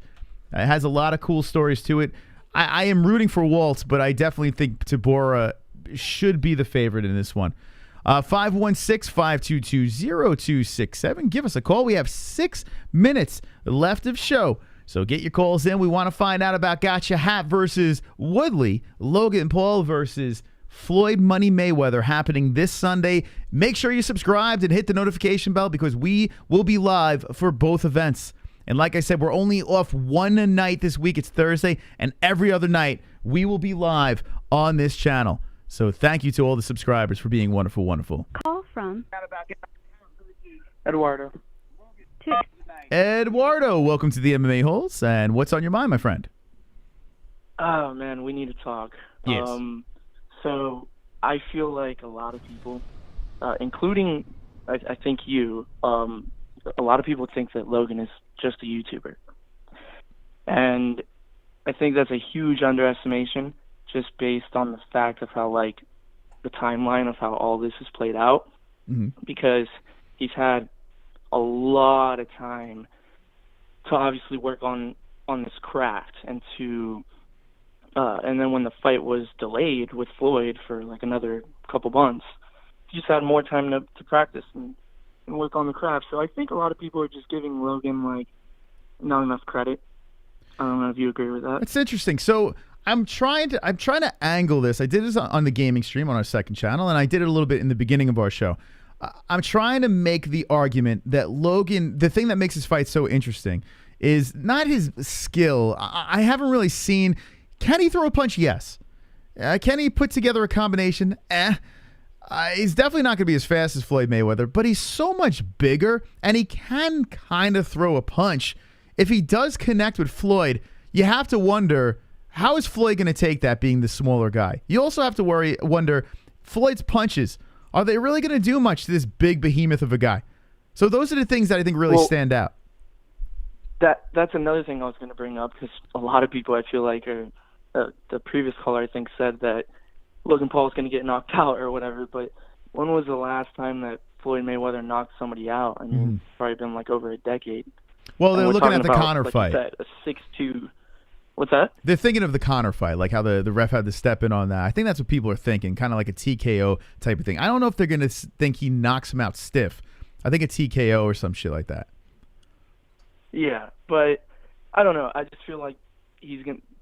It has a lot of cool stories to it. I am rooting for Walt, but I definitely think Tybura should be the favorite in this one. 516-522-0267. Give us a call. We have 6 minutes left of show. So get your calls in. We want to find out about Gotcha Hat versus Woodley, Logan Paul versus Floyd Money Mayweather, happening this Sunday. Make sure you subscribed and hit the notification bell because we will be live for both events. And like I said, we're only off one night this week. It's Thursday. And every other night, we will be live on this channel. So thank you to all the subscribers for being wonderful, wonderful. Call from Eduardo. Eduardo, welcome to the MMA-Holes. And what's on your mind, my friend? Oh, man, we need to talk. Yes. So I feel like a lot of people, including, I think you, a lot of people think that Logan is just a YouTuber. And I think that's a huge underestimation just based on the fact of how, like, the timeline of how all this has played out. Because he's had a lot of time to obviously work on this craft and to and then when the fight was delayed with Floyd for like another couple months, he just had more time to practice and work on the craft. So I think a lot of people are just giving Logan like not enough credit. I don't know if you agree with that. It's interesting. So I'm trying to angle this. I did this on the gaming stream on our second channel, and I did it a little bit in the beginning of our show. I'm trying to make the argument that Logan, the thing that makes his fight so interesting is not his skill. I haven't really seen, can he throw a punch? Yes. Can he put together a combination? He's definitely not going to be as fast as Floyd Mayweather, but he's so much bigger, and he can kind of throw a punch. If he does connect with Floyd, you have to wonder, how is Floyd going to take that being the smaller guy? You also have to wonder, Floyd's punches, are they really going to do much to this big behemoth of a guy? So those are the things that I think really stand out. That's another thing I was going to bring up, because a lot of people, I feel like, are the previous caller, I think, said that Logan Paul is going to get knocked out or whatever. But when was the last time that Floyd Mayweather knocked somebody out? I mean, it's probably been like over a decade. Well, they're looking at the Conor fight. Said, a 6'2". What's that? They're thinking of the Conor fight, like how the ref had to step in on that. I think that's what people are thinking, kind of like a TKO type of thing. I don't know if they're going to think he knocks him out stiff. I think a TKO or some shit like that. Yeah, but I don't know. I just feel like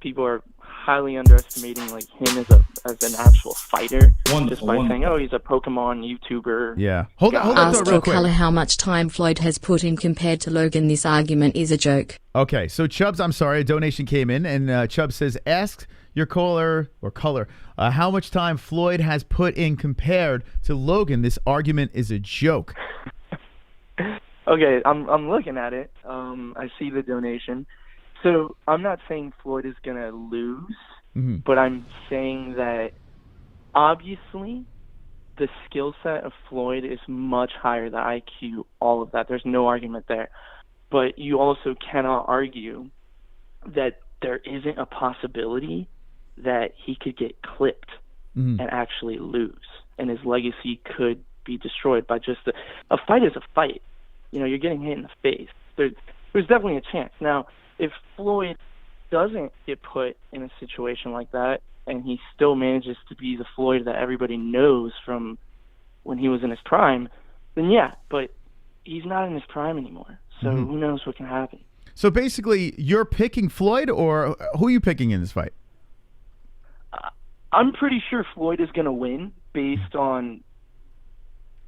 people are highly underestimating like him as an actual fighter, just by saying, "Oh, he's a Pokemon YouTuber." Yeah. Hold on, Ask real quick. Color how much time Floyd has put in compared to Logan. This argument is a joke. Okay, so Chubbs, I'm sorry, a donation came in, and Chubbs says, ask your caller or color how much time Floyd has put in compared to Logan. This argument is a joke. Okay, I'm looking at it. I see the donation. So I'm not saying Floyd is going to lose, but I'm saying that obviously the skill set of Floyd is much higher, the IQ, all of that. There's no argument there. But you also cannot argue that there isn't a possibility that he could get clipped and actually lose, and his legacy could be destroyed by just a fight is a fight. You know, you're getting hit in the face. There's definitely a chance. Now, if Floyd doesn't get put in a situation like that, and he still manages to be the Floyd that everybody knows from when he was in his prime, then yeah, but he's not in his prime anymore. So who knows what can happen. So basically, you're picking Floyd, or who are you picking in this fight? I'm pretty sure Floyd is going to win based on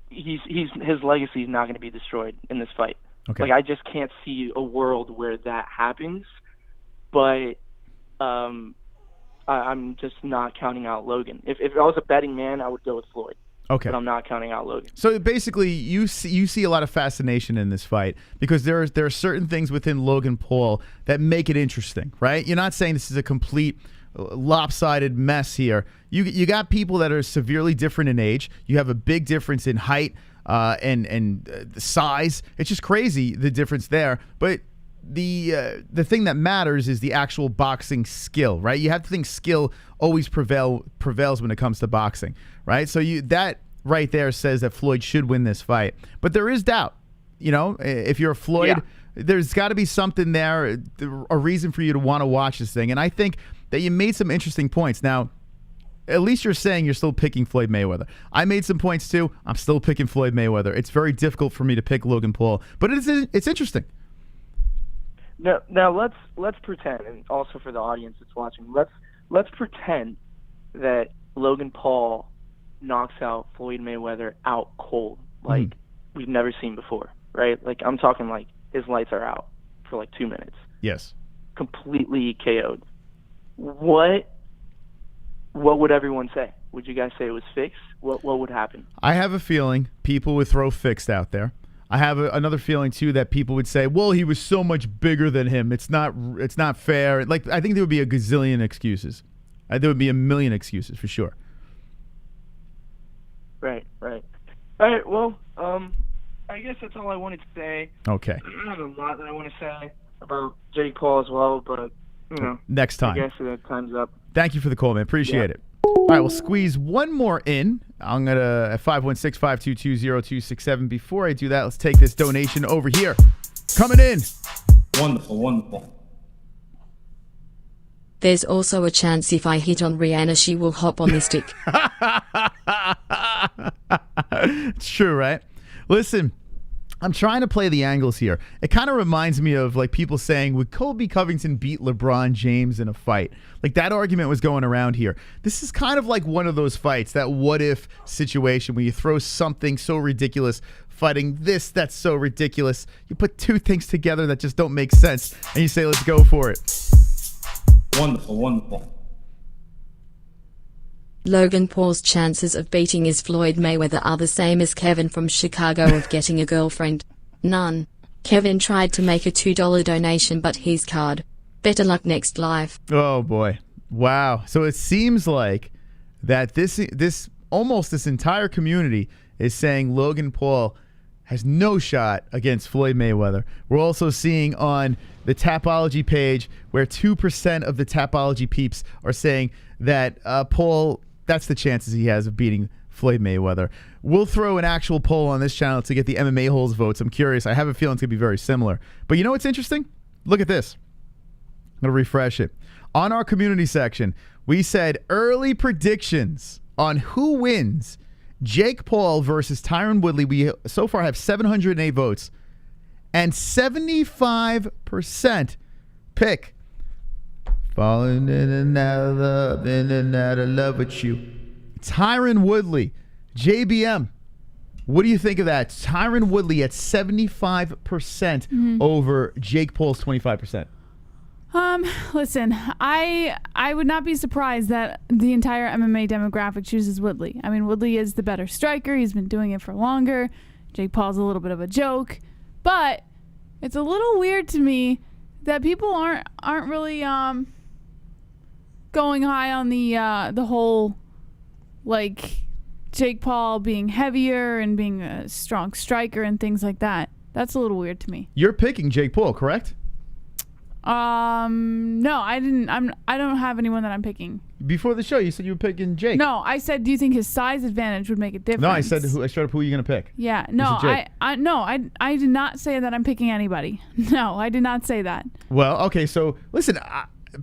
his legacy is not going to be destroyed in this fight. Okay. Like, I just can't see a world where that happens, but I'm just not counting out Logan. If I was a betting man, I would go with Floyd. Okay. But I'm not counting out Logan. So basically, you see a lot of fascination in this fight because there are certain things within Logan Paul that make it interesting, right? You're not saying this is a complete lopsided mess here. You got people that are severely different in age. You have a big difference in height and size. It's just crazy, the difference there. But the thing that matters is the actual boxing skill, right? You have to think skill always prevails when it comes to boxing, right? So that right there says that Floyd should win this fight. But there is doubt. You know, if you're a Floyd, there's got to be something there, a reason for you to want to watch this thing. And I think that you made some interesting points. Now, at least you're saying you're still picking Floyd Mayweather. I made some points too. I'm still picking Floyd Mayweather. It's very difficult for me to pick Logan Paul, but it's interesting. Now let's pretend, and also for the audience that's watching, let's pretend that Logan Paul knocks out Floyd Mayweather out cold, like we've never seen before, right? Like I'm talking like his lights are out for like 2 minutes. Yes. Completely KO'd. What would everyone say? Would you guys say it was fixed? What would happen? I have a feeling people would throw fixed out there. I have another feeling too that people would say, "Well, he was so much bigger than him. It's not fair." Like I think there would be a gazillion excuses. There would be a million excuses for sure. Right. All right. Well, I guess that's all I wanted to say. Okay. I have a lot that I want to say about Jake Paul as well, but next time. I guess time's up. Thank you for the call, man. Appreciate it. All right, we'll squeeze one more in. I'm going to at 516-522-0267. Before I do that, let's take this donation over here. Coming in. Wonderful. There's also a chance if I hit on Rihanna, she will hop on the stick. It's true, right? Listen, I'm trying to play the angles here. It kind of reminds me of like people saying, would Colby Covington beat LeBron James in a fight? Like that argument was going around here. This is kind of like one of those fights, that what if situation where you throw something so ridiculous fighting this that's so ridiculous. You put two things together that just don't make sense and you say, let's go for it. Wonderful. Logan Paul's chances of beating his Floyd Mayweather are the same as Kevin from Chicago of getting a girlfriend. None. Kevin tried to make a $2 donation, but he's card. Better luck next life. Oh boy. Wow. So it seems like that this entire community is saying Logan Paul has no shot against Floyd Mayweather. We're also seeing on the Tapology page where 2% of the Tapology peeps are saying that Paul, that's the chances he has of beating Floyd Mayweather. We'll throw an actual poll on this channel to get the MMA-Holes votes. I'm curious. I have a feeling it's going to be very similar. But you know what's interesting? Look at this. I'm going to refresh it. On our community section, we said early predictions on who wins Jake Paul versus Tyron Woodley. We so far have 708 votes, and 75% pick falling in and out of love with you. Tyron Woodley, JBM. What do you think of that? Tyron Woodley at 75% over Jake Paul's 25%. Listen, I would not be surprised that the entire MMA demographic chooses Woodley. I mean, Woodley is the better striker. He's been doing it for longer. Jake Paul's a little bit of a joke, but it's a little weird to me that people aren't really going high on the whole like Jake Paul being heavier and being a strong striker and things like that. That's a little weird to me. You're picking Jake Paul, correct? No, I didn't. I don't have anyone that I'm picking. Before the show, you said you were picking Jake. No, I said, do you think his size advantage would make a difference? No, I said I straight up who are you going to pick? Yeah, no, I did not say that I'm picking anybody. No, I did not say that. Well, okay, so listen,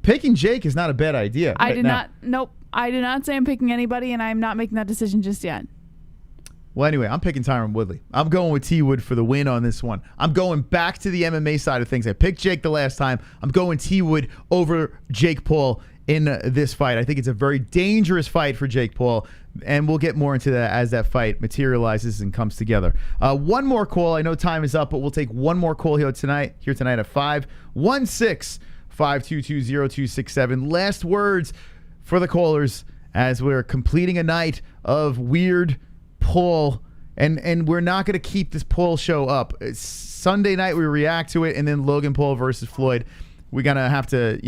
picking Jake is not a bad idea. I did not. Nope, I did not say I'm picking anybody, and I'm not making that decision just yet. Well, anyway, I'm picking Tyron Woodley. I'm going with T-Wood for the win on this one. I'm going back to the MMA side of things. I picked Jake the last time. I'm going T-Wood over Jake Paul in this fight. I think it's a very dangerous fight for Jake Paul, and we'll get more into that as that fight materializes and comes together. One more call. I know time is up, but we'll take one more call here tonight at 516-522-0267. Last words for the callers as we're completing a night of weird Paul, and we're not going to keep this Paul show up. It's Sunday night we react to it, and then Logan Paul versus Floyd. We're going to have to,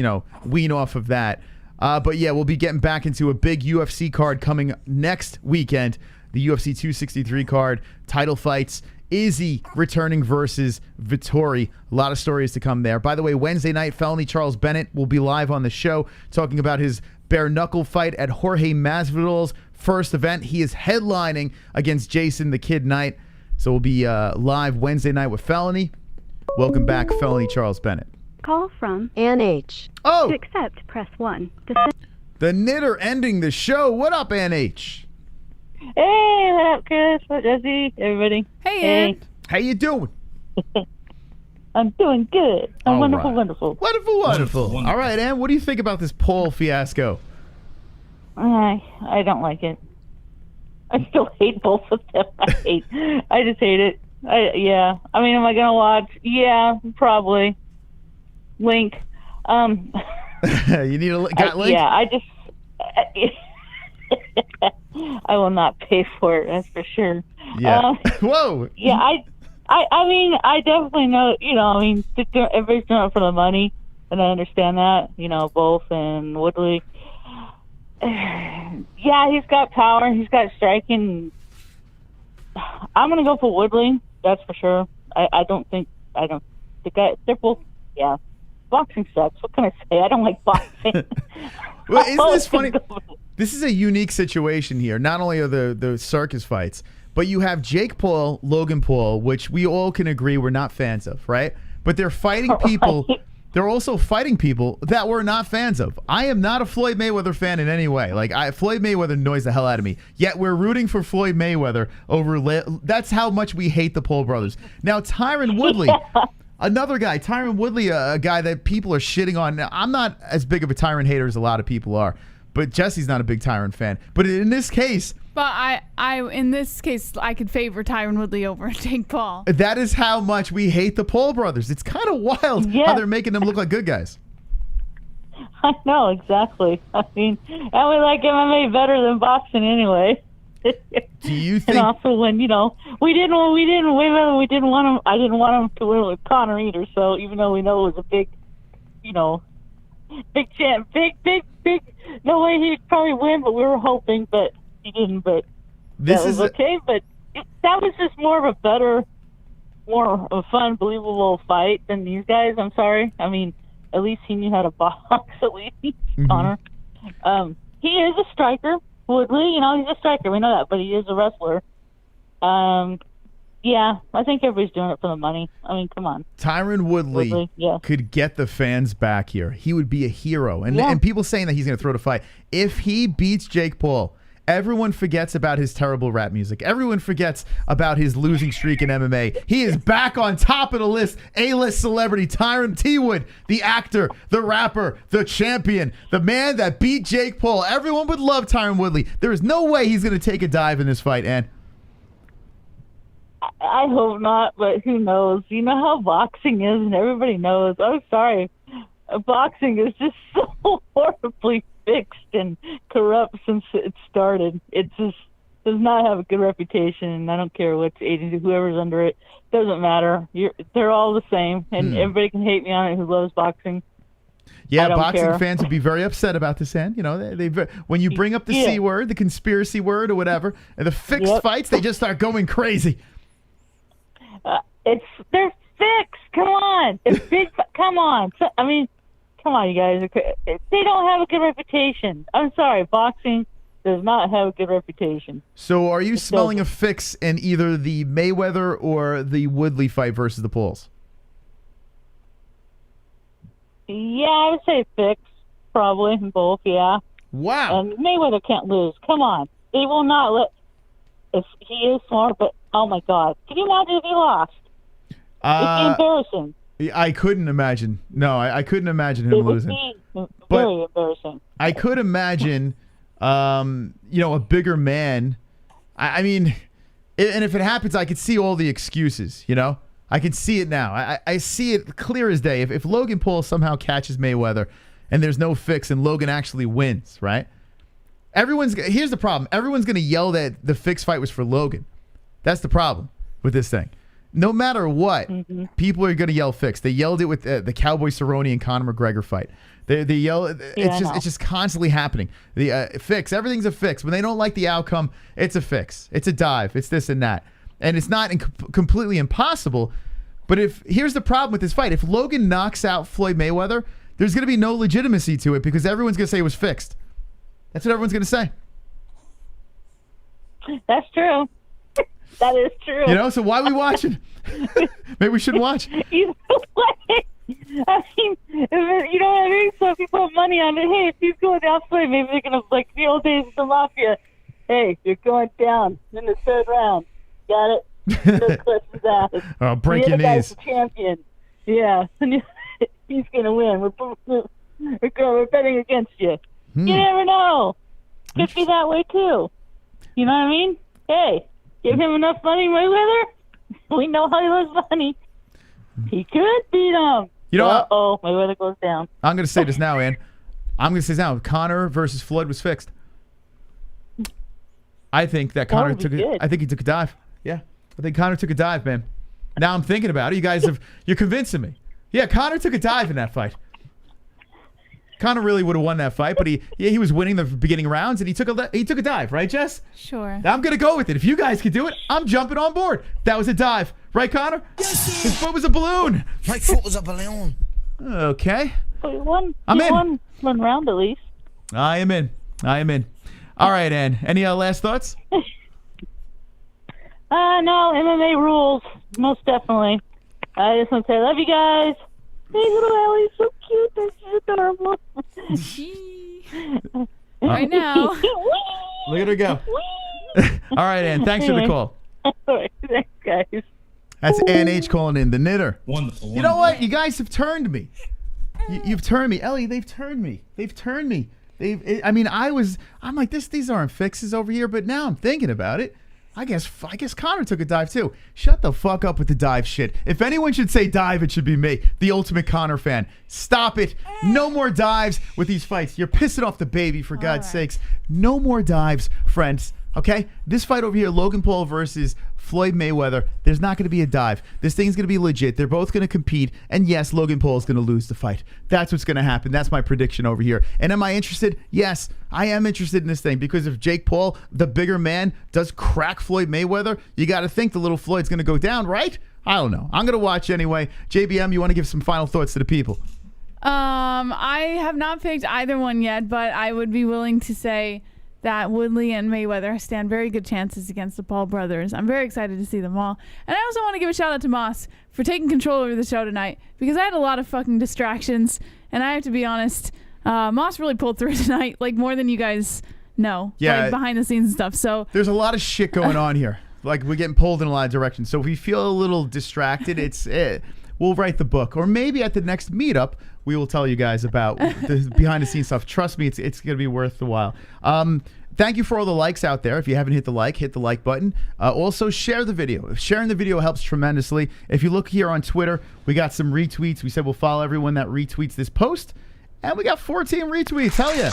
wean off of that. But yeah, we'll be getting back into a big UFC card coming next weekend. The UFC 263 card, title fights, Izzy returning versus Vettori. A lot of stories to come there. By the way, Wednesday night, Felony Charles Bennett will be live on the show talking about his bare knuckle fight at Jorge Masvidal's first event. He is headlining against Jason the Kid Knight. So we'll be live Wednesday night with Felony. Welcome back, Felony Charles Bennett. Call from NH. Oh! To accept, press 1. The knitter ending the show. What up, NH? Hey, what up, Chris? What up, Jesse? Everybody. Hey, Ann. How you doing? I'm doing good. I'm All wonderful, right. wonderful. Wonderful. All right, Ann, what do you think about this poll fiasco? I don't like it. I still hate both of them. I just hate it. Yeah. I mean, am I gonna watch? Yeah, probably. Link. You need a link? Yeah, I just. I will not pay for it. That's for sure. Yeah. Whoa. Yeah, I mean, I definitely know. I mean, everybody's doing it for the money, and I understand that. Both and Woodley. Yeah, he's got power. He's got striking. I'm gonna go for Woodley. That's for sure. I don't think the guy. They're both. Yeah, boxing sucks. What can I say? I don't like boxing. Well, isn't this funny? This is a unique situation here. Not only are the circus fights, but you have Jake Paul, Logan Paul, which we all can agree we're not fans of, right? But they're fighting people. They're also fighting people that we're not fans of. I am not a Floyd Mayweather fan in any way. Floyd Mayweather annoys the hell out of me. Yet we're rooting for Floyd Mayweather over. That's how much we hate the Paul brothers. Now, Tyron Woodley. Another guy, Tyron Woodley, a guy that people are shitting on. Now, I'm not as big of a Tyron hater as a lot of people are, but Jesse's not a big Tyron fan. But in this case... But in this case, I could favor Tyron Woodley over Jake Paul. That is how much we hate the Paul brothers. It's kind of wild how they're making them look like good guys. I know, exactly. I mean, and we like MMA better than boxing anyway. Do you think? And also, when we didn't want him. I didn't want him to win with Conor either. So even though we know it was a big, big chance, big, no way he'd probably win, but we were hoping, but he didn't. But that was okay. But that was just more of a better, more of a fun, believable fight than these guys. I'm sorry. I mean, at least he knew how to box. At least Conor. He is a striker. Woodley, he's a striker. We know that, but he is a wrestler. Yeah, I think everybody's doing it for the money. I mean, come on. Tyron Woodley could get the fans back here. He would be a hero. And people saying that he's going to throw the fight. If he beats Jake Paul, everyone forgets about his terrible rap music. Everyone forgets about his losing streak in MMA. He is back on top of the list. A-list celebrity Tyron T. Wood, the actor, the rapper, the champion, the man that beat Jake Paul. Everyone would love Tyron Woodley. There is no way he's going to take a dive in this fight, Ann. I hope not, but who knows? You know how boxing is, and everybody knows. I'm sorry. Boxing is just so horribly fixed and corrupt since it started. It just does not have a good reputation, and I don't care which agency, whoever's under it, doesn't matter. They're all the same, and everybody can hate me on it who loves boxing. Yeah, boxing fans would be very upset about this, and when you bring up the C word, the conspiracy word, or whatever, and the fixed fights, they just start going crazy. They're fixed. Come on, it's big. Come on. I mean, come on, you guys. They don't have a good reputation. I'm sorry, boxing does not have a good reputation. So, are you smelling a fix in either the Mayweather or the Woodley fight versus the Pauls? Yeah, I would say fix, probably in both. Yeah. Wow. And Mayweather can't lose. Come on, they will not let. If he is smart, but oh my God, can you imagine if he lost? It'd be embarrassing. I couldn't imagine. No, I couldn't imagine him losing. Very embarrassing. I could imagine, a bigger man. I mean, and if it happens, I could see all the excuses. I can see it now. I see it clear as day. If Logan Paul somehow catches Mayweather, and there's no fix, and Logan actually wins, right? Here's the problem. Everyone's going to yell that the fixed fight was for Logan. That's the problem with this thing. No matter what, people are going to yell fixed. They yelled it with the Cowboy Cerrone and Conor McGregor fight. They yell. It's just constantly happening. The fix. Everything's a fix. When they don't like the outcome, it's a fix. It's a dive. It's this and that. And it's not completely impossible. But here's the problem with this fight. If Logan knocks out Floyd Mayweather, there's going to be no legitimacy to it because everyone's going to say it was fixed. That's what everyone's going to say. That's true. That is true. So why are we watching? Maybe we shouldn't watch. Either way, I mean, you know what I mean? So if you put money on it, hey, if he's going down play. Maybe they're gonna like the old days of the mafia. Hey, you're going down in the third round. Got it? No questions asked. Oh, break your the other knees. guy's the champion. Yeah, he's gonna win. We're betting against you. You never know. Could be that way too. You know what I mean? Hey, give him enough money, Mayweather. We know how he loves money. He could beat him. You know what? Uh-oh, Mayweather goes down. I'm going to say this now, Ann. I'm going to say this now. Conor versus Floyd was fixed. I think that Conor I think he took a dive. Yeah. I think Conor took a dive, man. Now I'm thinking about it. You're convincing me. Yeah, Conor took a dive in that fight. Conor really would have won that fight, but he was winning the beginning rounds, and he took a dive, right, Jess? Sure. I'm gonna go with it. If you guys could do it, I'm jumping on board. That was a dive, right, Conor? Yes. His foot was a balloon. My foot was a balloon. Okay. Well, he won. I'm he in. won one round at least. I am in. All right, Ann. Any last thoughts? No, MMA rules, most definitely. I just want to say I love you guys. Hey, little Ellie's so cute. She's adorable. Right now. Look at her go. All right, Ann. Thanks for the call. All right, thanks, guys. That's Ann H. calling in, the knitter. Wonderful. You know what? You guys have turned me. You've turned me. Ellie, they've turned me. I'm like, these aren't fixes over here, but now I'm thinking about it. I guess Conor took a dive too. Shut the fuck up with the dive shit. If anyone should say dive, it should be me, the ultimate Conor fan. Stop it. No more dives with these fights. You're pissing off the baby, for God's sakes. No more dives, friends. Okay? This fight over here, Logan Paul versus Floyd Mayweather, there's not going to be a dive. This thing's going to be legit. They're both going to compete. And yes, Logan Paul is going to lose the fight. That's what's going to happen. That's my prediction over here. And am I interested? Yes, I am interested in this thing, because if Jake Paul, the bigger man, does crack Floyd Mayweather, you got to think the little Floyd's going to go down, right? I don't know. I'm going to watch anyway. JBM, you want to give some final thoughts to the people? I have not picked either one yet, but I would be willing to say that Woodley and Mayweather stand very good chances against the Paul brothers. I'm very excited to see them all. And I also want to give a shout out to Moss for taking control over the show tonight, because I had a lot of fucking distractions, and I have to be honest, Moss really pulled through tonight, like more than you guys know. Yeah. Like behind the scenes and stuff. So there's a lot of shit going on here. Like, we're getting pulled in a lot of directions. So if we feel a little distracted, we'll write the book. Or maybe at the next meetup, we will tell you guys about the behind-the-scenes stuff. Trust me, it's going to be worth the while. Thank you for all the likes out there. If you haven't hit the like button. Also, share the video. Sharing the video helps tremendously. If you look here on Twitter, we got some retweets. We said we'll follow everyone that retweets this post. And we got 14 retweets. Hell yeah.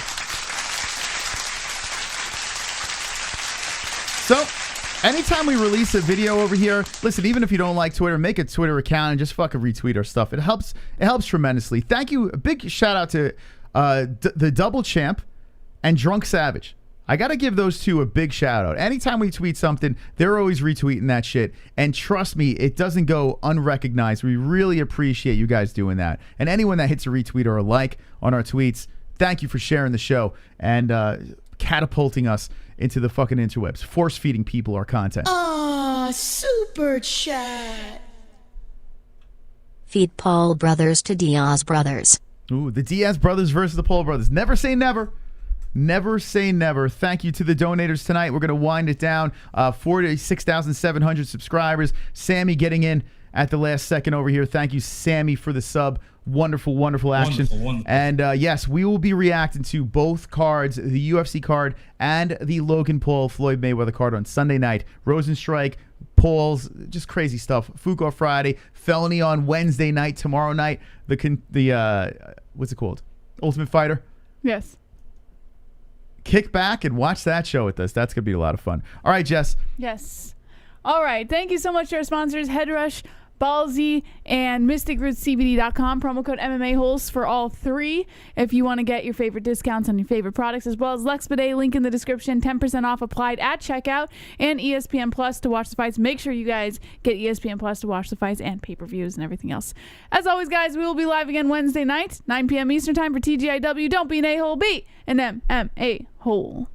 So, anytime we release a video over here, listen, even if you don't like Twitter, make a Twitter account and just fucking retweet our stuff. It helps tremendously. Thank you. A big shout out to the Double Champ and Drunk Savage. I got to give those two a big shout out. Anytime we tweet something, they're always retweeting that shit. And trust me, it doesn't go unrecognized. We really appreciate you guys doing that. And anyone that hits a retweet or a like on our tweets, thank you for sharing the show and catapulting us into the fucking interwebs, force-feeding people our content. Super chat. Feed Paul brothers to DIAZ brothers. Ooh, the DIAZ brothers versus the Paul brothers. Never say never. Never say never. Thank you to the donators tonight. We're going to wind it down. 46,700 subscribers. Sammy getting in at the last second over here. Thank you, Sammy, for the sub. Wonderful, wonderful action. Wonderful. And yes, we will be reacting to both cards, the UFC card and the Logan Paul Floyd Mayweather card on Sunday night. Rosenstrike, Paul's, just crazy stuff. Fuqua Friday, Felony on Wednesday night. Tomorrow night, the what's it called? Ultimate Fighter. yes. Kick back and watch that show with us. That's going to be a lot of fun. All right, Jess. Yes. All right. Thank you so much to our sponsors, Headrush, Ballsy, and MysticRootsCBD.com. Promo code MMA-Holes for all three if you want to get your favorite discounts on your favorite products, as well as Lexbiday, link in the description, 10% off applied at checkout, and ESPN Plus to watch the fights. Make sure you guys get ESPN Plus to watch the fights and pay-per-views and everything else. As always, guys, we will be live again Wednesday night, 9 p.m. Eastern Time for TGIW. Don't be an a-hole, be an MMA-Hole.